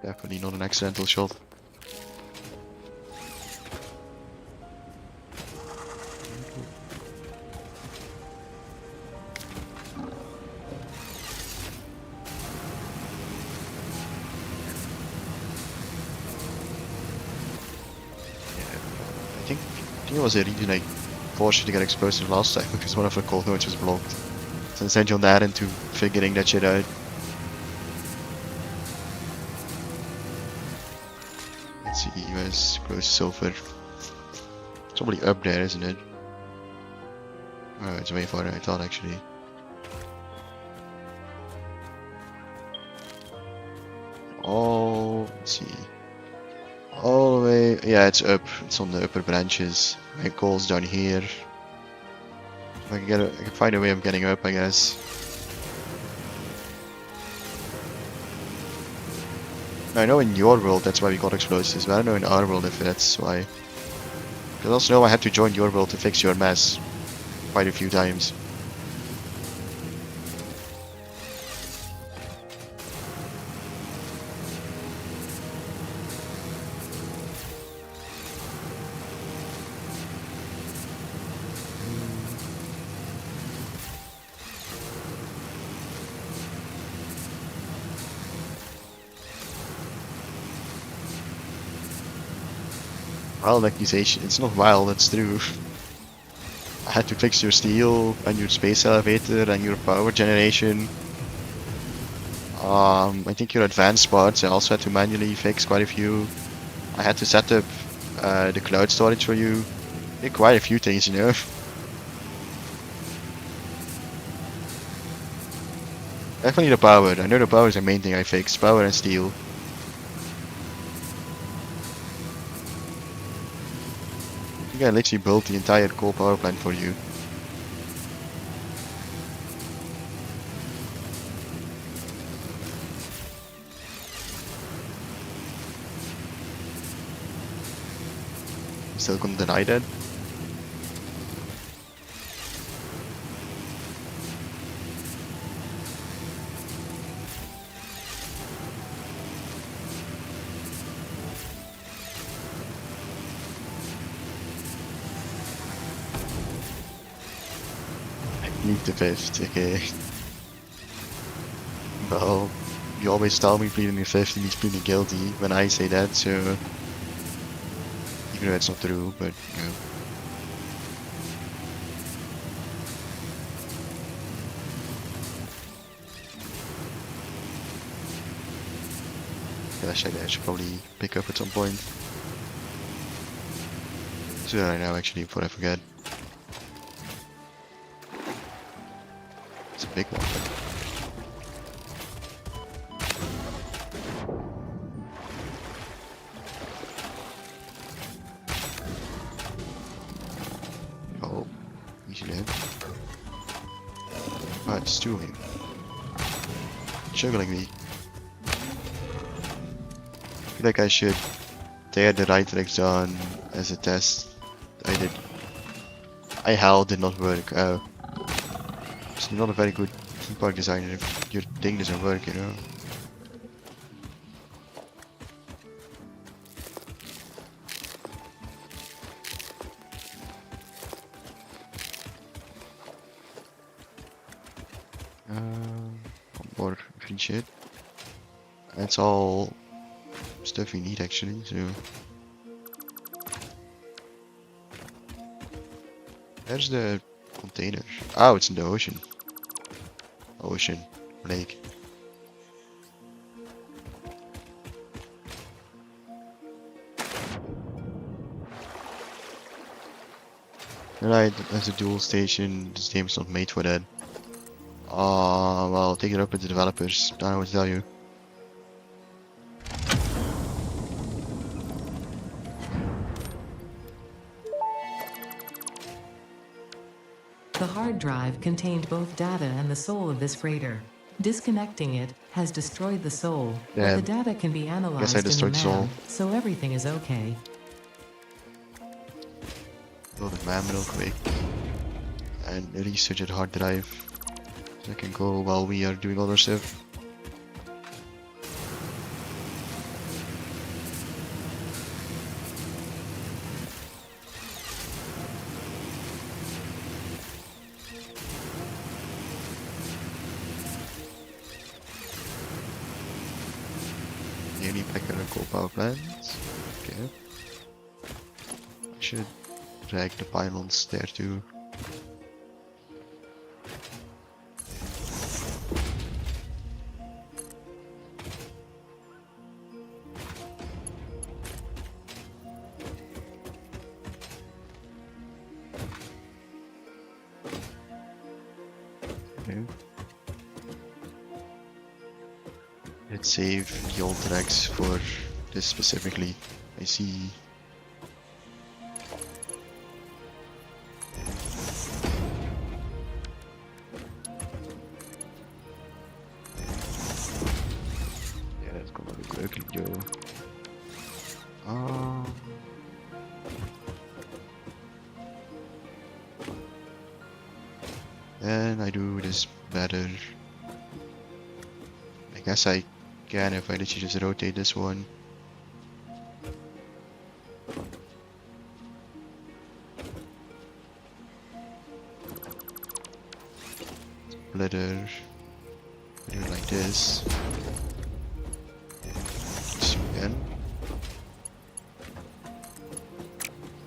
Definitely not an accidental shot. I think it was the reason I forced you to get explosives last time because one of the cold notes was blocked. So I sent you on that into figuring that shit out. Let's see, US close sulfur. It's probably up there, isn't it? Oh, it's way farther than I thought actually. Oh, let's see. All the way, yeah, it's up. It's on the upper branches. My goal's down here. If I can get, I can find a way of getting up, I guess. I know in your world that's why we got explosives, but I don't know in our world if that's why. Because I also know I had to join your world to fix your mess quite a few times. Wild accusation. It's not wild, it's true. I had to fix your steel and your space elevator and your power generation. I think your advanced parts I also had to manually fix quite a few. I had to set up the cloud storage for you. Did quite a few things, you know. Definitely the power. I know the power is the main thing I fixed. Power and steel. I think I literally built the entire coal power plant for you. Still couldn't deny that. I need the fifth, okay. Well, you always tell me pleading the fifth and he's pleading guilty when I say that, so even though it's not true, but you know. Yeah, I should probably pick up at some point. Let's do that right now actually before I forget. It's a big one. Oh, easy dead. Oh, it's two of him. Juggling me. I feel like I should tear the right legs down as a test. I did. I held did not work. Oh. So you're not a very good theme park designer if your thing doesn't work, you know. More free shit. That's all stuff we need actually, so. There's the container. Oh, it's in the ocean. Ocean. Lake. Right, that's a dual station. This game's not made for that. Well, take it up with the developers. I don't know what to tell you. The hard drive contained both data and the soul of this freighter. Disconnecting it has destroyed the soul, but the data can be analyzed in the destroyed the soul. MAM, so everything is okay. Build a MAM real quick. And research at hard drive. So I can go while we are doing other stuff. Nearly back at our coal power plant. Okay. I should drag the pylons there too. Okay. Let's save the old tracks for this specifically. I see. Ja, dat komt wel weer leuk, joh. And I do this better. I guess I can if I literally just rotate this one. Splitter. Do it like this. This again.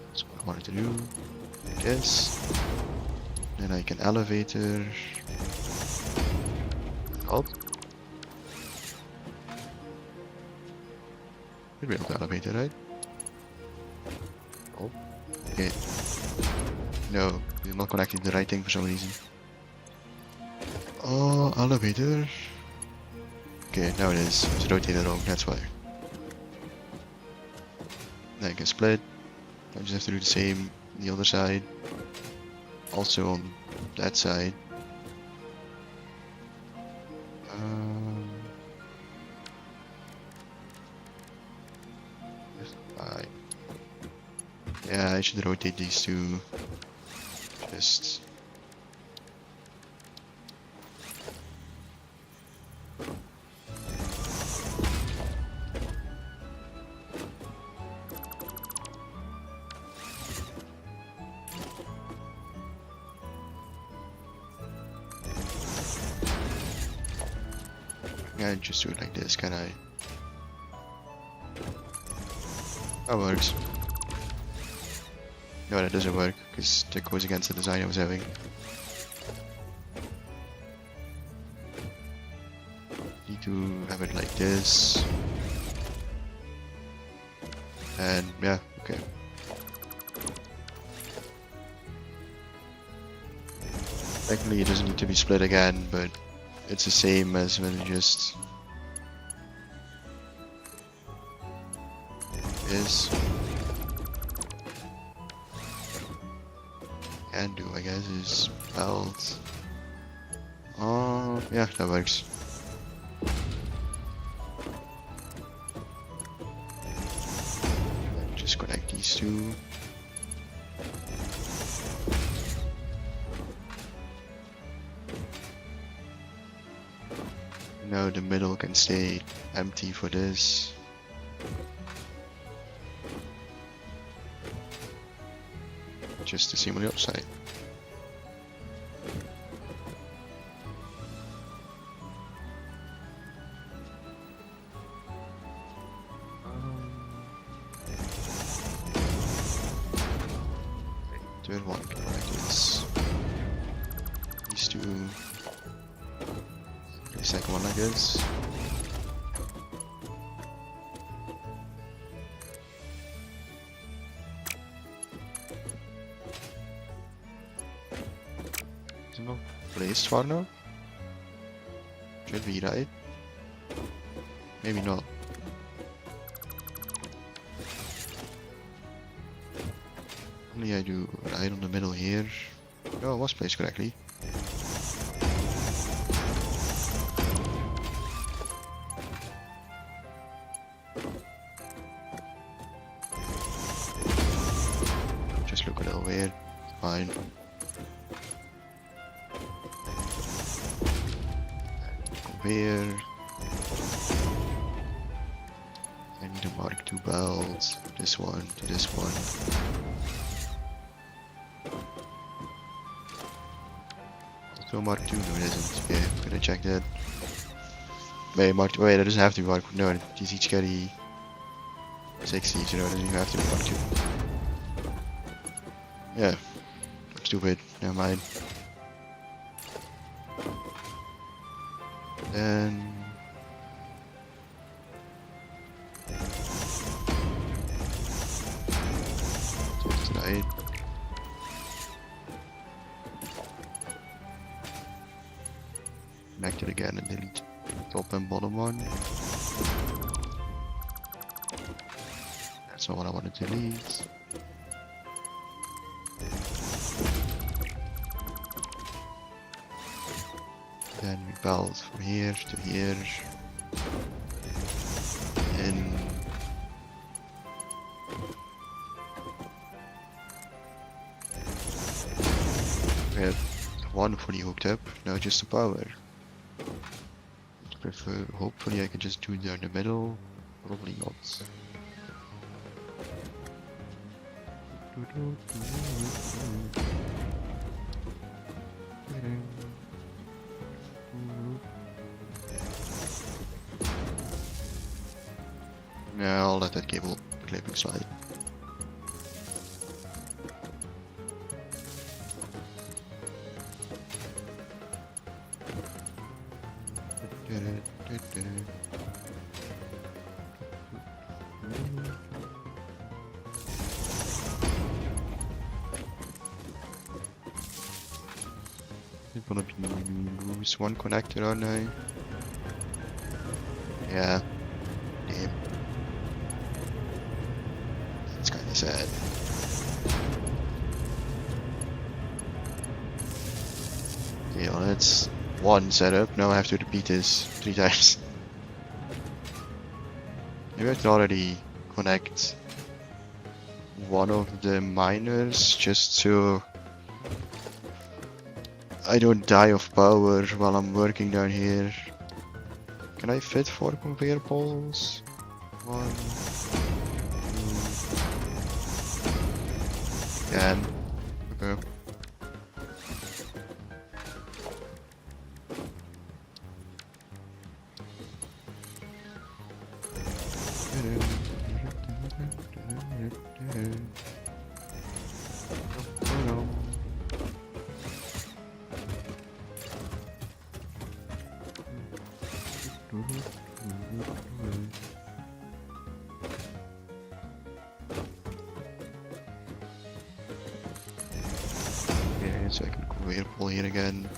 That's what I wanted to do. Like this. Then I can elevator. Alt. Should be able to elevate it, right? Oh. Okay. No, you're not connecting to the right thing for some reason. Oh, elevator. Okay, now it is. It's rotated wrong, that's why. Then I can split. I just have to do the same on the other side. Also on that side. Yeah, I should rotate these two. Just. Yeah, just do it like this, can I? That works. No, that doesn't work, because that goes against the design I was having. Need to have it like this. And yeah, okay. Technically it doesn't need to be split again, but it's the same as when it just is. Can do, I guess, is belt. Oh, yeah, that works. Just connect these two. Now the middle can stay empty for this. Just the same on the outside. second one like this. Is it not placed far enough? Should be right. Maybe not. Only I do right on the middle here. No, it was placed correctly. Just look a little weird. Fine. Go here. I need to mark 2 belts. This one to this one. So mark 2, no it isn't. Okay, I'm gonna check that. Wait, mark 2, wait, that doesn't have to be marked. No, these each carry 60, so no, it doesn't even have to be marked 2. Yeah, I'm stupid, never mind. Then... Right. Connect it again and delete top and bottom one. That's not what I want to delete. Then we belt from here to here. And we have one fully hooked up, now just the power. Prefer, hopefully I can just do it down the middle, probably not. Yeah, I'll let that cable clipping slide. I'm gonna lose one connector, aren't I? Yeah. Damn. That's kinda sad. Okay, well that's one setup. Now I have to repeat this 3 times. Maybe I can already connect one of the miners just so I don't die of power while I'm working down here. Can I fit 4 conveyor poles? 1, 2. Can. Okay. Okay, so I can conveyor pole here again.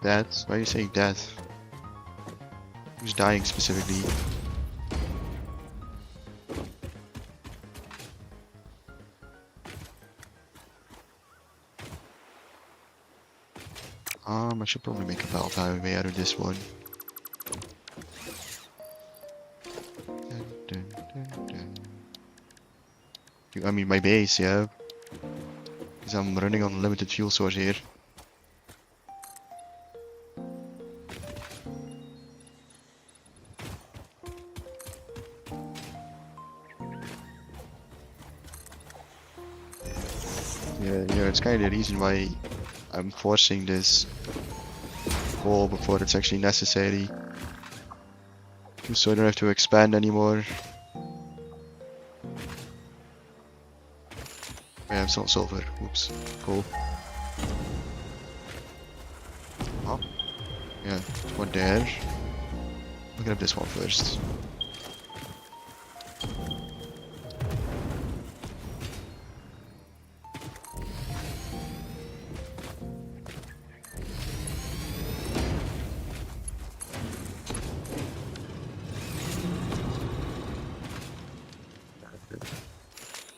That? Why are you saying that? Who's dying specifically? I should probably make a belt highway out of this one. I mean my base, yeah. Because I'm running on a limited fuel source here. Yeah, it's kind of the reason why I'm forcing this wall before it's actually necessary. Just so I don't have to expand anymore. Yeah, it's not silver. Oops. Cool. Yeah, one there. Look at this one first.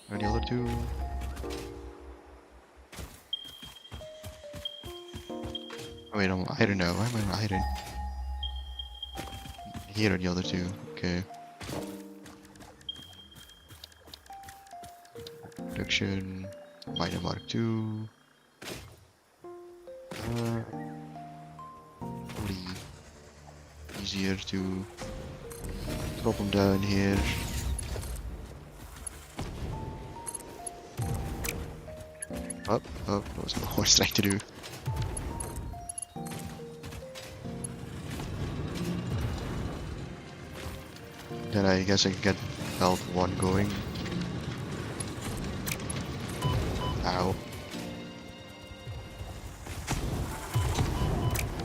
And the other two. Oh, wait, I'm iron now. Why am I iron? Here are the other two. Okay. Production. Miner Mark II. Probably easier to drop them down here. Up, up. That was what I was trying to do. Then I guess I can get belt 1 going. Ow.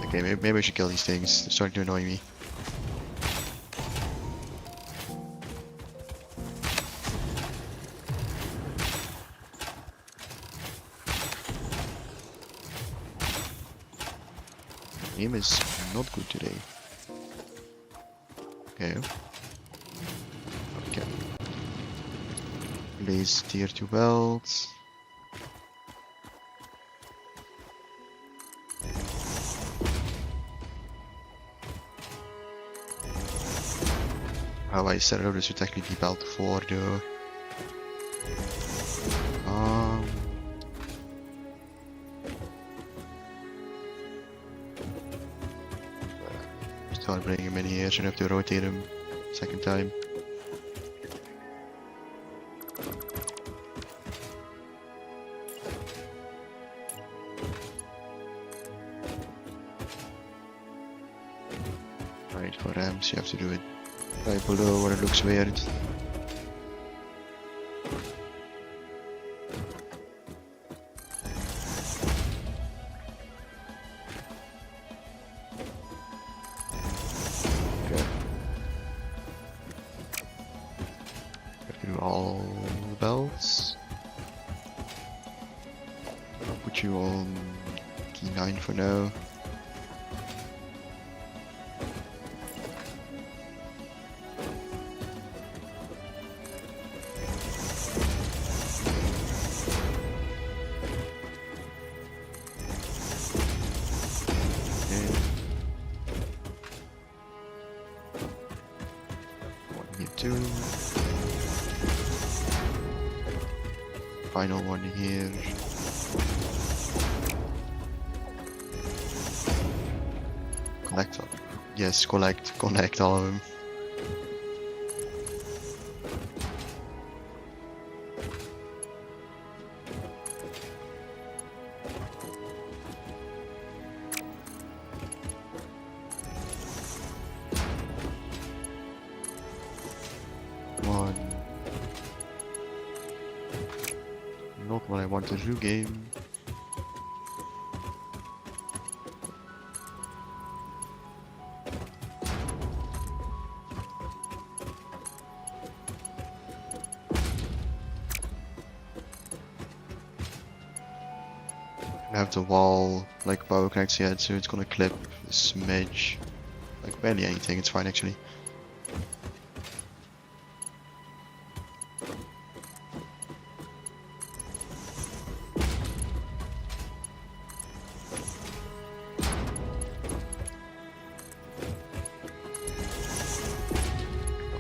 Okay, maybe I should kill these things. They're starting to annoy me. Aim is not good today. Okay. Okay. Place tier 2 belts. How I set it up, this would technically be belt 4 though. Start bringing him in here, shouldn't have to rotate him second time. Right, for ramps you have to do it right below where it looks weird. All the belts. I'll put you on key 9 for now. Okay. 1 here 2. Final one here. Collect all. Yes, connect all of them. One. Not what I want to do, game. I have the wall like power connects yet, so it's gonna clip a smidge. Like barely anything, it's fine actually.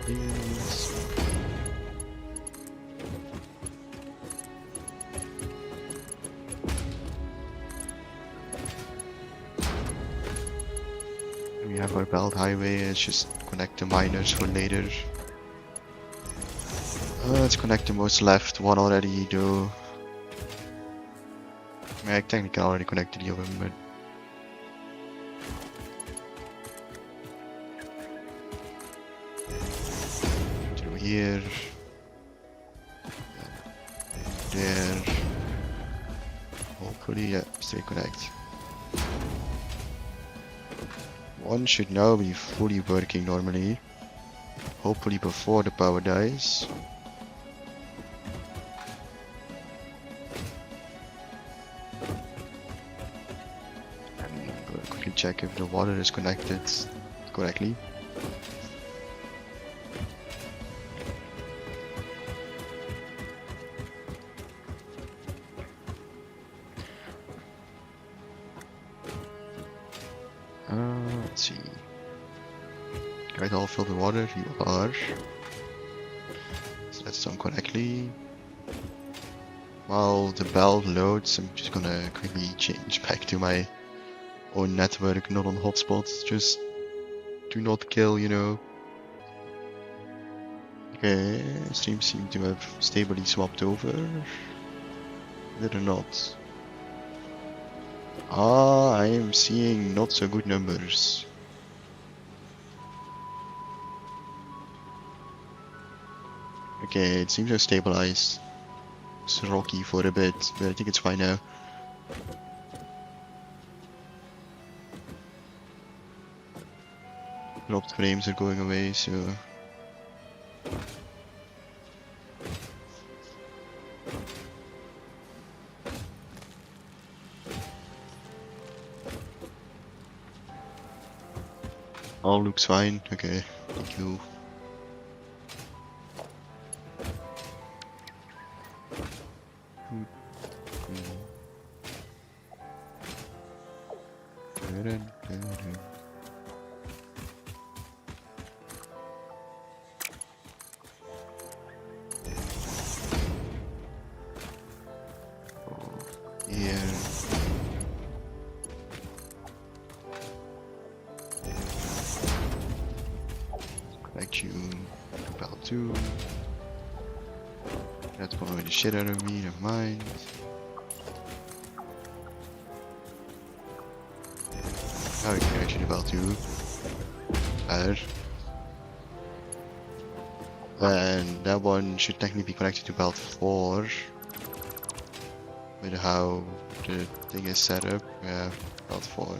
Please. We have our belt highway, let's just connect the miners for later. Let's connect the most left one already though. I mean, I technically already connected the other one, but through here, there. Hopefully, yeah, stay connect. One should now be fully working normally. Hopefully before the power dies. And I'm gonna quickly check if the water is connected correctly. Let's see. Guys, all fill the water. You are. So that's done correctly. While the bell loads, I'm just gonna quickly change back to my own network, not on hotspots. Just do not kill, you know. Okay, streams seem to have stably swapped over. Did or not? Ah, I am seeing not so good numbers. Okay, it seems to have stabilized. It's rocky for a bit, but I think it's fine now. Dropped frames are going away, so... All looks fine, okay, thank you. Here. Connect you, about 2. That's gonna annoy the shit out of me, never mind. Now we can actually about 2. Better. And that one should technically be connected to belt 4. With how the thing is set up, yeah, belt 4.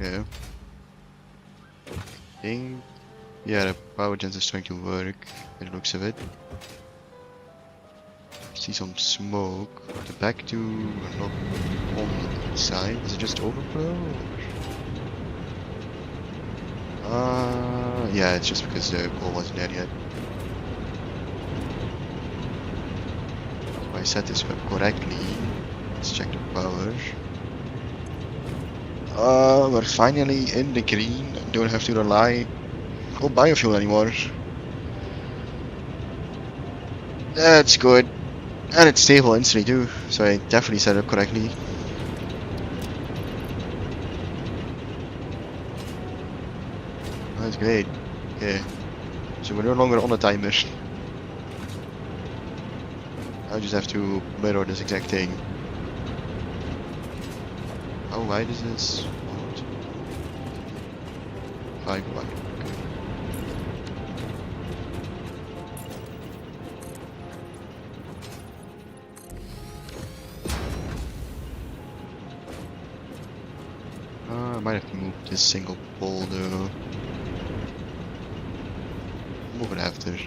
Yeah. Thing. Yeah, the power gen is trying to work by the looks of it. See some smoke. The back two are not on the inside. Is it just overflow? Yeah, it's just because the coal wasn't there yet. If I set this up correctly, let's check the power. We're finally in the green. Don't have to rely on biofuel anymore. That's good. And it's stable instantly too, so I definitely set it up correctly. That's great. Okay. So we're no longer on a timer. I just have to mirror this exact thing. How wide is this? 5 wide. Okay. I might have to move this single pole though. Move it after.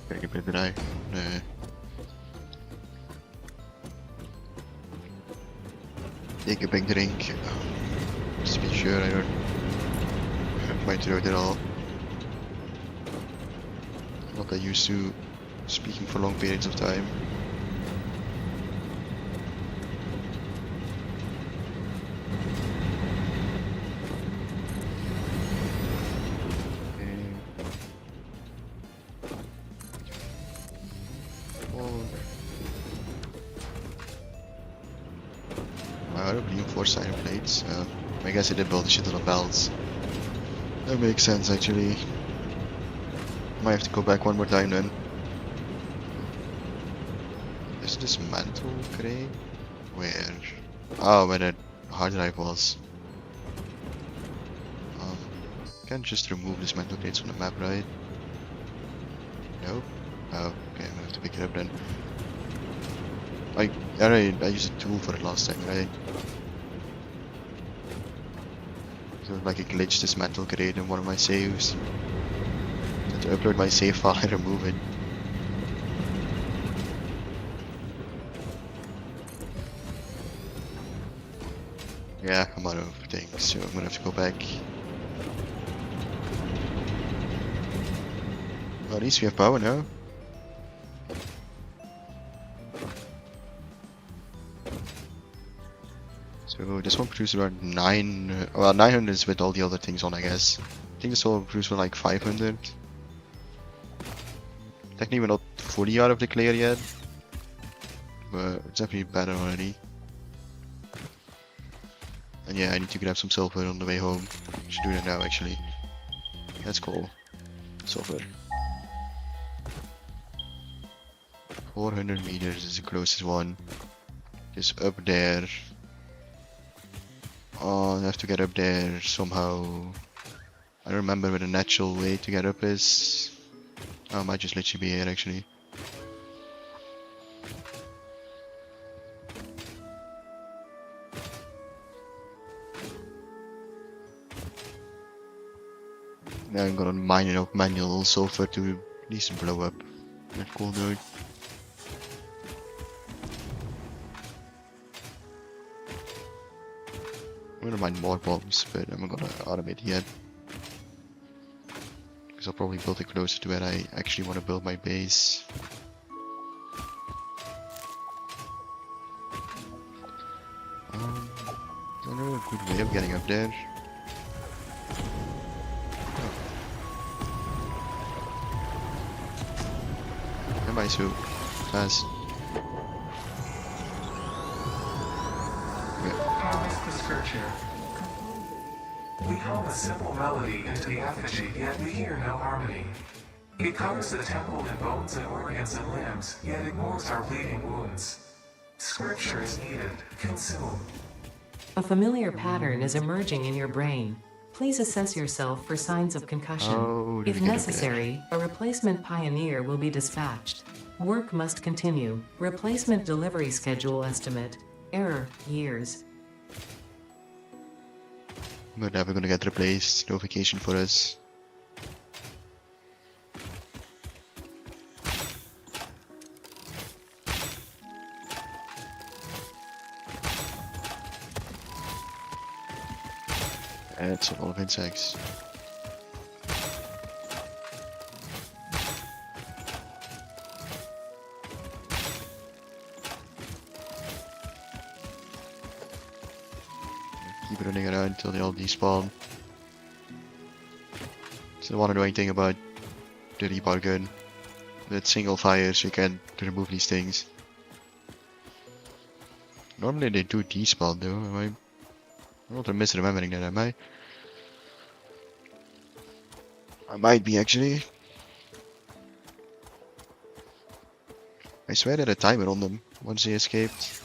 Kijk, ik ben erbij. Nee. Take a big drink. Just to be sure I don't have my throat at all. Not that used to speaking for long periods of time. reinforced iron plates. I guess I did build a shit ton of belts. That makes sense actually. Might have to go back one more time then. Is this mantle crate? Where? Oh, where that hard drive was. Can't just remove this mantle crates from the map, right? Nope. Oh, okay, I'm gonna have to pick it up then. I used a tool for it last time, right? So like it glitched this mantle crate in one of my saves. I had to upload my save file and remove it. Yeah, I'm out of things, so I'm gonna have to go back. Well, at least we have power now. So this one produces around 900 is with all the other things on, I guess. I think this one produces like 500. Technically we're not fully out of the clear yet, but it's definitely better already. And yeah, I need to grab some silver on the way home. I should do that now actually. That's cool. Silver. 400 meters is the closest one. Just up there. Oh, I have to get up there somehow. I don't remember where the natural way to get up is. Oh, I might just let you be here actually. Now I'm gonna mine enough manual sulfur to at least blow up that cool node. I'm gonna mine more bombs, but I'm not gonna automate it yet. Because I'll probably build it closer to where I actually want to build my base. I don't know a good way of getting up there. Am I so fast? Harvest the scripture. We hum a simple melody into the effigy, yet we hear no harmony. It covers the temple in bones and organs and limbs, yet ignores our bleeding wounds. Scripture is needed. Consume. A familiar pattern is emerging in your brain. Please assess yourself for signs of concussion. If necessary, a replacement pioneer will be dispatched. Work must continue. Replacement delivery schedule estimate. Error, years. We're never gonna get replaced. No vacation for us. That's a lot of insects. Keep running around until they all despawn. So the one annoying thing about the rebar gun, that single fire, so you can remove these things. Normally they do despawn though. I'm not misremembering that, am I? I might be actually. I swear they had a timer on them once they escaped.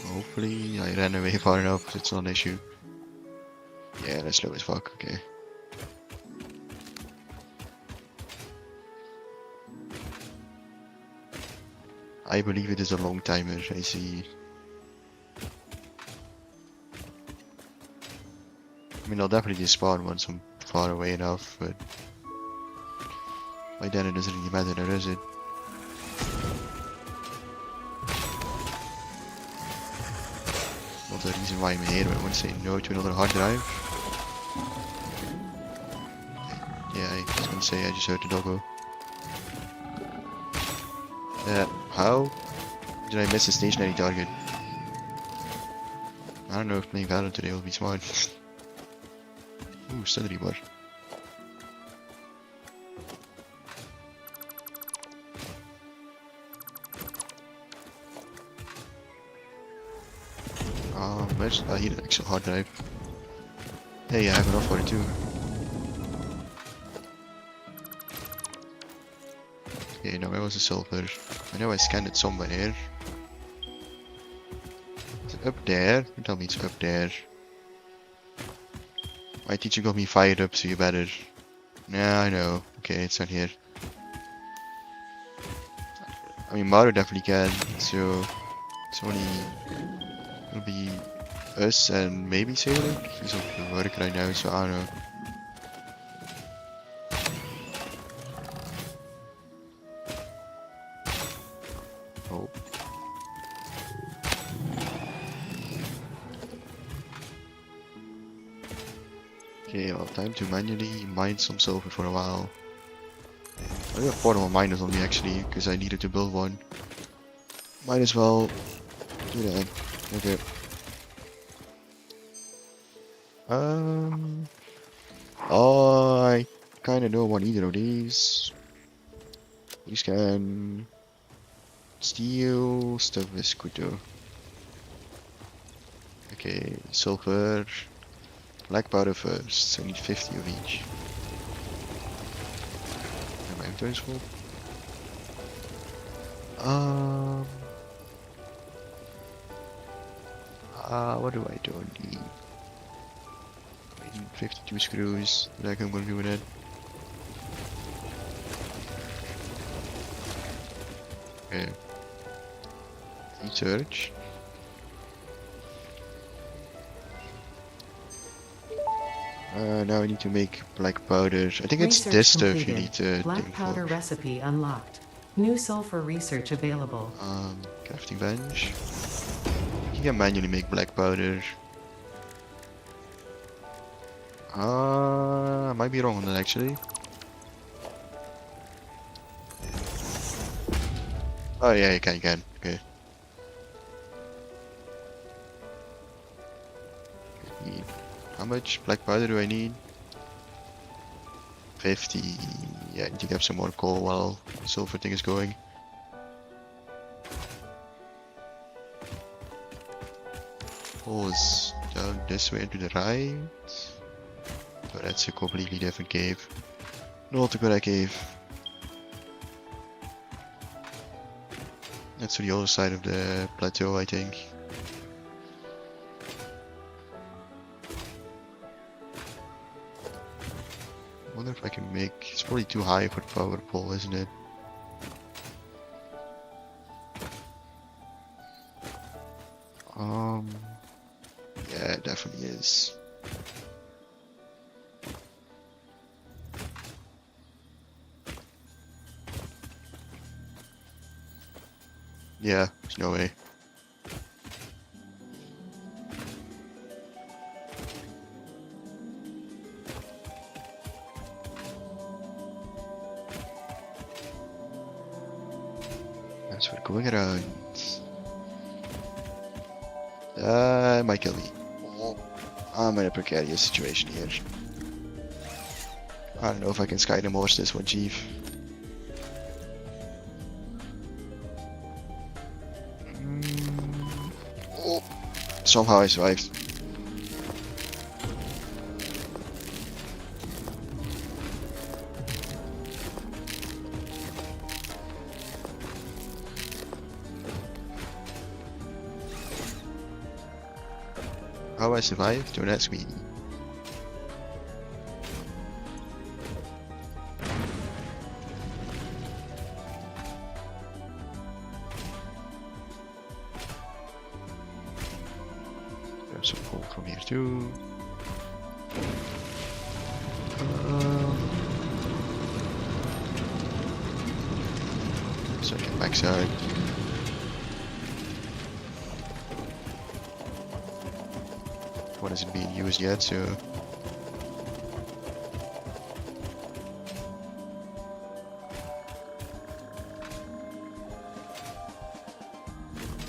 Hopefully I ran away far enough, it's not an issue. Yeah, that's slow as fuck, okay. I believe it is a long timer, I see. I mean, I'll definitely despawn once I'm far away enough, but by then it doesn't really matter, does it? Not the reason why I'm here, but I want to say no to another hard drive. Yeah, I was gonna say I just heard the doggo. How did I miss a stationary target? I don't know if playing Valorant today will be smart. Ooh, study bar. I need an extra hard drive. Hey, I have enough for it too. Okay, now where was the silver? I know I scanned it somewhere here. Is it up there? You tell me it's up there. My teacher got me fired up, so you better. Yeah, I know. Okay, it's not here. I mean, Mario definitely can, so it's only. It'll be us and maybe Sailor. He's on work right now, so I don't know. Oh. Okay, well, time to manually mine some silver for a while. I have portable miners on me actually, because I needed to build one. Might as well do that. Okay. I kinda don't want either of these. These can steal stuff is good though. Okay, silver, black powder first, so I need 50 of each. And my inventory's full. What do I don't need? 52 screws, like I'm gonna do with it. Okay. Research. Now I need to make black powder. I think it's Research this stuff completed. you need to Black think powder for. recipe unlocked. New sulfur research available. Crafting bench. You can manually make black powder. I might be wrong on that actually. Oh yeah, you can. Okay. How much black powder do I need? 50. Yeah, I need to get some more coal while the silver thing is going. Coal is down this way and to the right. So that's a completely different cave. Not a good cave. That's to the other side of the plateau, I think. I wonder if I can make. It's probably too high for the power pole, isn't it? Yeah, it definitely is. Yeah, there's no way. That's what going around. Might kill me. Oh, I'm in a precarious situation here. I don't know if I can Skyrim horse this one, Chief. Oh, somehow I survived. How I survived? Don't ask me. Grab some coal from here too. So I can max out. One isn't being used yet, so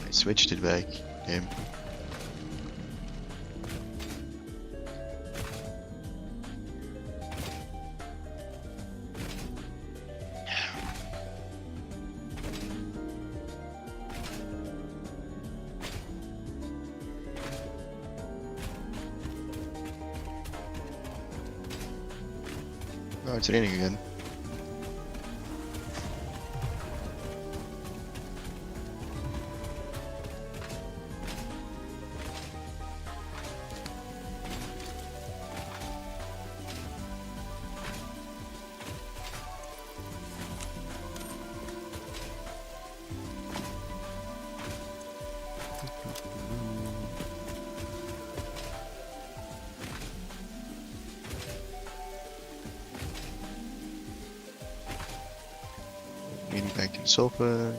I switched it back. Damn. Oh, it's raining again. Maybe back to the sulfur.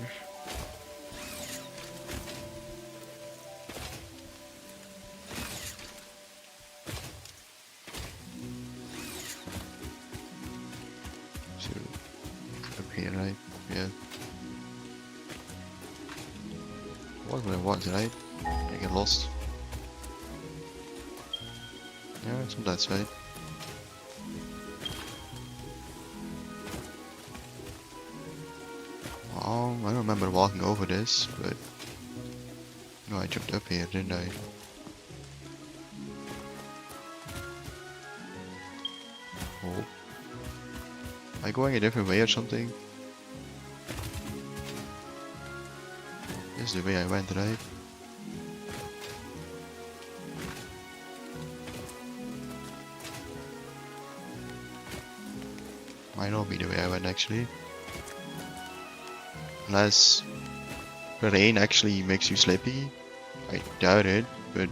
So, up here, right? Yeah. What I want, right? I get lost. Yeah, it's on that side. Oh, I don't remember walking over this, but no, I jumped up here, didn't I? Oh, am I going a different way or something? This is the way I went, right? Might not be the way I went actually. Unless the rain actually makes you sleepy. I doubt it, but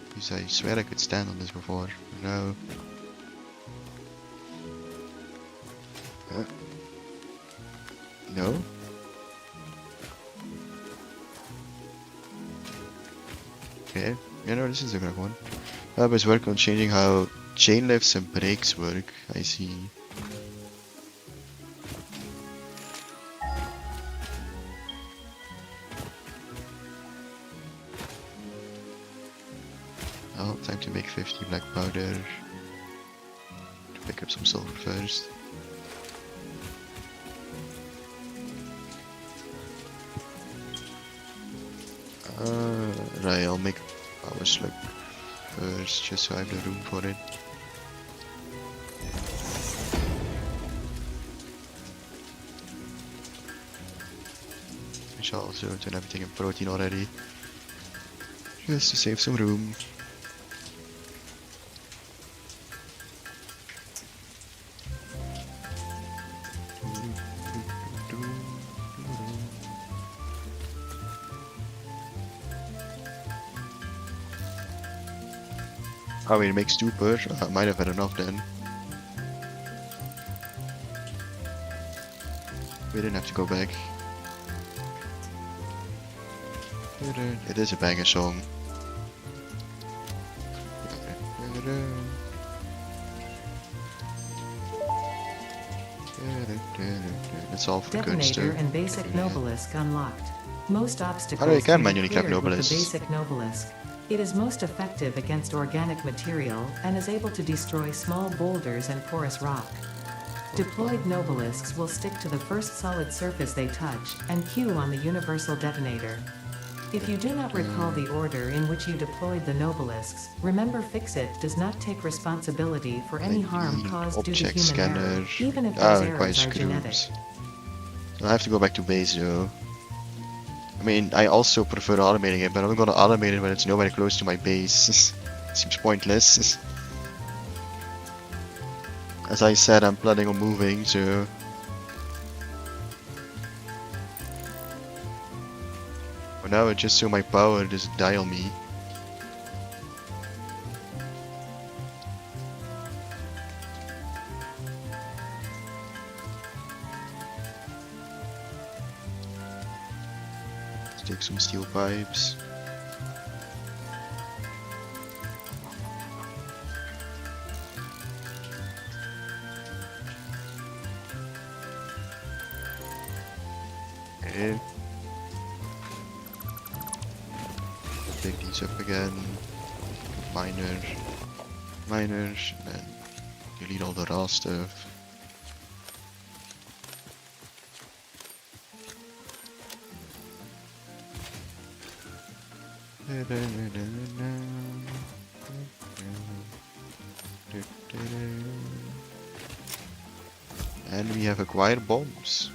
because I swear I could stand on this before. No. No? Okay. Yeah, no, this is a good one. I was working on changing how chain lifts and brakes work. I see. Oh, time to make 50 black powder. To pick up some silver first. Right, I'll make power slug first, just so I have the room for it. I shall also turn everything in protein already, just to save some room. Oh wait, it makes 2 per. I might have had enough then. We didn't have to go back. It is a banger song. That's all for good Detonator stuff. and basic Nobelisk unlocked. Most Oh, obstacles you can can be manually craft cleared with the Nobelisks. basic Nobelisk. It is most effective against organic material and is able to destroy small boulders and porous rock. Deployed Nobelisks will stick to the first solid surface they touch and queue on the universal detonator. If you do not recall the order in which you deployed the Nobelisks, remember Fixit does not take responsibility for any harm caused due to Object human error, scanner. even if Ah, those requires errors are genetic. screws. So I have to go back to base though. I mean, I also prefer automating it, but I'm not gonna automate it when it's nowhere close to my base. Seems pointless. As I said, I'm planning on moving, so... For now, it's just so my power doesn't die on me. Let's take some steel pipes. Okay. Pick these up again. Miners, and then delete all the raw stuff. And we have acquired bombs.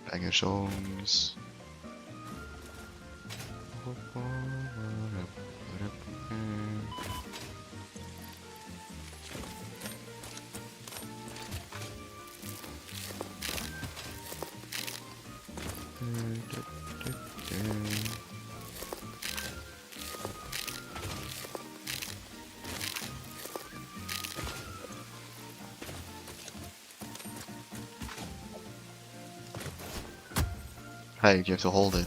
Banger songs. Hey, you have to hold it.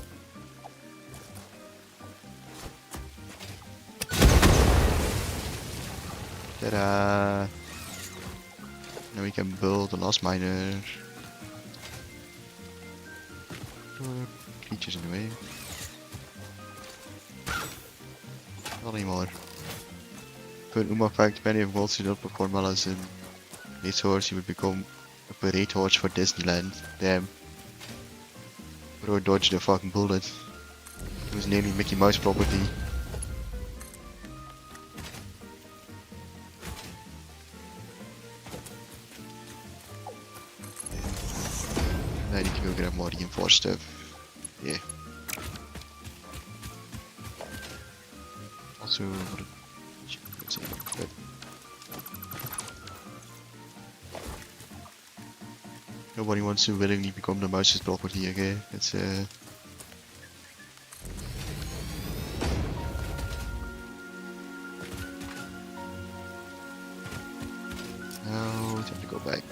Ta-da! Now we can build the last miner. Creatures in the way. Not anymore. For an Uma fact, many of gold did not perform well as in resource, he would become a parade horse for Disneyland. Damn. Bro dodged a fucking bullet. It was nearly Mickey Mouse property. I need to go grab more reinforced stuff. Yeah. Also, nobody wants to willingly become the mouse's property, okay? It's now time to go back.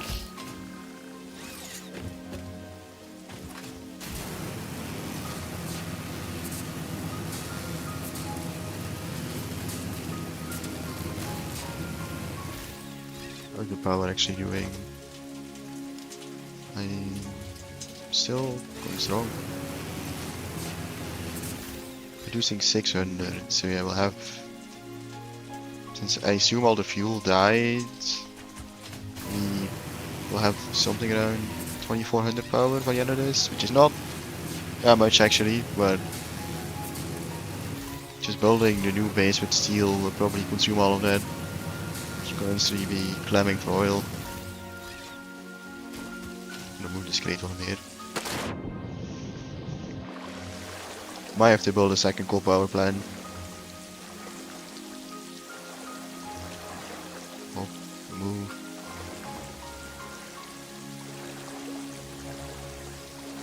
How's the power actually doing? I'm still going strong. Producing 600, so yeah, we'll have... Since I assume all the fuel died, we will have something around 2400 power by the end of this, which is not that much actually, but just building the new base with steel will probably consume all of that. Constantly be clamming for oil. I'm gonna move this crate on here. Might have to build a second coal power plant. Oh, move.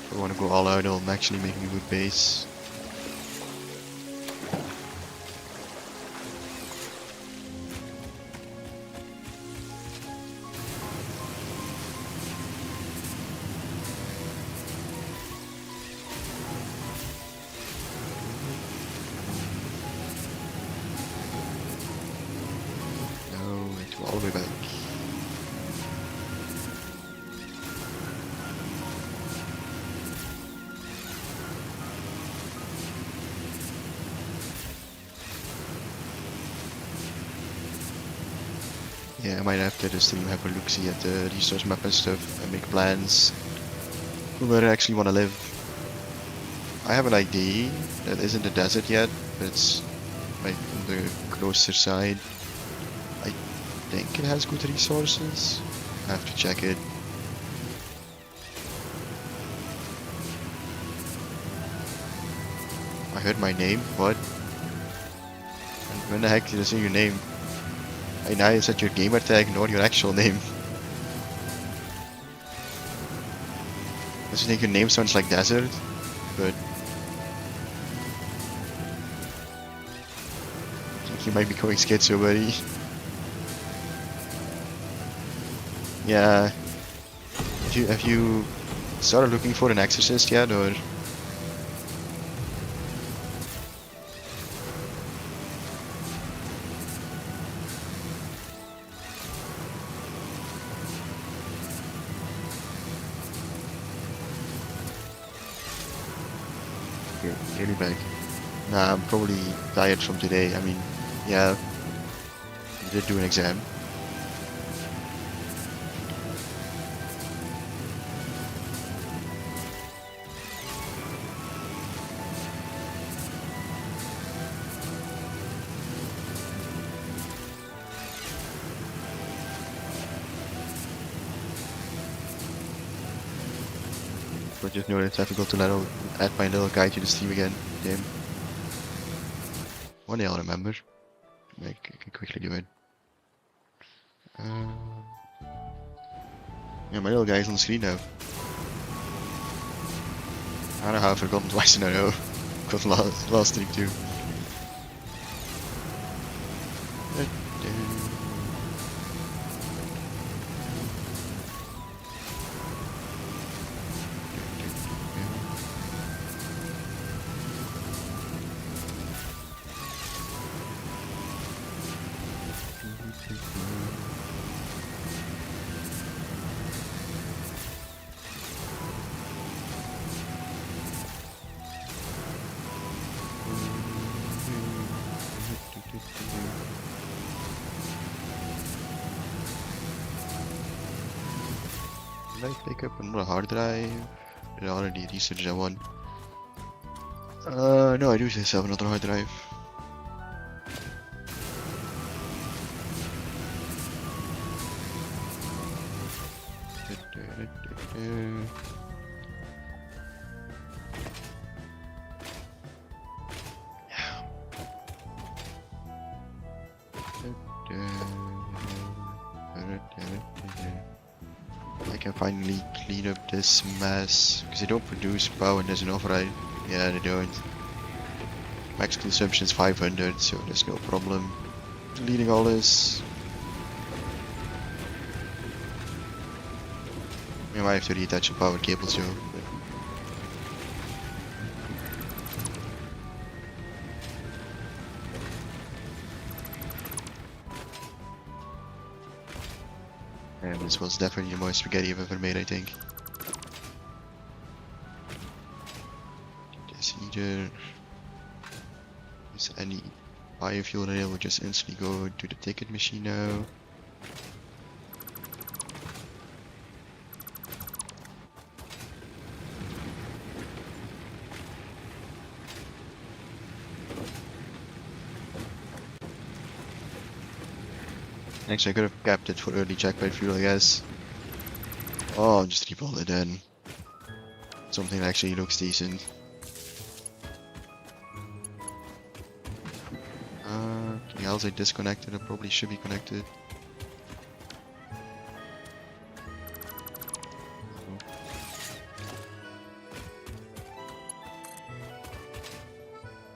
If I want to go all out, I'm actually making a good base. All the way back. Yeah, I might have to just have a look-see at the resource map and stuff and make plans for where I actually want to live. I have an ID that isn't the desert yet, but it's like on the closer side. I think it has good resources. I have to check it. I heard my name, what? And when the heck did I say your name? I now said your gamer tag, not your actual name. I just think your name sounds like desert, but I think you might be going schizo, buddy. Yeah. Have you started looking for an exorcist yet, or? Okay, nearly back. Nah, I'm probably tired from today. I mean, yeah, we did do an exam. But just know that I forgot to add my little guide to the stream again. Damn. One day I'll remember. I can quickly do it. Yeah, my little guy's on the screen now. I don't know how I've forgotten twice in a row. Got last stream too. Did I pick up another hard drive? Did I already research that one? No, I do just have another hard drive. I can finally clean up this mess because they don't produce power and there's an override. Yeah, they don't. Max consumption is 500, so there's no problem deleting all this. I might have to reattach the power cable too. And this was definitely the most spaghetti I've ever made, I think. This heater. Is any biofuel rail will just instantly go to the ticket machine now. Actually, I could have capped it for early jackpot fuel, I guess. Oh, I'll just rebuild it then. Something that actually looks decent. Anything else I disconnected? I probably should be connected.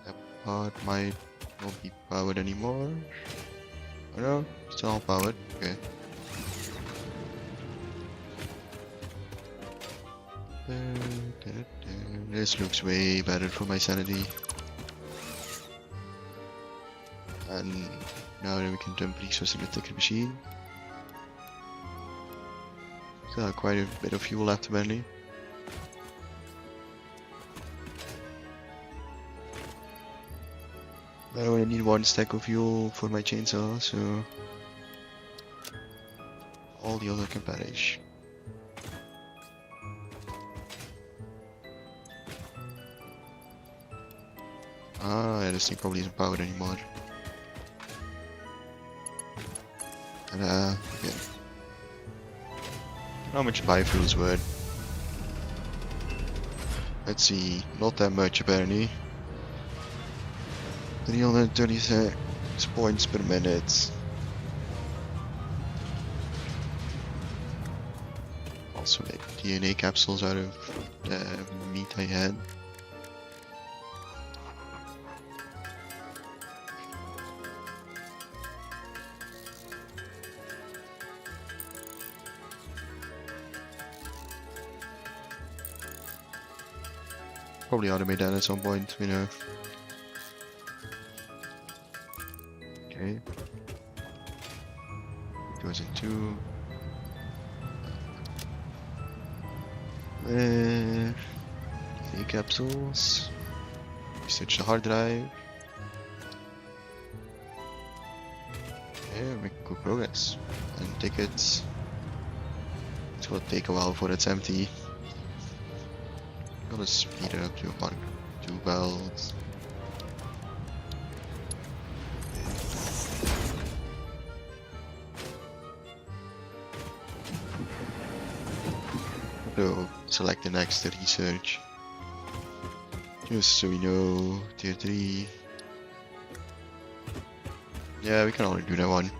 That part might not be powered anymore. Oh no, still all powered. Okay. This looks way better for my sanity. And now then we can dump resources in the ticket machine. Still have quite a bit of fuel left apparently. I only need one stack of fuel for my chainsaw, so all the other can perish. Ah, yeah, this thing probably isn't powered anymore. And yeah. How much biofuel is worth? Let's see, not that much apparently. 336 points per minute. Also make DNA capsules out of the meat I had. Probably automate that at some point, you know. Okay. Goes into DNA capsules. Research the hard drive. Yeah, make good progress. And tickets. It's gonna take a while before it's empty. Gonna speed it up to a mark 2 bells. So select the next research. Just so we know, tier 3. Yeah, we can only do that one.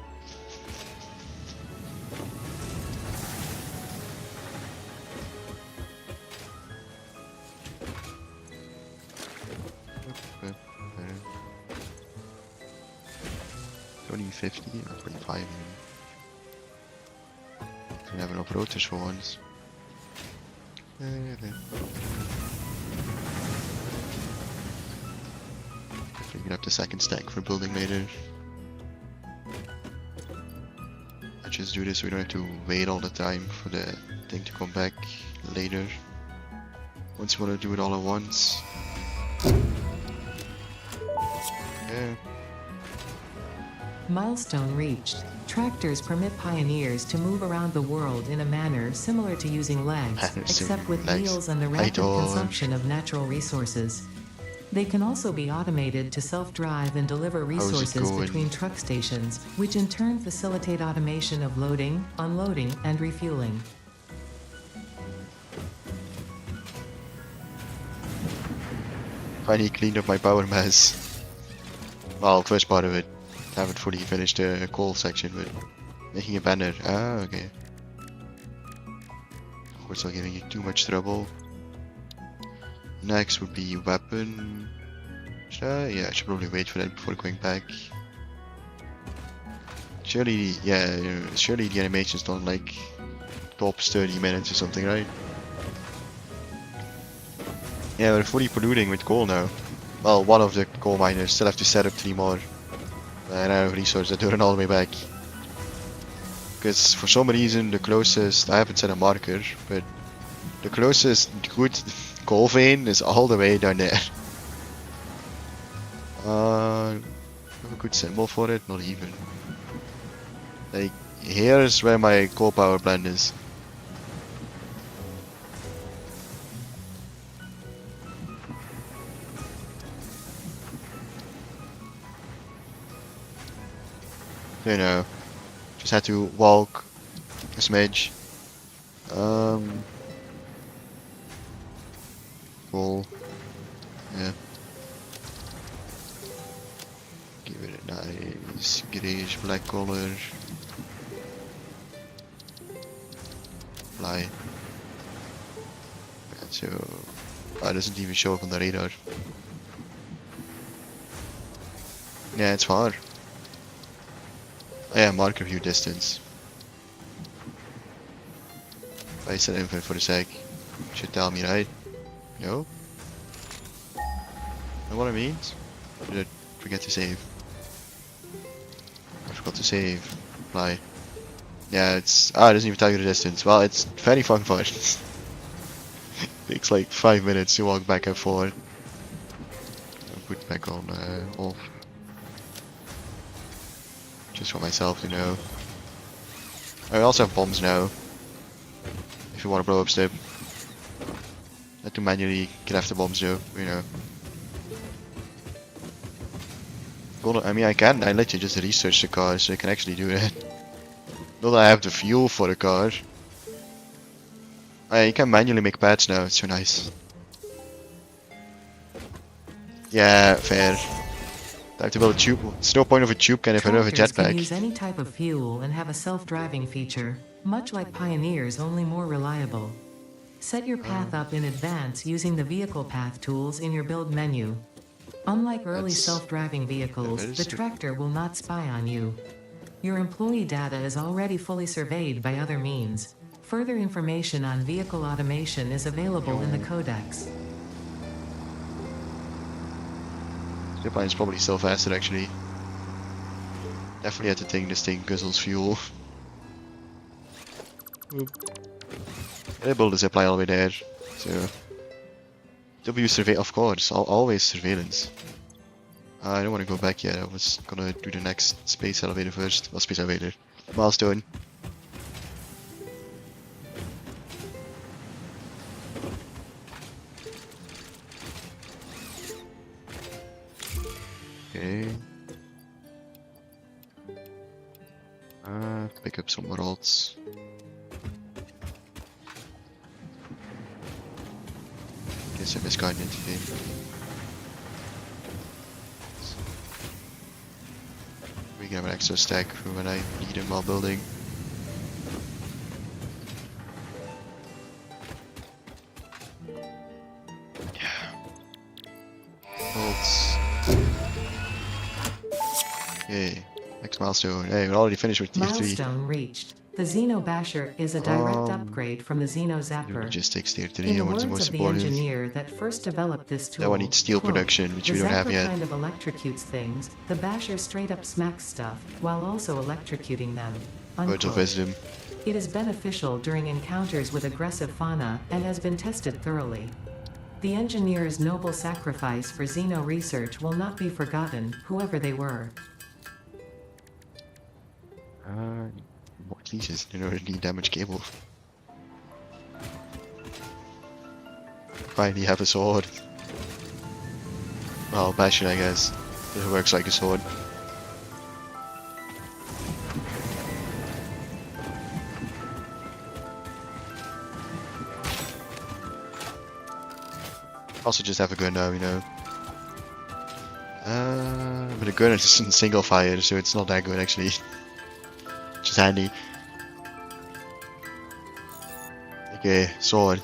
Only 50 or 25 even. We have enough rotors for once. Definitely gonna have the second stack for building later. I just do this so we don't have to wait all the time for the thing to come back later. Once you want to do it all at once. Yeah. Milestone reached. Tractors permit pioneers to move around the world in a manner similar to using legs, except with wheels and the rapid consumption of natural resources. They can also be automated to self-drive and deliver resources between truck stations, which in turn facilitate automation of loading, unloading, and refueling. Finally cleaned up my power mess. Well, first part of it. Haven't fully finished the coal section, but making a banner. Ah, okay. Of course, not giving you too much trouble. Next would be weapon. Yeah, I should probably wait for that before going back. Surely, yeah, surely the animations don't like top 30 minutes or something, right? Yeah, we're fully polluting with coal now. Well, one of the coal miners still have to set up 3 more. And I have resources that turn all the way back. Because for some reason the closest, I haven't set a marker, but the closest good coal vein is all the way down there. Have a good symbol for it? Not even. Like, here's where my coal power plant is. You know, just had to walk a smidge. Cool. Yeah. Give it a nice grayish black color. Fly. And so, it doesn't even show up on the radar. Yeah, it's far. Oh yeah, marker view distance. I said infinite for a sec. Should tell me, right? No? Know what it means? Or did I forget to save? I forgot to save. Apply. Yeah, it's... it doesn't even tell you the distance. Well, it's very fun. Takes like 5 minutes to walk back and forth. I'll put back on off. Just for myself to know. I also have bombs now. If you want to blow up step. Not to manually get after bombs though, you know. I mean, I let you just research the car so you can actually do that. Not that I have the fuel for the car. You can manually make pads now, it's so nice. Yeah, fair. I have to build a tube. It's no point of a tube can if I don't have a jetpack. Can use any type of fuel and have a self-driving feature, much like Pioneer's, only more reliable. Set your path up in advance using the vehicle path tools in your build menu. Unlike early self-driving vehicles, the tractor will not spy on you. Your employee data is already fully surveyed by other means. Further information on vehicle automation is available in the codex. Zipline is probably still faster actually. Definitely had to think this thing guzzles fuel. I built a zipline all the way there, so W survey, of course, always surveillance. I don't want to go back yet. I was gonna do the next space elevator first. Well, space elevator. Milestone. Okay. Pick up some more alts. Guess I misguided today. We can have an extra stack for when I need them while building. Yeah. Alts. Yay. Next milestone. Hey, we're already finished with tier 3. Milestone reached. The Xeno Basher is a direct upgrade from the Xeno Zapper. Logistics tier 3, In the that one's the words most of the important. engineer that first developed this tool, That one needs steel quote, production, which the we don't have Zapper yet. kind of electrocutes things, the Basher straight up smacks stuff, while also electrocuting them. Words of Unquote. wisdom. It is beneficial during encounters with aggressive fauna and has been tested thoroughly. The engineer's noble sacrifice for Xeno research will not be forgotten, whoever they were. More leashes in order to need damage cable. Finally have a sword. Well, Bastion, I guess. It works like a sword. Also just have a gun now, you know. But a gun is single fire, so it's not that good actually. Which is handy. Okay, sword.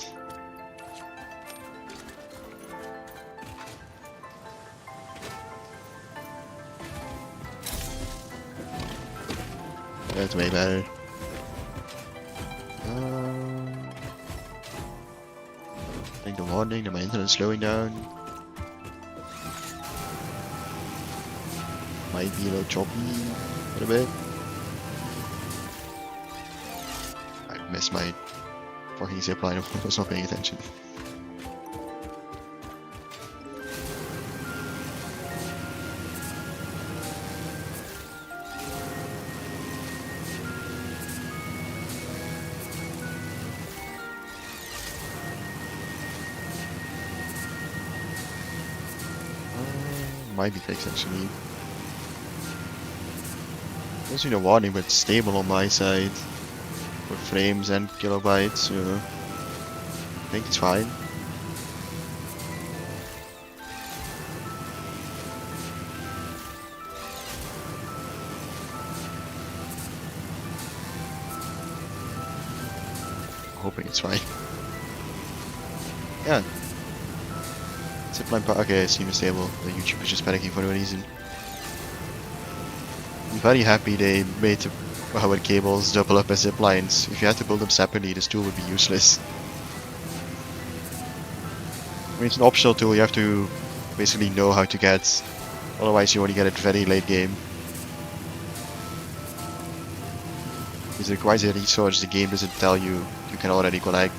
That's way better. I think the warning, the maintenance slowing down. Might be a little choppy a little bit. I missed my fucking zipline. I was not paying attention. Might be fixed actually. Also, the warning, but stable on my side for frames and kilobytes, so I think it's fine. I'm hoping it's fine. Yeah. Zipline okay, seems stable. The YouTube is just panicking for no reason. I'm very happy they made the powered cables double up as ziplines. If you had to build them separately, this tool would be useless. I mean, it's an optional tool you have to basically know how to get, otherwise you only get it very late game. Because it requires a resource the game doesn't tell you you can already collect.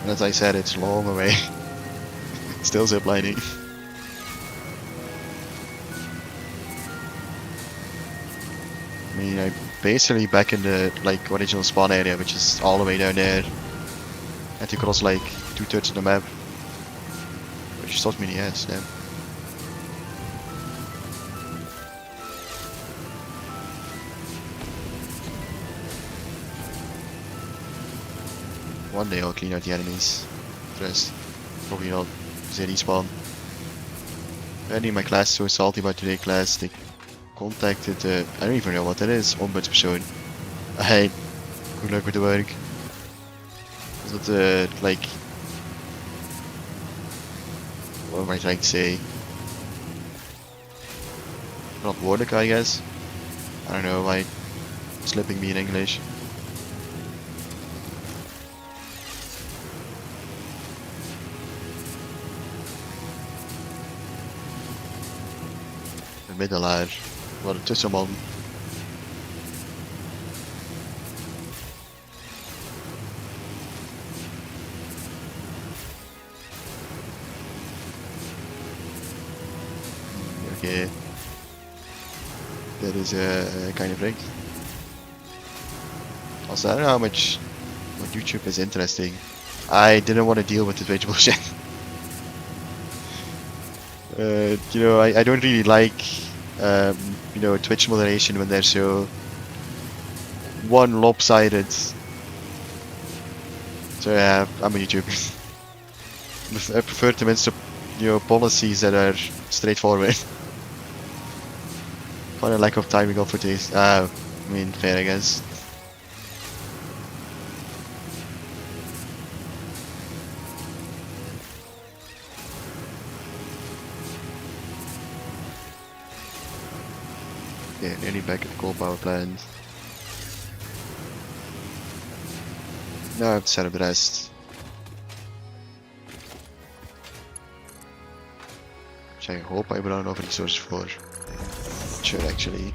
And as I said, it's long away. Still ziplining. I mean, I'm basically back in the original spawn area, which is all the way down there. I had to cross like 2/3 of the map. Which stopped me in the ass, damn. One day I'll clean out the enemies. The rest, probably not, because they respawn. Apparently my class is so salty about today's class, they contacted, I don't even know what that is, ombudspersoon. Hey, good luck with the work. Is that, what am I trying to say? Verantwoordelijk, I guess? I don't know, why slipping me in English. bemiddelaar. Wat een tussenman. Okay. That is kind of rigged. Also, I don't know how much what YouTube is interesting. I didn't want to deal with the Twitch bullshit. You know, I don't really like you know, Twitch moderation when they're so one lopsided. So yeah, I'm on YouTube. I prefer to mention, you know, policies that are straightforward. Kind of lack of timing of footage. I mean, fair, I guess. Yeah, nearly back at the coal power plant. Now I have to set up the rest. Which I hope I run enough resources for. Sure, actually.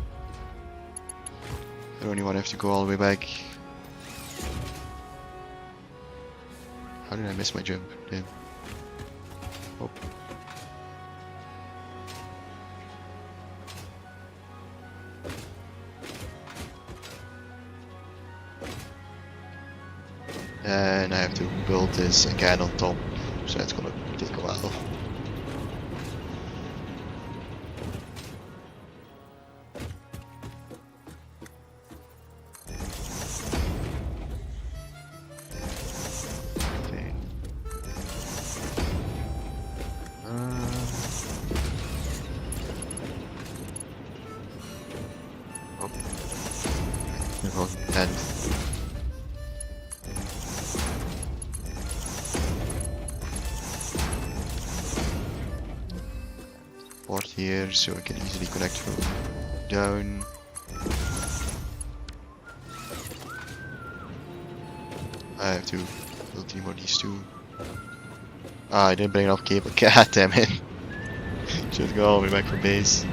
I don't even want to have to go all the way back. How did I miss my jump? Damn. Oh. And I have to build this again on top, so that's gonna take a while. Okay. Oh. We're going 10. Port here, so I can easily connect from down. I have to build 3 more of these two. Ah, I didn't bring enough cable. God damn it. Should go all the way back from base.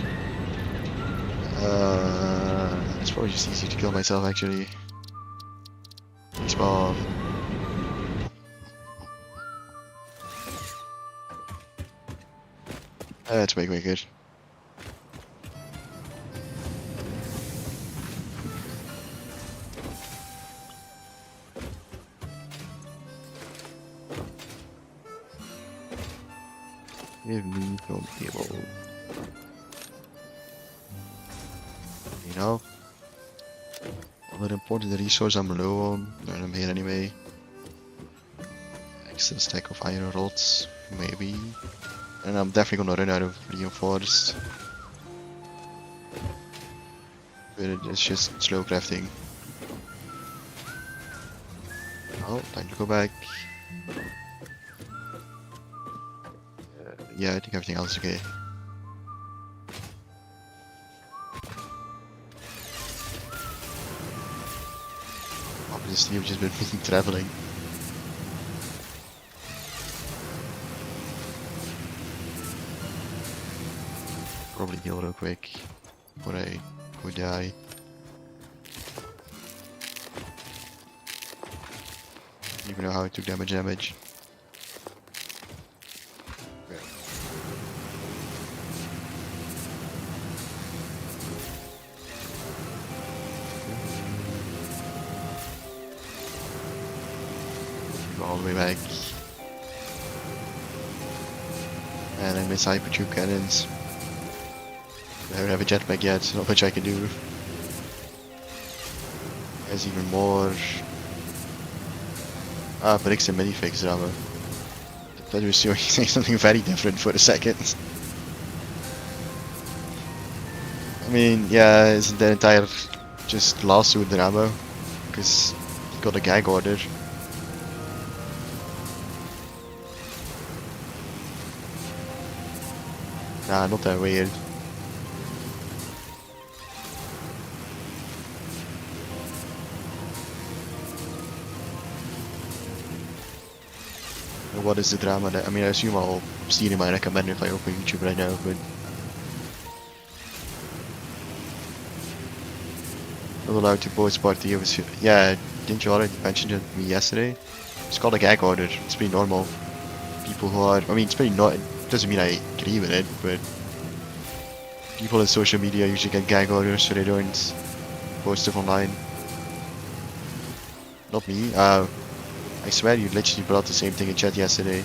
It's probably just easier to kill myself actually. Respawn. That's way good. Give me no cable. You know? All that important resource I'm low on, and I'm here anyway. Extra stack of iron rods, maybe. And I'm definitely gonna run out of reinforced. But it's just slow crafting. Oh, time to go back. Yeah, I think everything else is okay. Obviously, I've just been traveling. Probably heal real quick before I go die. Don't even know how I took damage. Go all the way back. And I miss hyper tube cannons. I don't have a jetpack yet, so not much I can do. There's even more. Bricks and minifigs ammo. I thought you were saying something very different for a second. I mean, yeah, isn't the entire just lawsuit the ammo? Because you got a gag order. Nah, not that weird. What is the drama that, I mean, I assume I'll see it in my recommend if I open YouTube right now, but not allowed to post party of his. Yeah, didn't you already mention it to me yesterday? It's called a gag order. It's pretty normal. People who are, I mean, it's pretty not. It doesn't mean I agree with it, but people in social media usually get gag orders so they don't post stuff online. Not me. I swear you literally brought the same thing in chat yesterday.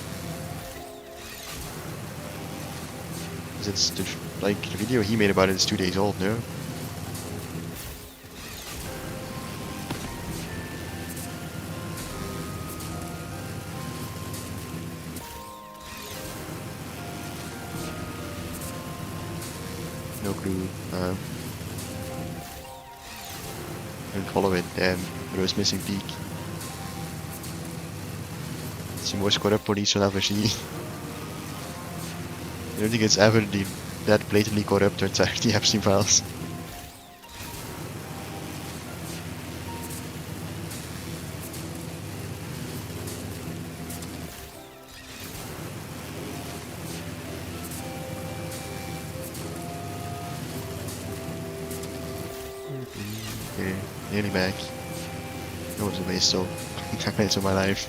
'Cause it's like the video he made about it is 2 days old, no? No clue. Don't follow it. Rose missing peak. It's the most corrupt police you'll ever see. I don't think it's ever that blatantly corrupt outside the Epstein files. Okay, nearly back. That was a waste of 10 minutes of my life.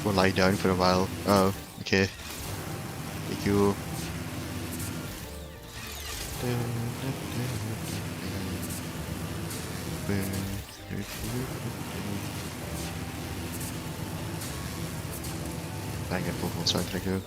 We'll lie down for a while. Oh, okay. Thank you. Bang it, Pokemon soundtrack go.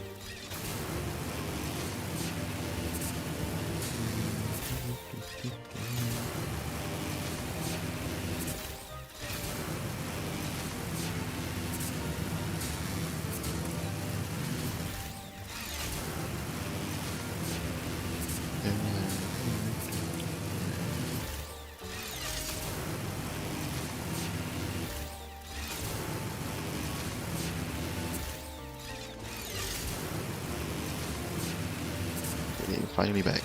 Finally back.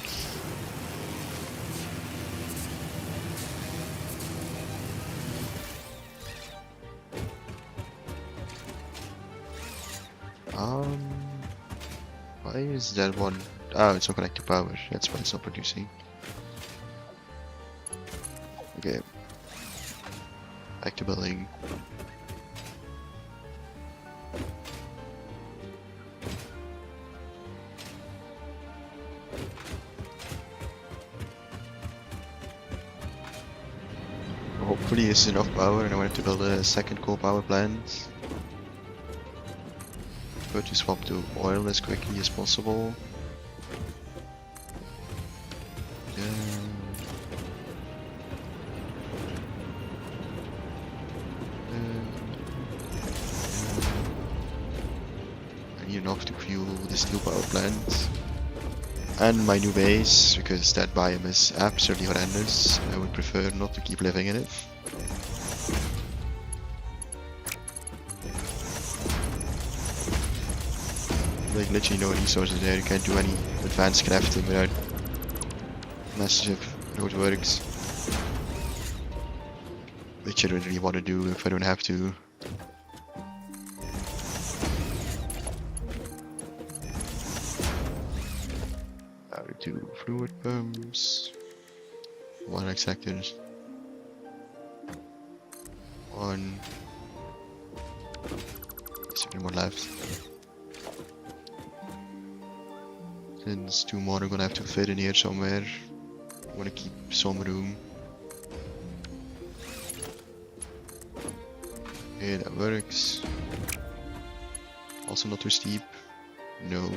Why is that one? Oh, it's not connected to power. That's why it's not producing. Okay. Back to building. Hopefully this is enough power, and I wanted to build a second coal power plant. But to swap to oil as quickly as possible. I need enough to fuel this new power plant. And my new base, because that biome is absolutely horrendous. I would prefer not to keep living in it. Like literally no resources there, you can't do any advanced crafting without massive roadworks. Which I don't really want to do if I don't have to. Two fluid pumps, 1 extractor, 1. There's only one left. Since 2 more are gonna have to fit in here somewhere, I wanna keep some room. Okay, that works. Also not too steep. No. I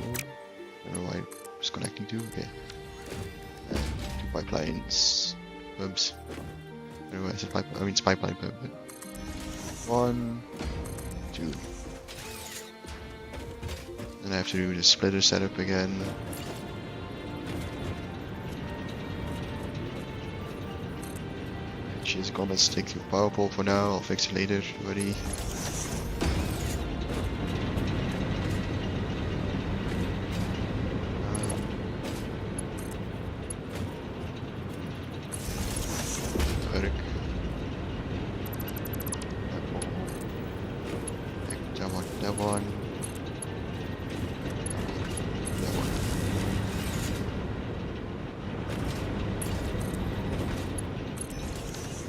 don't know why it's connecting to. Okay. And 2 pipelines. Pumps. I don't know why I said pipe. I mean it's pipeline pump. But 1, 2. Then I have to do the splitter setup again. She's gonna stick to power pole for now. I'll fix it later. Already.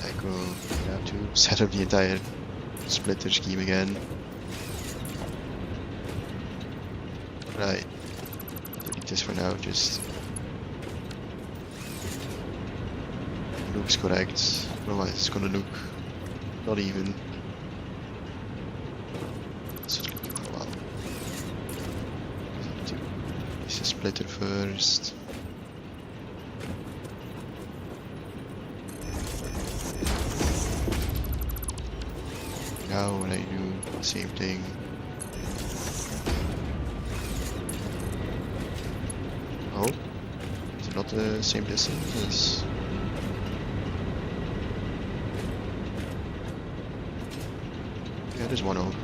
I go now to set up the entire splitter scheme again. Right. Delete this for now, just looks correct. Otherwise it's gonna look not even. It's just looking for a while. Need to place the splitter first. Now when I do the same thing, oh, is it not the same distance as? Yeah, there's one over.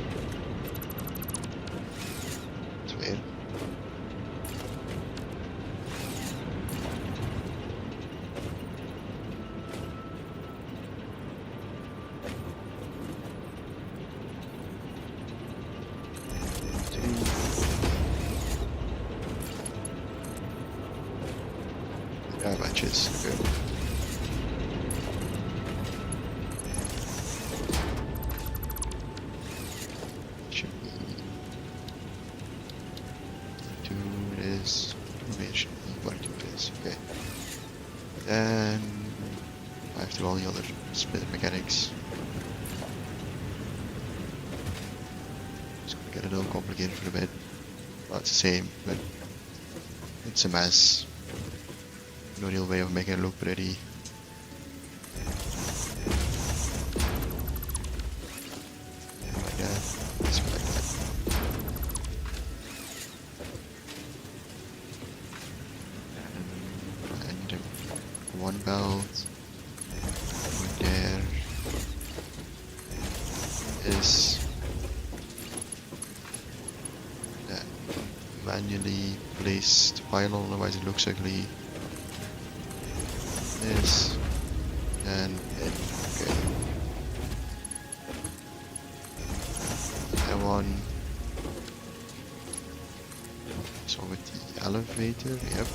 It's weird. Yeah, matches. Good. Should be do this. Maybe it should be one do this. Okay. Then I have to do all the other split mechanics. It's gonna get a little complicated for a bit. Well, it's the same, but it's a mess. No real way of making it look pretty. Like that. Let's go like that. And one belt. Right there. Is that manually placed pylon, otherwise it looks ugly. This and it. Okay. That one. So with the elevator, yep.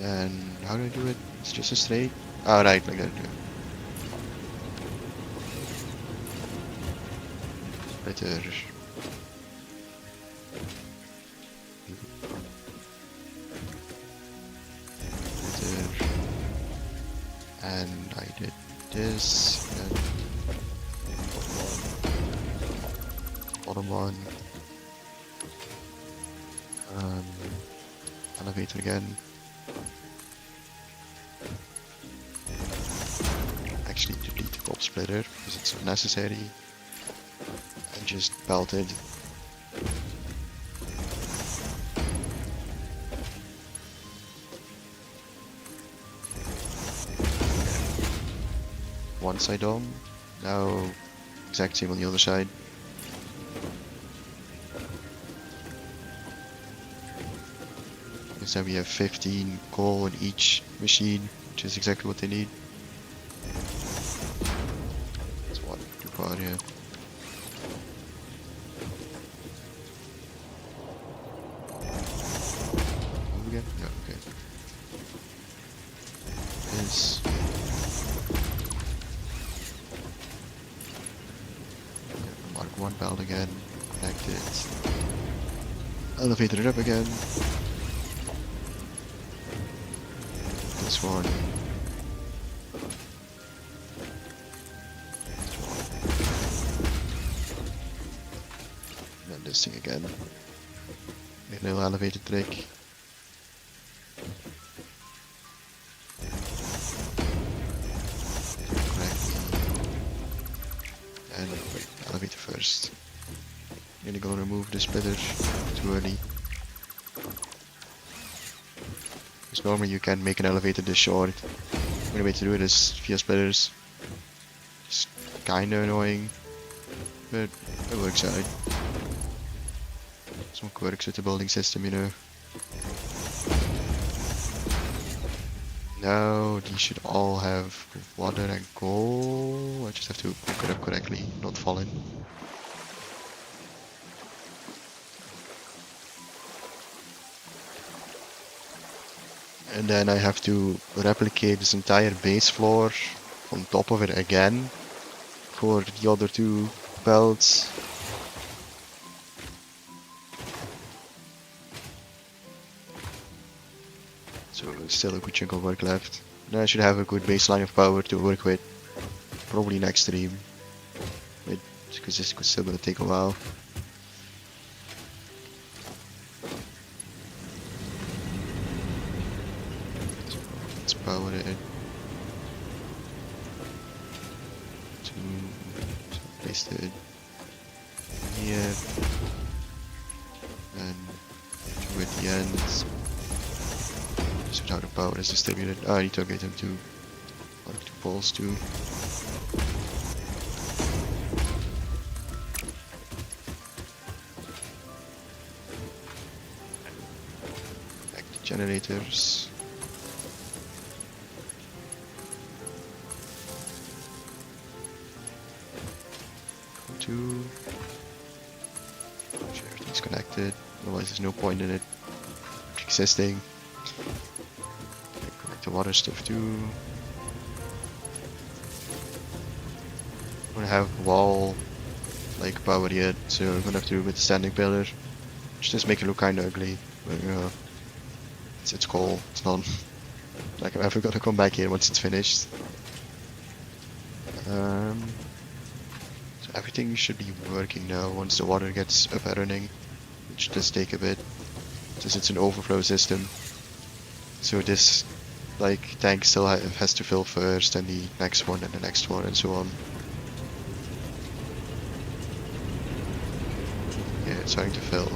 And how do I do it? It's just a straight. Oh, right, like that. Splitter. And I did this, and bottom one, elevator again. Actually delete the pop splitter because it's unnecessary, and just belt it. One side on, now exact same on the other side. Because then we have 15 coal in each machine, which is exactly what they need. That's one too far, yeah. Move again? No, okay. This. Mark one belt again, connect it. Elevator it up again. This one. And then this thing again. Make a little elevator trick. And wait, elevator first. Really gonna remove the splitter too early. Because normally you can make an elevator this short. The only way to do it is via splitters. It's kinda annoying, but it works out. Some quirks with the building system, you know. Now these should all have water and coal. I just have to cook it up correctly, not fall in. And then I have to replicate this entire base floor on top of it again for the other two belts. So still a good chunk of work left. Then I should have a good baseline of power to work with. Probably next stream. Because this is still gonna take a while. So let's power it. Place it here. And two at the end. Just how the power is distributed. I need to upgrade them to arc two poles too. Back to generators. Two. Make sure everything's connected. Otherwise, there's no point in it existing. Connect the water stuff too. I don't have wall like power yet, so I'm gonna have to do with the standing pillar. Which does make it look kinda ugly, but it's cool. It's not like I'm ever gonna come back here once it's finished. So everything should be working now once the water gets up and running, which does take a bit, since it's an overflow system. So this tank still has to fill first, and the next one, and the next one, and so on. Yeah, it's starting to fill.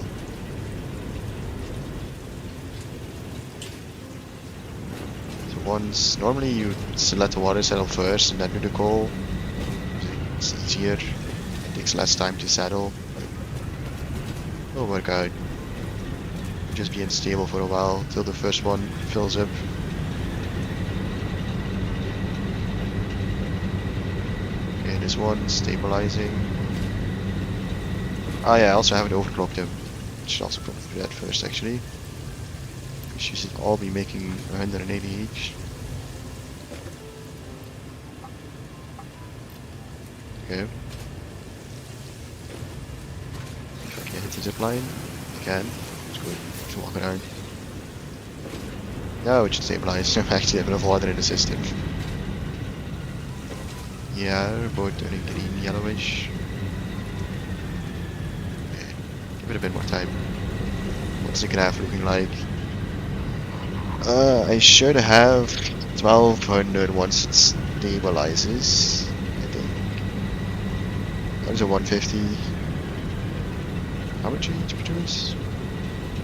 So once, normally you let the water settle first and then do the coal. It's easier, it takes less time to settle. It'll work out. It'll just be unstable for a while till the first one fills up. Okay, this one stabilizing. Oh yeah, I also haven't overclocked them. Should also probably do that first actually. You should all be making 180 each. Okay. If I can hit the zip line, I can. It's good. Just walk around. No, it should stabilize. I actually have enough water in the system. Yeah, they're both turning green, yellowish. Okay. Give it a bit more time. What's the graph looking like? I should have 1200 once it stabilizes. I think. There's a 150. How much each produce?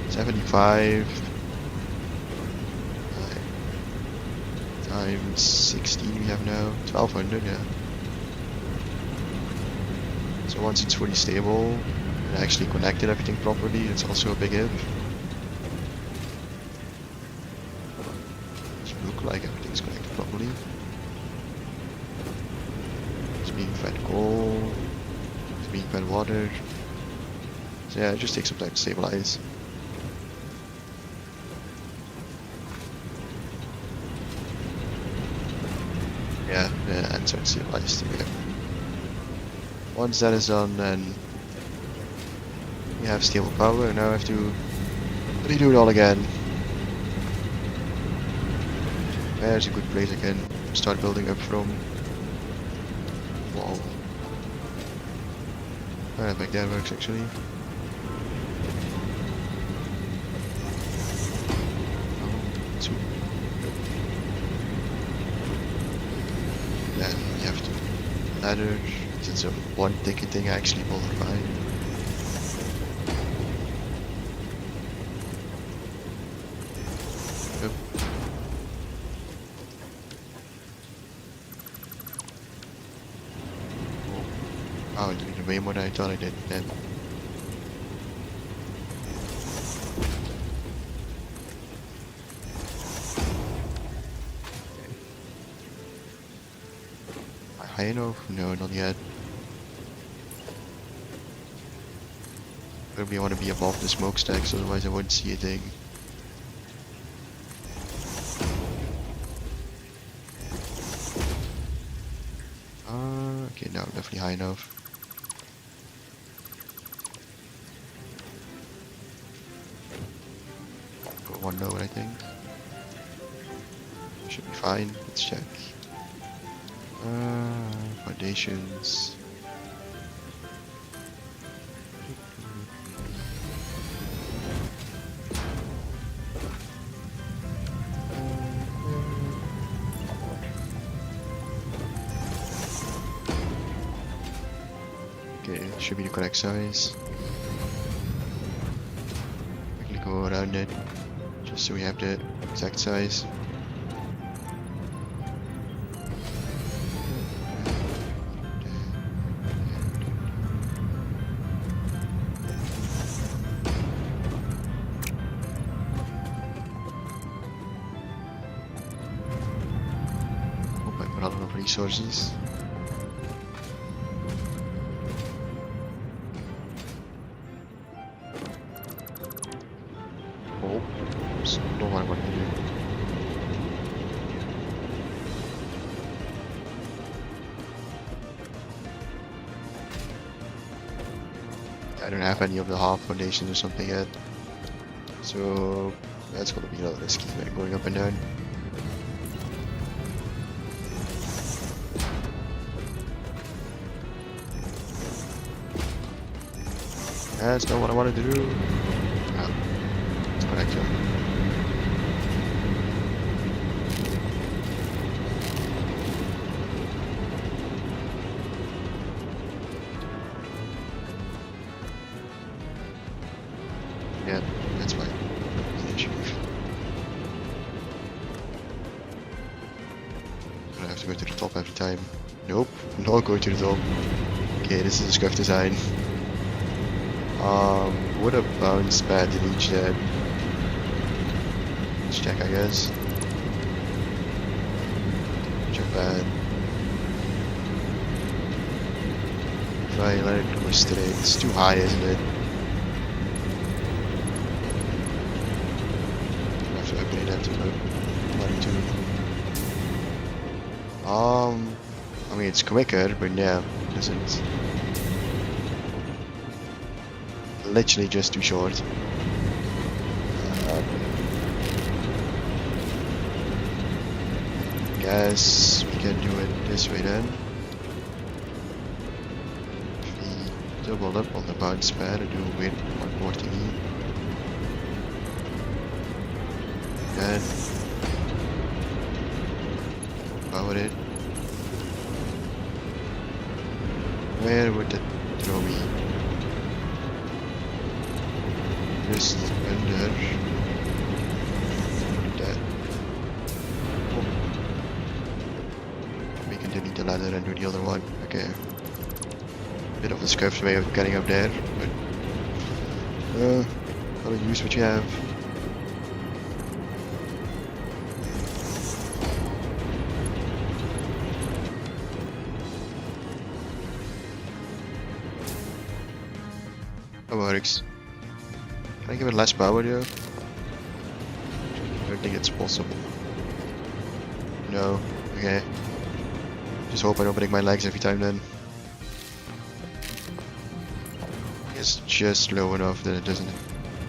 75. Times 16 we have now. 1200, yeah. So once it's fully stable and actually connected everything properly, it's also a big if. Look like everything's connected properly. It's being fed coal, it's being fed water. So yeah, it just takes some time to stabilize. Yeah, and so it's stabilized. Yeah. Once that is done, then we have stable power, and now I have to redo it all again. There's a good place I can start building up from. Wall. Alright, like that works actually. Two. Then you have to ladder. It's a one ticket thing actually multiply. Yep. Oh, I did way more than I thought I did then. High enough? No, not yet. Probably want to be above the smokestacks, otherwise I won't see a thing. no, definitely high enough. Got one node, I think. Should be fine. Let's check. Foundations. Okay, should be the correct size. Quickly go around it, just so we have the exact size. Hope I put a lot of resources. Oh, don't want to do. I don't have any of the half foundations or something yet, so that's gonna be a little risky, like going up and down. That's not what I wanted to do. Oh, it's correct. Yeah, that's fine. It's an issue. I have to go to the top every time. Nope, not going to the top. Okay, this is a scuff design. Would a bounce pad to reach that? Let's check, I guess. Japan. If I let it go straight, it's too high, isn't it? I have to upgrade that to the 22. I mean, it's quicker, but yeah, it doesn't. Literally just too short. Guess we can do it this way then. If we double up on the bounce pad and do a weight one more thingy. And power it. Where would it throw me? Just under that. Oh. We can delete the ladder and do the other one. Okay. Bit of a scuffed way of getting up there, but gotta use what you have. That works. Can I give it less power though? I don't think it's possible. No. Okay. Just hope I don't break my legs every time then. It's just low enough that it doesn't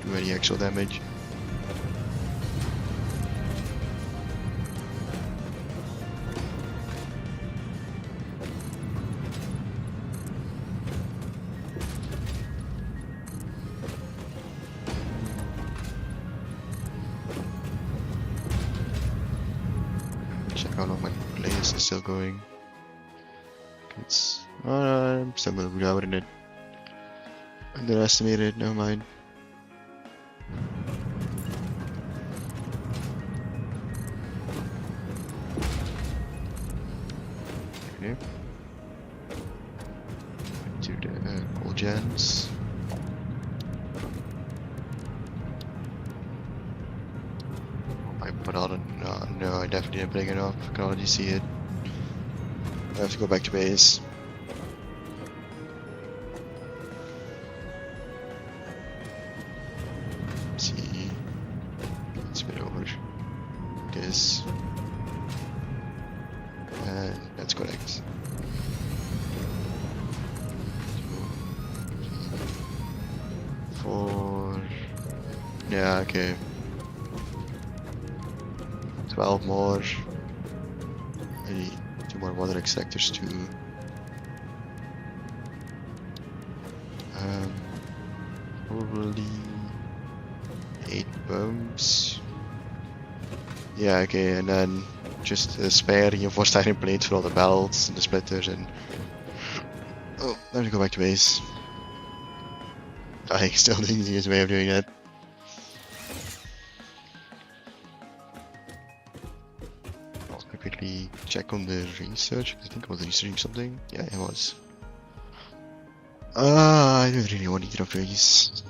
do any actual damage. Check how long my blaze is still going. It's I'm still a little bit out in it. Underestimated, never mind. Okay. To the gold gens. I put out a no, I definitely didn't bring it up. I can already see it. I have to go back to base. See, let's spin over this, and that's correct. Yeah, okay. 12 more. I need 2 more water extractors too. Probably 8 pumps. Yeah, okay, and then just a spare reinforced iron plates for all the belts and the splitters and... Oh, time to go back to base. I still the easiest way of doing that. I'll quickly check on the research, because I think I was researching something. Yeah, it was. I don't really want either of these.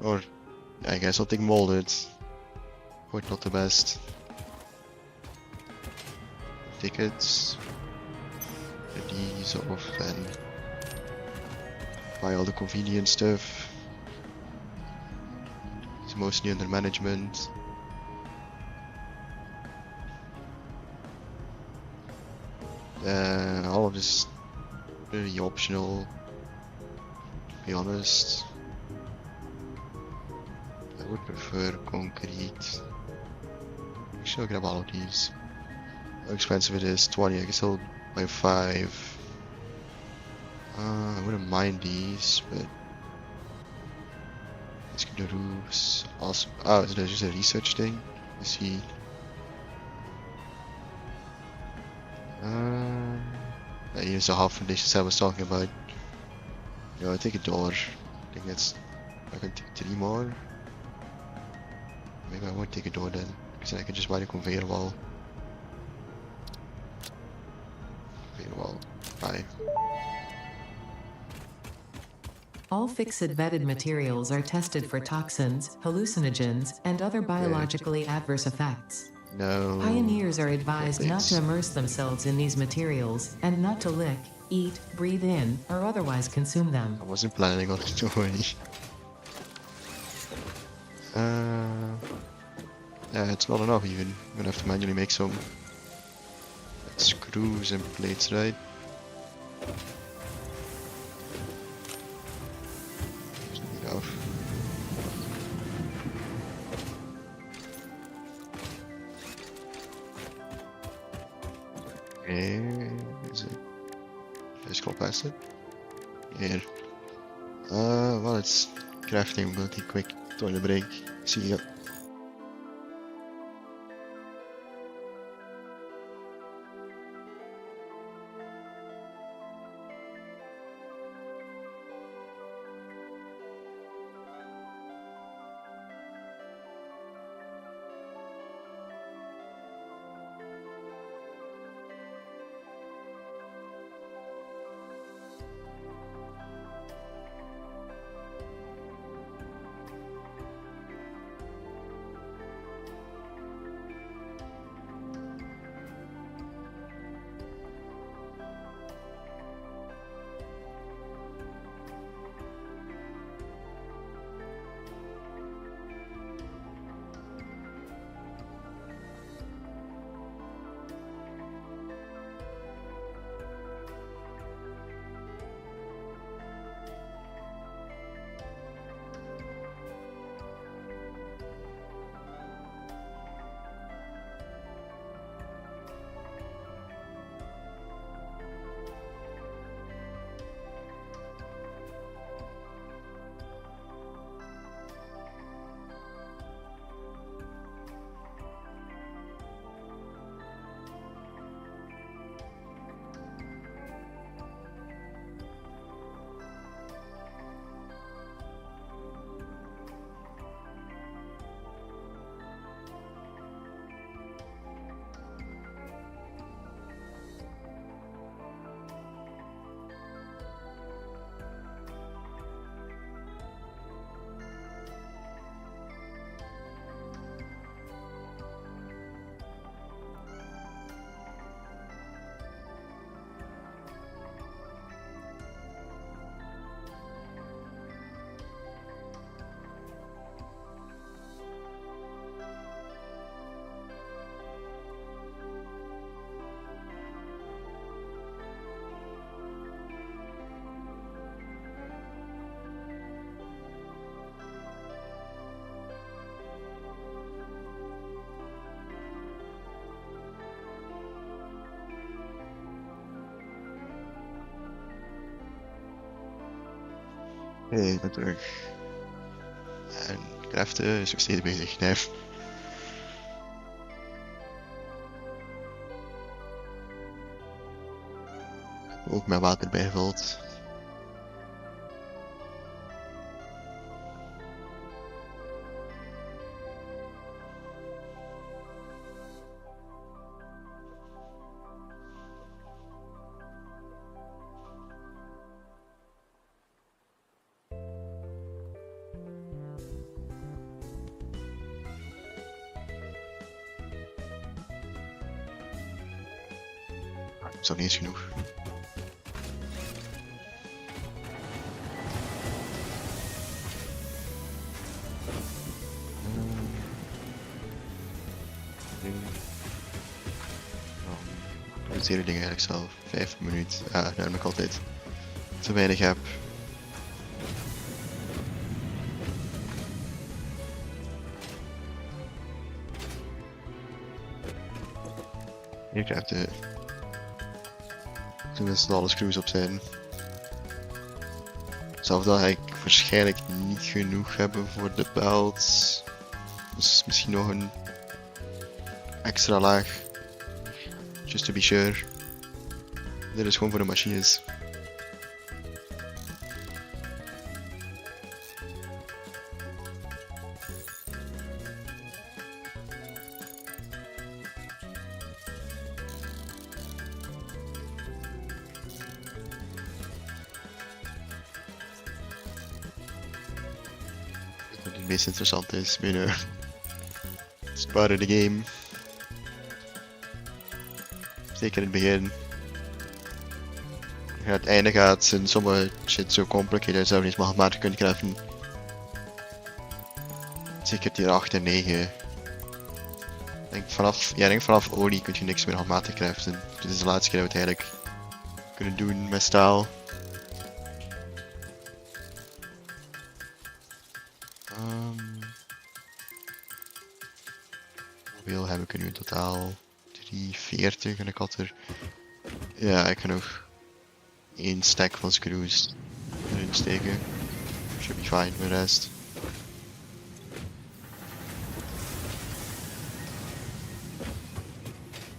Or, I guess I'll take molded. Quite not the best. Tickets. Get these off and buy all the convenient stuff. It's mostly under management. All of this very optional, to be honest. I would prefer concrete. Actually, I'll grab all of these. How expensive it is? 20. I guess I'll buy 5. I wouldn't mind these, but let's get the roofs. Awesome. Oh, is that just a research thing? I see. Here's the half foundations I was talking about. Yeah, I'll take a dollar. I think that's. I can take 3 more. Maybe I won't take a door then, because then I can just buy the conveyor wall. Conveyor wall. Bye. All fixed vetted materials are tested for toxins, hallucinogens, and other biologically adverse effects. No. Pioneers are advised not to immerse themselves in these materials, and not to lick, eat, breathe in, or otherwise consume them. I wasn't planning on it, don't worry. Yeah, it's not enough even. I'm gonna have to manually make some screws and plates, right? Enough. Okay, is it? Did I scroll past it? Here. Well, it's crafting. We'll take a quick toilet break. See ya. Hey, ik ben terug. En craften is nog steeds bezig. Nee. Ook met water bijgevuld. Dat is nog niet eens genoeg. Ik doe dingen eigenlijk zelf. 5 minuten. Ja, daarom ik altijd te weinig heb. Hier krijgt de... Tenminste alle screws op zijn. Zelf dan ga ik waarschijnlijk niet genoeg hebben voor de belt. Dus misschien nog een extra laag. Just to be sure. Dit is gewoon voor de machines. Wat het meest interessant is binnen sparen de game. Zeker in het begin. Ja, het einde gaat en sommige shit zo complicated dat je zelf niet eens mathematisch kunt craften. Zeker tier 8 en 9. Ik denk vanaf olie kun je niks meer handmatig craften. Dit is de laatste keer dat we het eigenlijk kunnen doen met staal. Hoeveel heb ik er nu in totaal? 340 en ik had er... Ja, ik ga nog 1 stack van screws erin steken. Should be fine met de rest.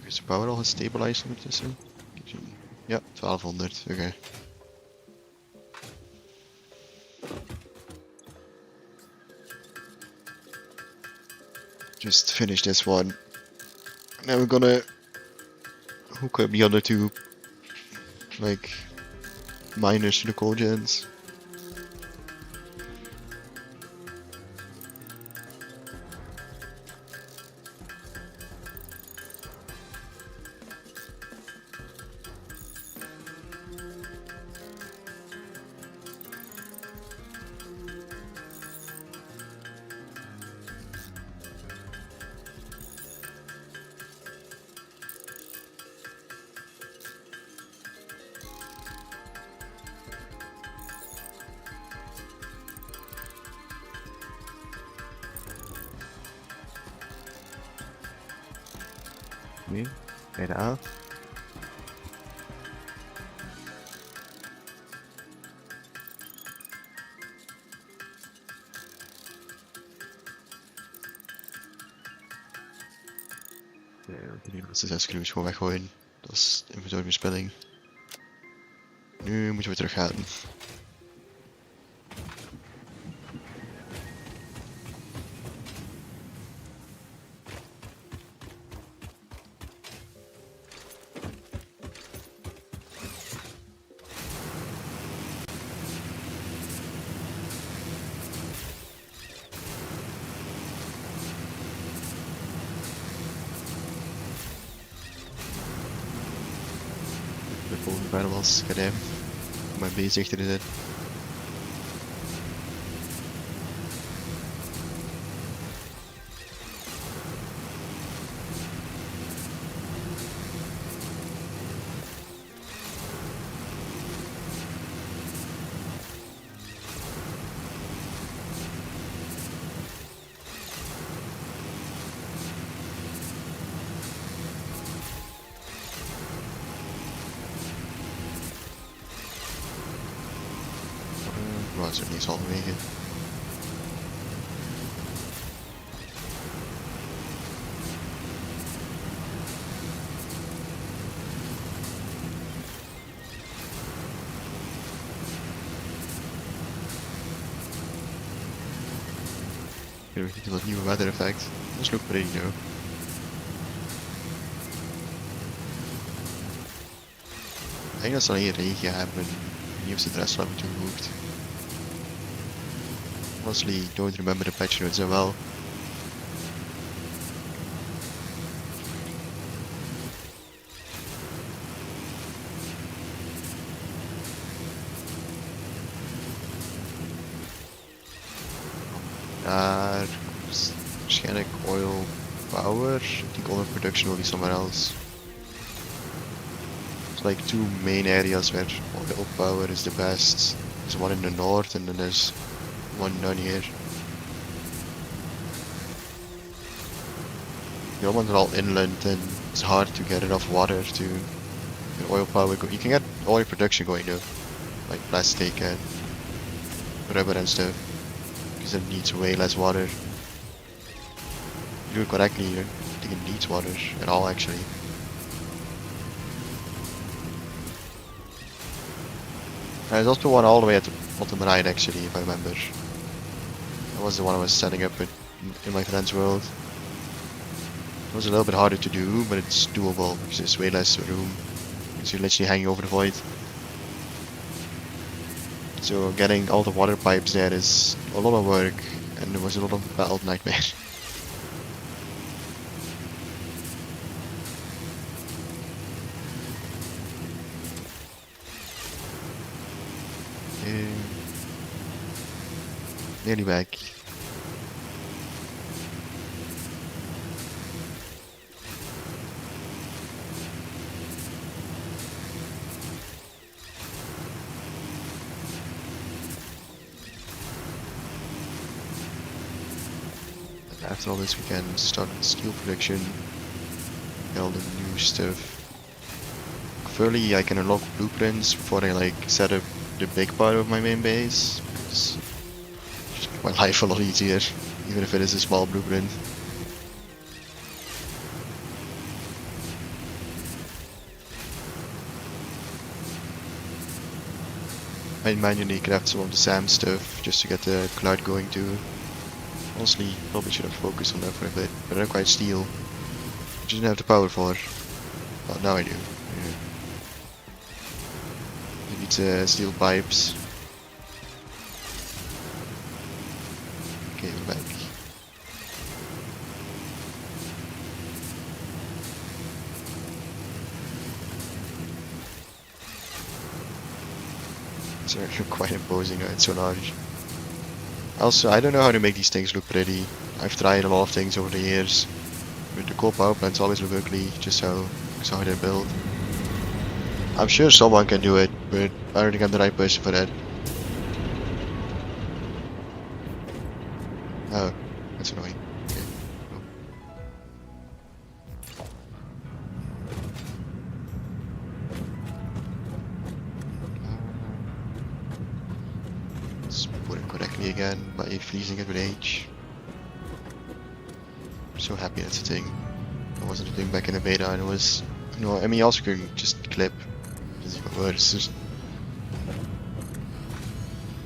Is de power al gestabilized ondertussen? Ja, 1200, oké. Just finish this one. Now we're gonna hook up the other two, like, miners to the coal gens. Nu, bij de A. Nu moeten de 6 screws gewoon weggooien. Dat is inventoryverspilling. Nu moeten we terug gaan. De volgende bijna was gerijmd. Om mijn bezig te zijn. certainly is halverwege. Here we get a new weather effect. Does look pretty though. Ik denk dat ze al hier regen hebben. Niet of ze de rest al hebben toegevoegd. Honestly, don't remember the patch notes so well. Daar is waarschijnlijk oil power. I think oil production will be somewhere else. There's like two main areas where oil power is the best. There's one in the north and then there's one down here. The other ones are all inland and it's hard to get enough water to get oil power go. You can get oil production going though, like plastic and rubber and stuff, because it needs way less water. You do it correctly, I don't think it needs water at all actually. There's also one all the way at the bottom right actually, if I remember. That was the one I was setting up in my friend's world. It was a little bit harder to do, but it's doable because there's way less room. Because you're literally hanging over the void. So getting all the water pipes there is a lot of work, and it was a lot of battle nightmare. Nearly back. After all this we can start steel production, get all the new stuff. Preferably I can unlock blueprints before I like set up the big part of my main base, because it's just my life a lot easier, even if it is a small blueprint. I manually craft some of the SAM stuff just to get the cloud going too. Honestly, probably should have focused on that for a bit, but I don't quite steel. I just didn't have the power for. Well, now I do. Yeah. I need steel pipes. Okay, we're back. It's actually quite imposing now, it's so large. Also, I don't know how to make these things look pretty. I've tried a lot of things over the years. With the coal power plants always look ugly, just how they're built. I'm sure someone can do it, but I don't think I'm the right person for that. Oh, that's annoying. Okay. Cool. Let's put it correctly again by freezing it with H. I'm so happy that's a thing. It wasn't a thing back in the beta, and it was, you know, I mean, also can just clip. It's even worse. Just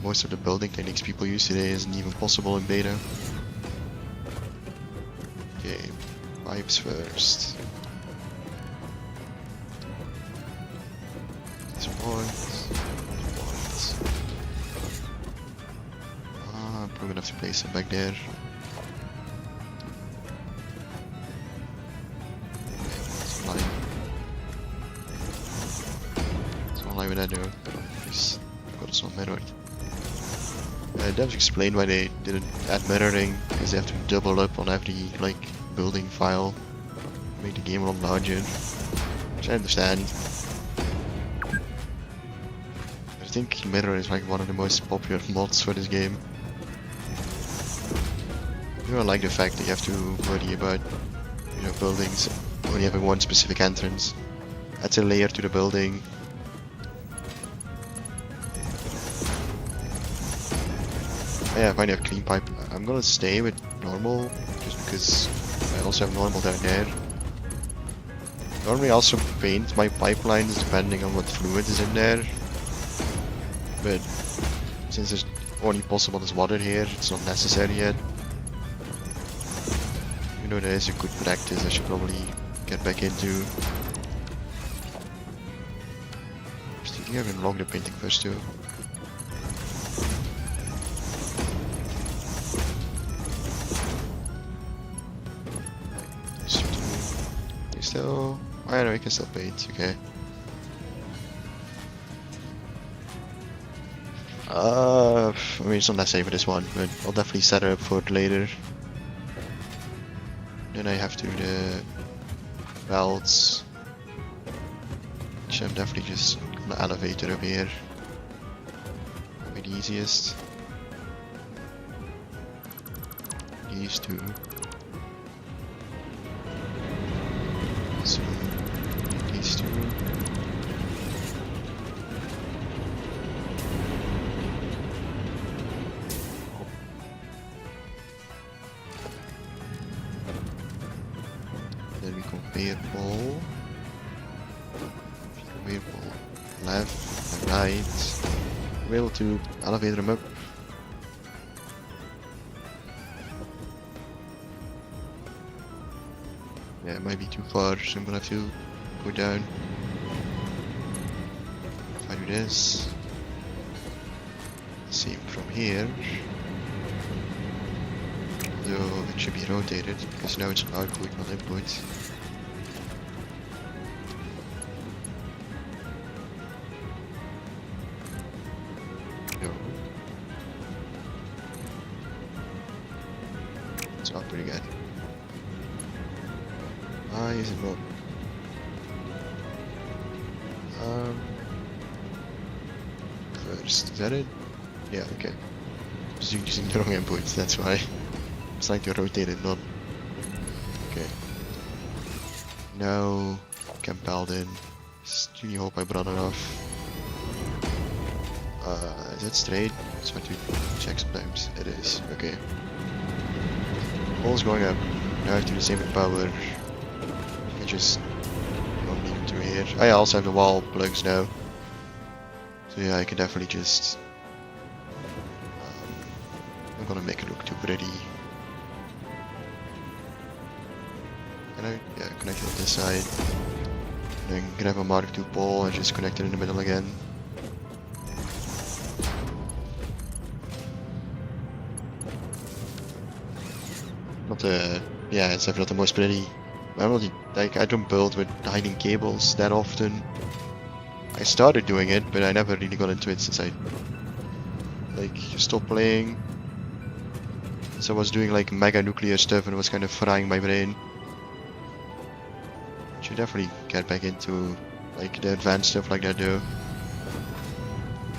most of the building techniques people use today isn't even possible in beta. Okay, pipes first. Support. I'm probably gonna have to place them back there. With that though, because of course it's not mirrored. Devs explained why they didn't add mirroring, because they have to double up on every like building file, make the game a lot larger, which I understand. I think mirror is like one of the most popular mods for this game. I don't like the fact that you have to worry about, you know, buildings only having one specific entrance. Adds a layer to the building. Yeah, I finally have clean pipe. I'm gonna stay with normal, just because I also have normal down there. Normally I also paint my pipelines depending on what fluid is in there. But since there's only possible is water here, it's not necessary yet. You know, there is a good practice I should probably get back into. I haven't logged the painting first too. You still... I know, you can still paint, okay. I mean, it's not necessary for this one, but I'll definitely set it up for it later. Then I have to do the belts, which I'm definitely just gonna elevate it up here. That'll be the easiest. These two. So, these two. Then we compare ball. Compare ball left and right. We're able to elevate them up. Yeah, it might be too far, so I'm gonna have to go down. If I do this, same from here. Though it should be rotated, because now it's an output, not input. Go. It's output again. Why is it not? First, is that it? Yeah, okay. Just using the wrong input, that's why. It's like you rotate it, not. Okay. Now, compelled in. Just really hope I brought enough. Is that straight? It's hard to check sometimes. It is, okay. Ball's going up. Now I have to do the same with power. I just don't need it through here. I also have the wall plugs now. So yeah, I can definitely just... I'm gonna make it look too pretty. Can I? Yeah, connect it on this side. And then grab a Mark II pole and just connect it in the middle again. Not the... yeah, it's definitely not the most pretty. I'm not, like, I don't build with hiding cables that often. I started doing it, but I never really got into it since I like stopped playing. So I was doing like mega nuclear stuff and it was kind of frying my brain. Should definitely get back into like the advanced stuff like that though.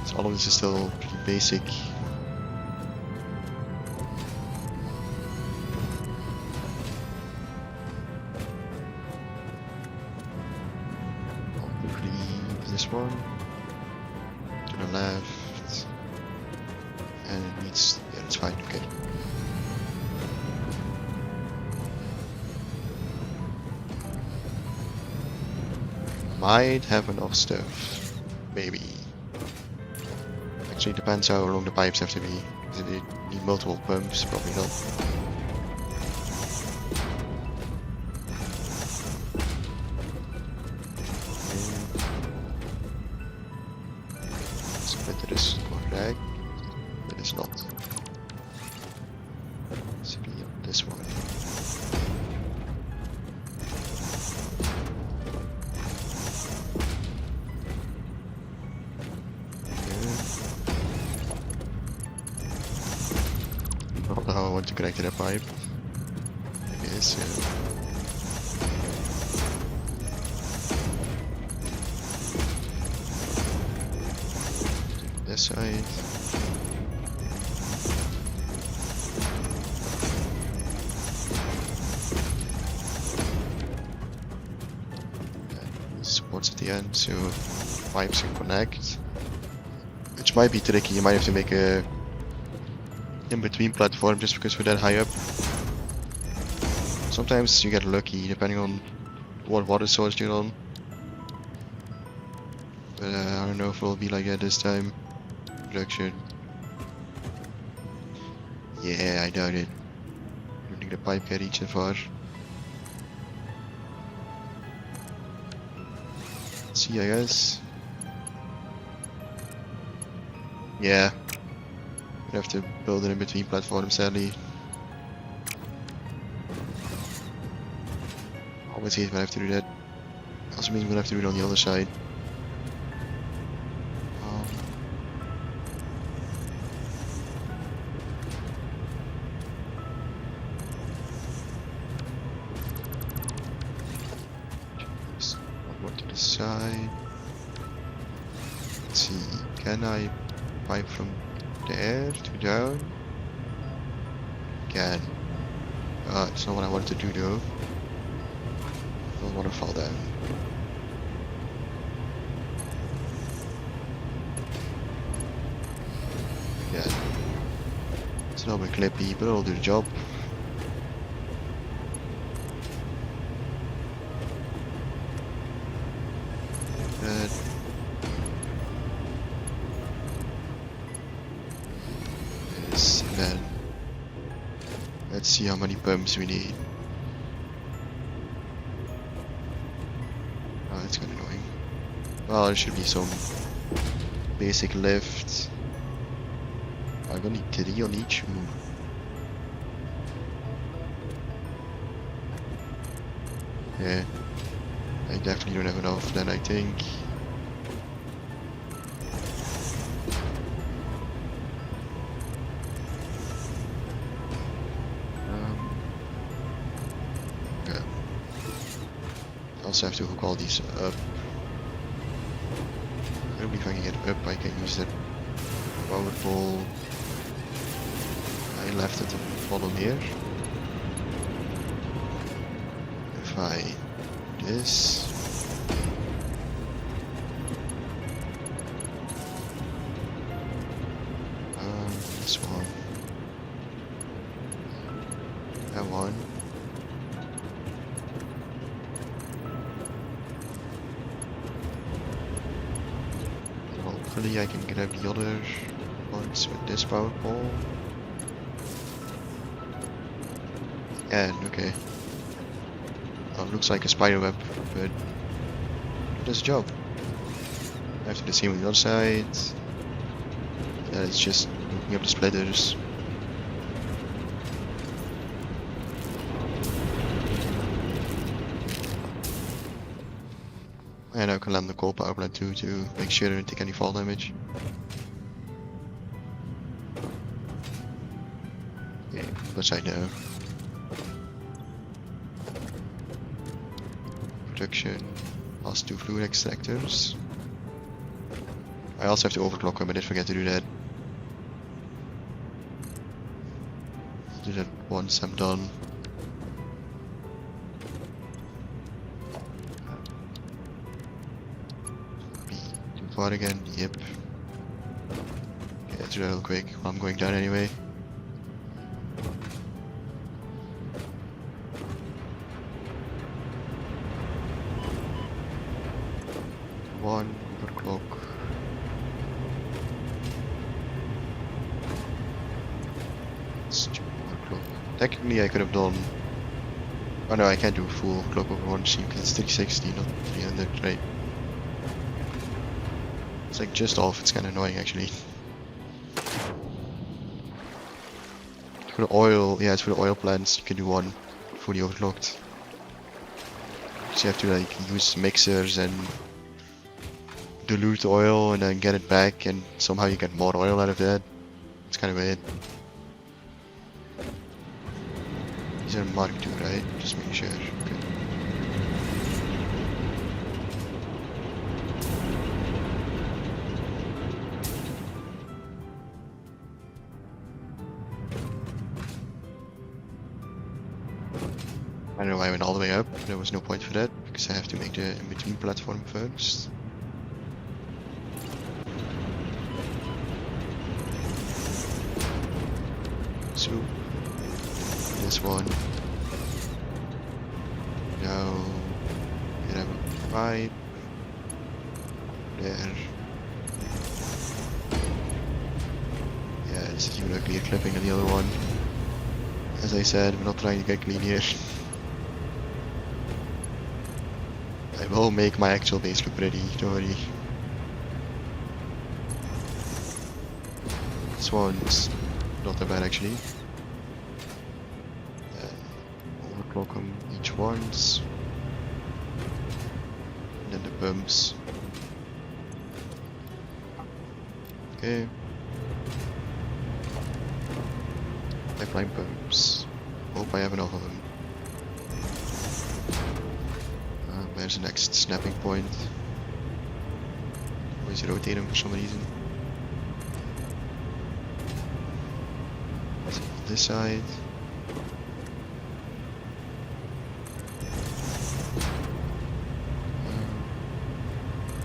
So all of this is still pretty basic. This one to the left, and it needs, yeah, it's fine, okay. Might have enough stuff, maybe. Actually, depends how long the pipes have to be. Because if they need multiple pumps, probably not. That is correct. That is not. So be on this one. I don't know how I want to connect to that pipe. Maybe this. This side. Supports at the end, so pipes can connect. Which might be tricky. You might have to make a in-between platform just because we're that high up. Sometimes you get lucky depending on what water source you're on. But I don't know if it'll be like that this time. Production. Yeah, I doubt it. I don't think the pipe can reach that far. Let's see, I guess. Yeah. We have to build an in-between platform, sadly. Always hate when I have to do that. Also means we'll have to do it on the other side. One to the side. Let's see, can I pipe from there to down? Can. It's not what I wanted to do though. Don't want to fall down. Yeah. It's a little bit clippy, but it'll do the job. Good. Yes, and then let's see how many pumps we need. Oh, that's kind of annoying. Well, there should be some basic lift. I'm gonna need 3 on each. Ooh. Yeah, I definitely don't have enough then, I think. Yeah. I also have to hook all these up. I don't believe I can get up, I can use that power pole I left at the bottom here. If I do this, this one, that one, hopefully I can grab the other ones with this power pole. And okay. Looks like a spider web, but it does the job. I have to do the same with the other side. It's just hooking up the splitters. And I can land the coal power plant too to make sure I don't take any fall damage. Okay, let's side now. Production, last 2 fluid extractors. I also have to overclock them, I did forget to do that. I'll do that once I'm done. Be too far again? Yep. Okay, let's do that real quick while I'm going down anyway. One overclock. Overclock. Technically, I could have done. Oh no, I can't do a full overclock over one machine because it's 360, not 300, right? It's like just off. It's kind of annoying actually. For the oil, yeah, it's for the oil plants. You can do one fully overclocked. So you have to like use mixers and dilute the oil and then get it back, and somehow you get more oil out of that. It's kind of weird. These are Mark II, right? Just making sure. Okay. I don't know why I went all the way up. There was no point for that because I have to make the in-between platform first. through. This one. Now, here I have a pipe. There. Yeah, this is even a clear clipping than the other one. As I said, we're not trying to get clean here. I will make my actual base look pretty, don't worry. This one's not that bad actually. Overclock them each once. And then the pumps. Okay. Pipeline pumps. Hope I have enough of them. There's the next snapping point. Always rotate them for some reason. So this side.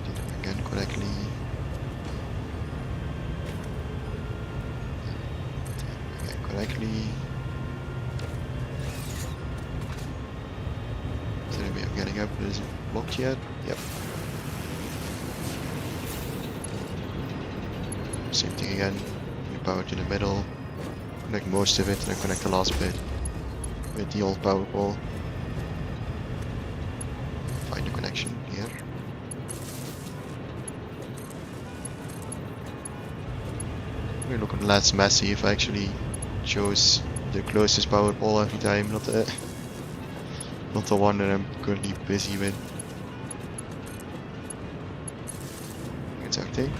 Did them again correctly. Again correctly. Is there any way of getting up that isn't blocked yet? Yep. Same thing again. New power to the middle. Connect most of it and then connect the last bit with the old power pole. Find the connection here. We're looking less messy if I actually chose the closest power pole every time, not the one that I'm currently busy with. It's acting.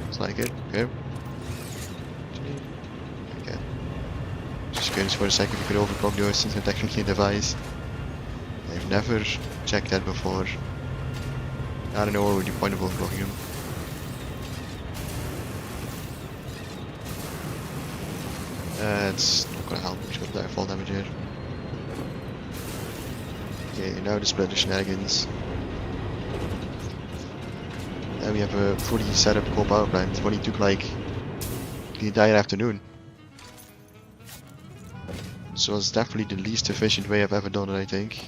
It's like it. Okay. Okay. Just curious for a second if you could overclock those since they're technically a device. I've never checked that before. I don't know what would be the point of overclocking them. It's not gonna help much with that fall damage here. Okay, now the splitter shenanigans. And we have a fully set up coal power plant. It only took like the entire afternoon. So it's definitely the least efficient way I've ever done it, I think.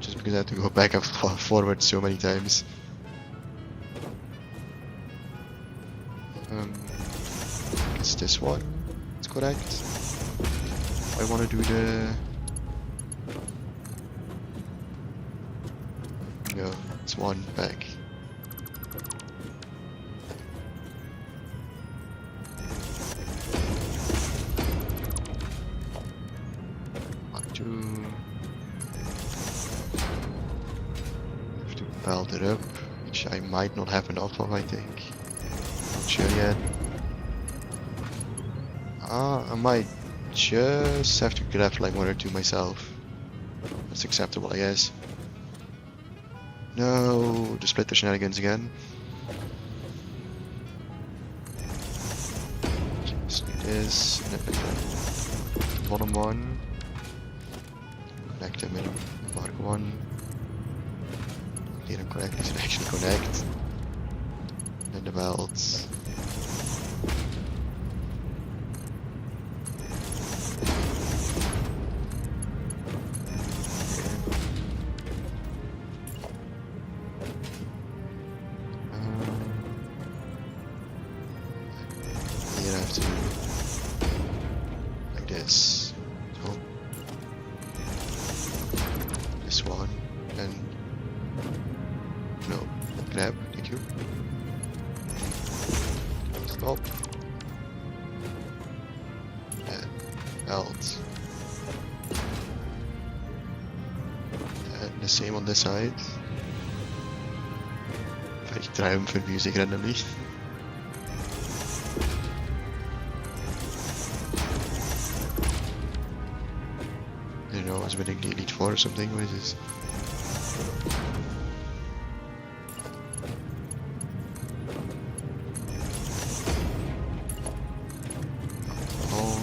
Just because I had to go back and forward so many times. It's this one. It's correct. I want to do the... No, it's one back. One, two. Have to belt it up, which I might not have enough of, I think. Not sure yet. I might just have to grab like one or two myself. That's acceptable, I guess. No, the splitter shenanigans again. Just do this, and then the bottom one. Connect them in mark one. Clear them correctly so they actually connect. And the belts. Like this. So this one and no, grab, thank you. Stop. And belt. And the same on this side. Very triumphant music randomly. I was winning the Elite 4 or something. What is this? Oh.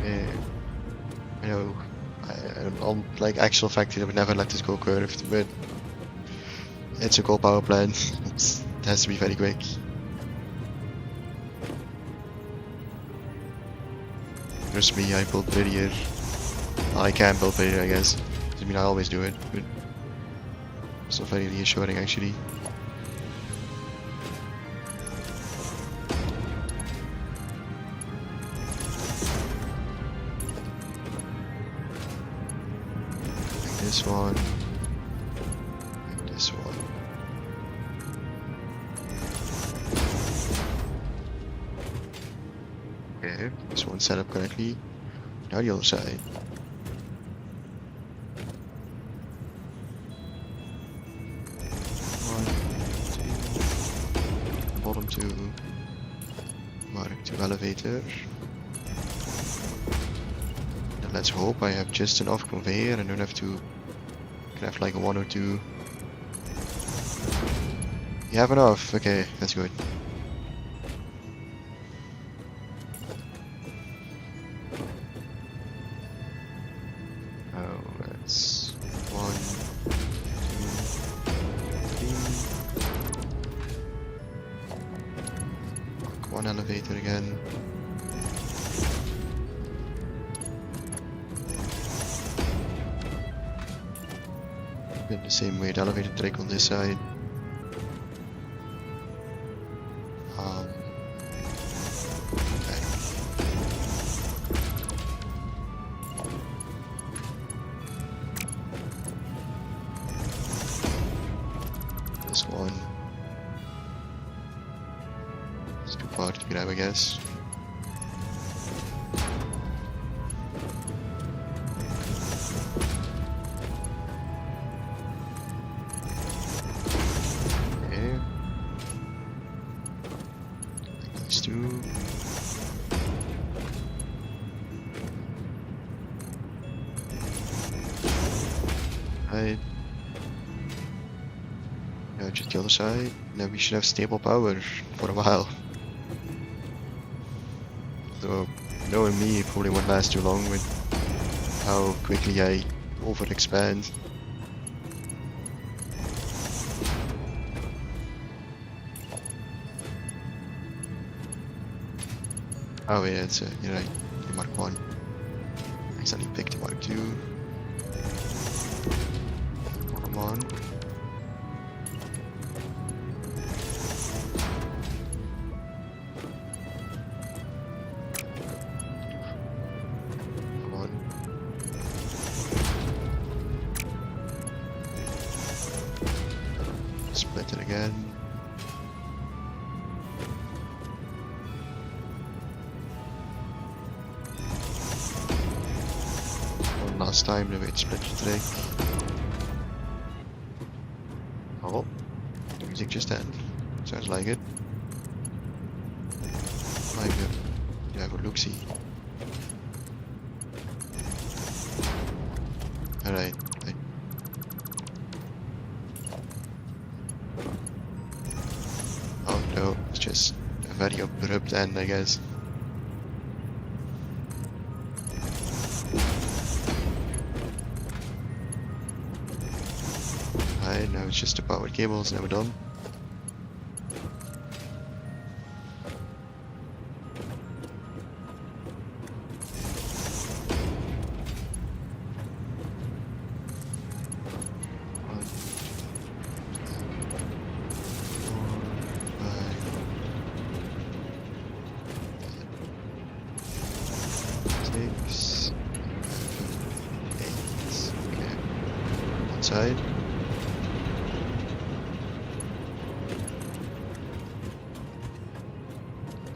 Yeah. I know. On like actual factory, I would never let this go curved, but It's a coal power plant. It has to be very quick. Trust me, I build prettier. Well, I can build prettier, I guess. I mean, I always do it, but it's not very reassuring actually. This one, and this one. Okay, this one set up correctly. Now the other side. One, two, bottom two, mark two elevator. And let's hope I have just enough conveyor and don't have to. Can have like one or two. You have enough? Okay, that's good. Oh, that's 1, 2, 3. One elevator again. In the same way, the elevator track on this side. Okay. This one. It's too far to grab, I guess. Two. Right. Now just the other side. Now we should have stable power for a while. So knowing me, it probably won't last too long with how quickly I overexpand. Oh yeah, it's you're right. Mark 1. I accidentally picked Mark 2. Bottom 1. Come on. Split it again. Last time, the way it split the trick. Oh, the music just ended. Sounds like it. Like a, yeah, good look-see. Alright. Oh no, it's just a very abrupt end, I guess. Now it's just the power cables, now we're done. Side.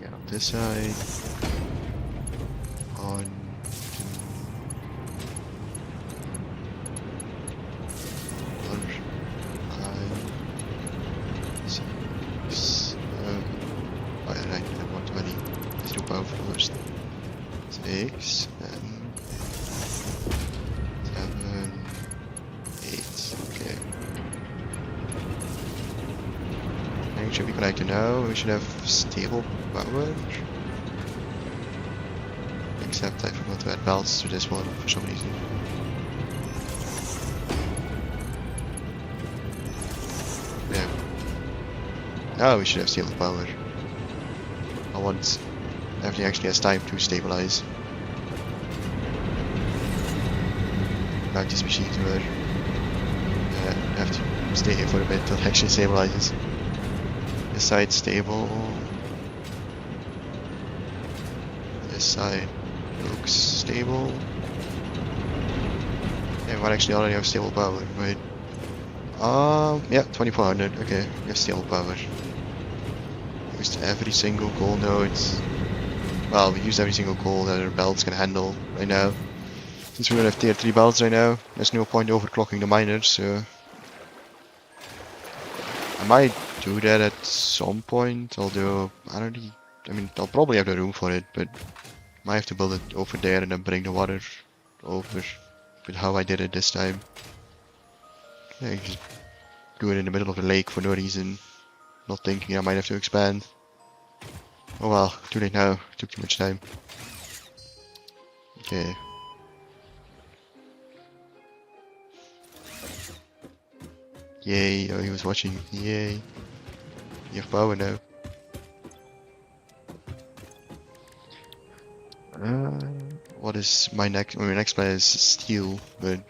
Get up this side. On. 6. Oh yeah, right. I want 20. Let's do power first. 6 and 7. 8. Okay. I should be connected now. We should have stable power. Except I forgot to add belts to this one for some reason. Oh, we should have stable power. I want everything actually has time to stabilize. Not just machine to her. Have to stay here for a bit until it actually stabilizes. This side stable. This side looks stable. Yeah, we actually already have stable power, but yeah, 2400. Okay, we have stable power. Used every single coal node. Well, we used every single coal that our belts can handle right now. Since we don't have tier 3 belts right now, there's no point overclocking the miners, so I might do that at some point, although I don't really, I mean, I'll probably have the room for it, but might have to build it over there and then bring the water over with how I did it this time. Yeah, just do it in the middle of the lake for no reason, not thinking I might have to expand. Oh well, too late now, took too much time. Okay. Yay, oh he was watching, yay. You have power now. What is my next? My next plan is steel, but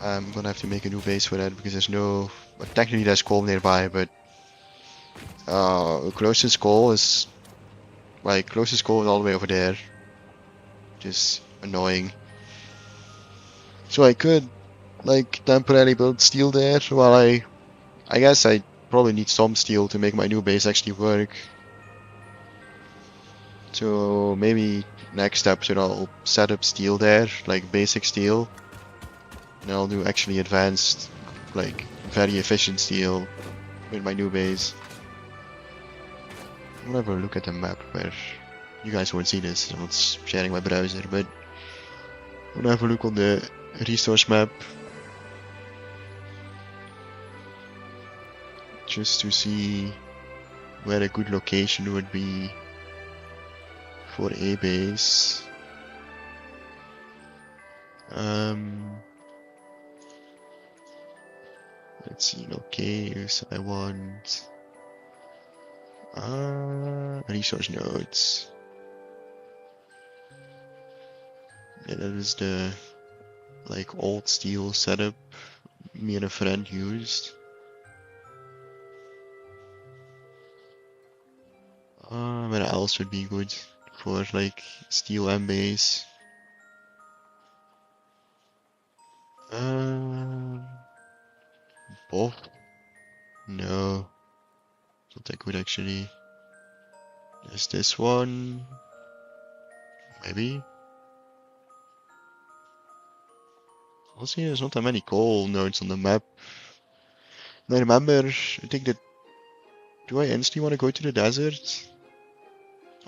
I'm gonna have to make a new base for that because there's no. Well, technically, there's coal nearby, but closest coal is closest coal is all the way over there, which is annoying. So I could temporarily build steel there while I guess I probably need some steel to make my new base actually work. So maybe next episode I'll set up steel there, like basic steel. And I'll do actually advanced, very efficient steel with my new base. I'll have a look at the map where you guys won't see this, I'm not sharing my browser, but I'll have a look on the resource map. Just to see where a good location would be for a base. Let's see, no caves. I want resource nodes. Yeah, that is the old steel setup me and a friend used. What else would be good for steel and base? Both? No. Not that good actually. There's this one. Maybe? Also, there's not that many coal nodes on the map. And I remember, I think that. Do I instantly want to go to the desert?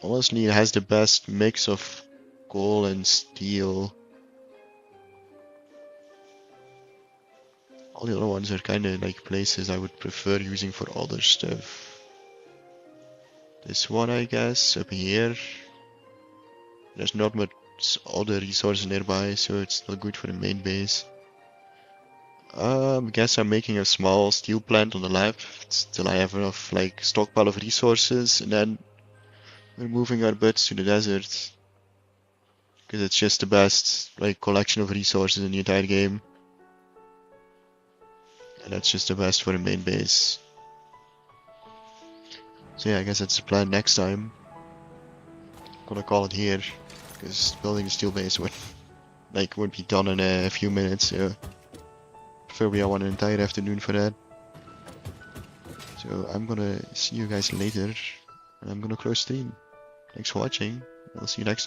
Honestly, it has the best mix of coal and steel. All the other ones are kind of places I would prefer using for other stuff. This one, I guess, up here. There's not much other resources nearby, so it's not good for the main base. I guess I'm making a small steel plant on the left till I have enough stockpile of resources, and then we're moving our butts to the desert. Because it's just the best collection of resources in the entire game. And that's just the best for the main base. So yeah, I guess that's the plan next time. I'm gonna call it here. Because building the steel base would be done in a few minutes, so preferably I want an entire afternoon for that. So I'm gonna see you guys later, and I'm gonna close stream. Thanks for watching. I'll see you next time.